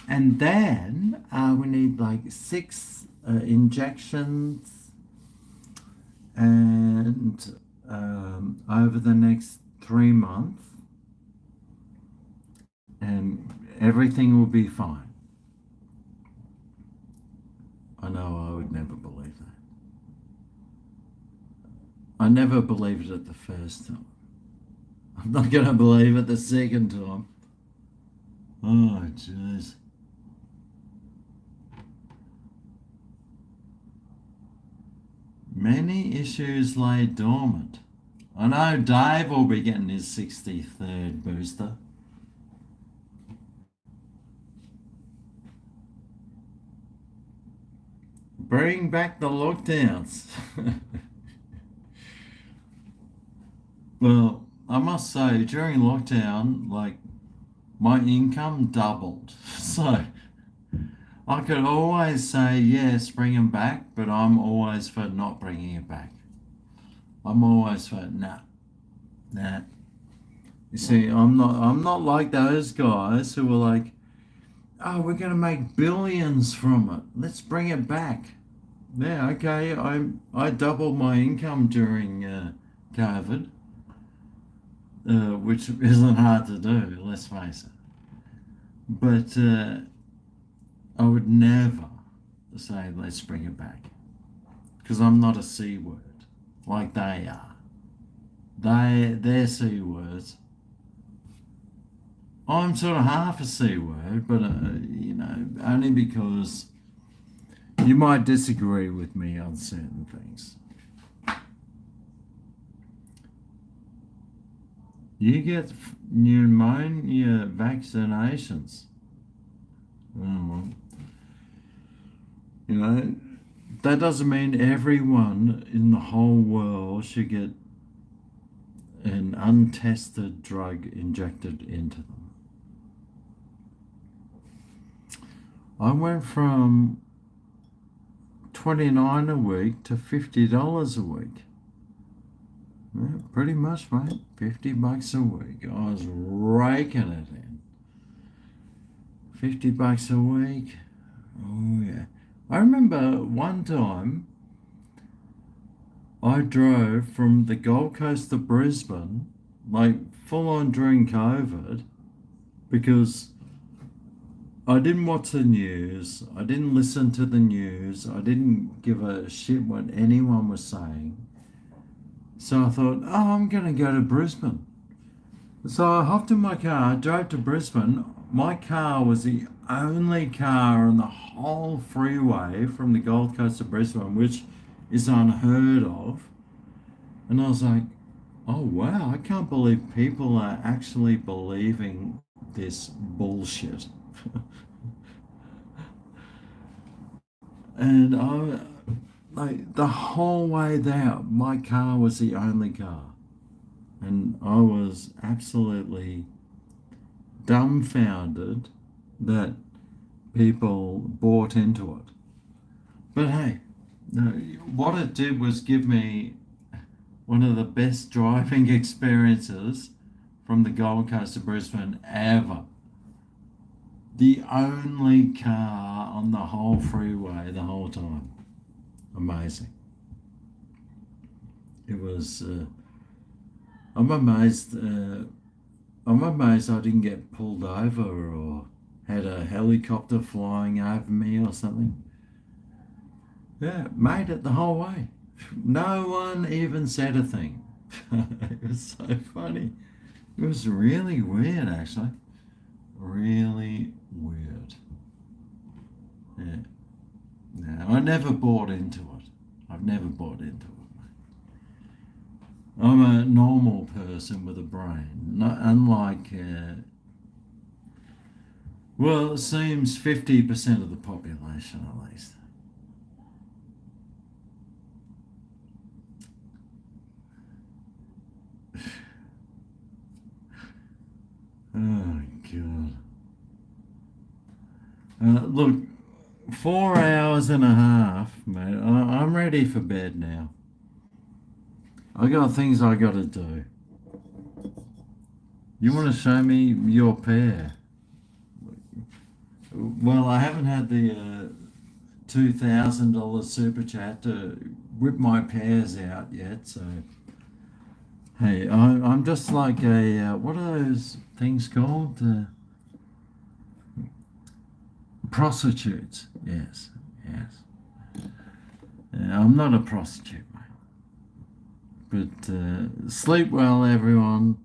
And then we need like 6 injections, and over the next 3 months, and everything will be fine. I know I would never believe that. I never believed it the first time. I'm not going to believe it the second time. Oh, jeez. Many issues lay dormant. I know Dave will be getting his 63rd booster. Bring back the lockdowns. Well, I must say, during lockdown, like, my income doubled. So I could always say, yes, bring them back, but I'm always for not bringing it back. I'm always for, nah. You see, I'm not like those guys who are like, oh, we're going to make billions from it. Let's bring it back. Yeah, okay, I doubled my income during COVID, which isn't hard to do, let's face it. But I would never say, let's bring it back. Because I'm not a C word like they are. They're C words. I'm sort of half a C word, but, only because you might disagree with me on certain things. You get pneumonia vaccinations. Oh, well. That doesn't mean everyone in the whole world should get an untested drug injected into them. I went from $29 a week to $50 a week. Yeah, pretty much, mate. $50 a week. I was raking it in. $50 a week. Oh yeah. I remember one time I drove from the Gold Coast to Brisbane, like full on during COVID, because I didn't watch the news, I didn't listen to the news, I didn't give a shit what anyone was saying. So I thought, oh, I'm going to go to Brisbane. So I hopped in my car, drove to Brisbane. My car was the only car on the whole freeway from the Gold Coast to Brisbane, which is unheard of. And I was like, oh wow, I can't believe people are actually believing this bullshit. And like the whole way there, my car was the only car. And I was absolutely dumbfounded that people bought into it. But hey, what it did was give me one of the best driving experiences from the Gold Coast to Brisbane ever. The only car on the whole freeway the whole time. Amazing. It was, I'm amazed I didn't get pulled over or had a helicopter flying over me or something. Yeah, made it the whole way. No one even said a thing. It was so funny. It was really weird, actually. Really weird. Yeah. No, I never bought into it. I've never bought into it, mate. I'm a normal person with a brain, unlike, well, it seems 50% of the population at least. Oh, God. Look, 4 hours and a half, mate. I'm ready for bed now. I got things I got to do. You want to show me your pair? Well, I haven't had the $2,000 super chat to whip my pairs out yet, so hey, I'm just like a what are those things called? Prostitutes. Yes. I'm not a prostitute, mate. But sleep well, everyone.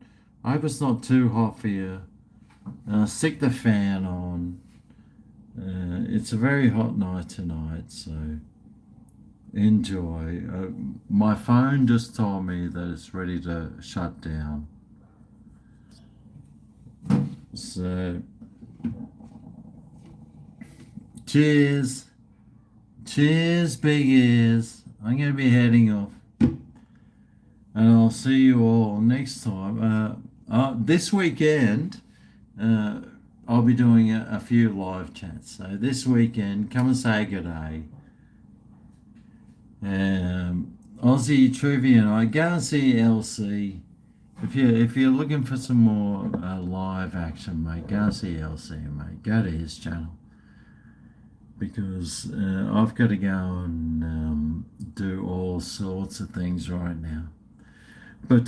I hope it's not too hot for you. Stick the fan on. It's a very hot night tonight, so enjoy. My phone just told me that it's ready to shut down. So, cheers. Cheers, big ears. I'm going to be heading off. And I'll see you all next time. This weekend, I'll be doing a few live chats. So this weekend, come and say good day. Aussie Trivia Night. Go and see LC. If you're looking for some more live action, mate, go and see LC, mate. Go to his channel. Because I've got to go and do all sorts of things right now. But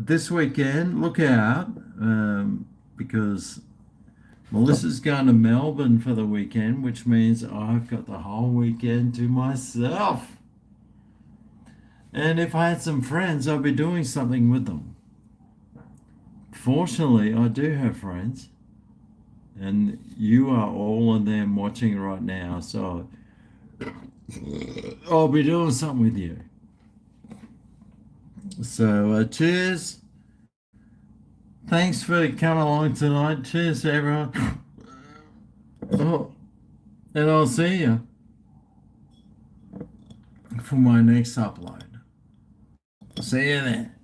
this weekend, look out, because Melissa's going to Melbourne for the weekend, which means I've got the whole weekend to myself. And if I had some friends, I'd be doing something with them. Fortunately, I do have friends. And you are all of them watching right now, so I'll be doing something with you. So, cheers. Thanks for coming along tonight. Cheers, everyone. Oh, and I'll see you for my next upload. See you then.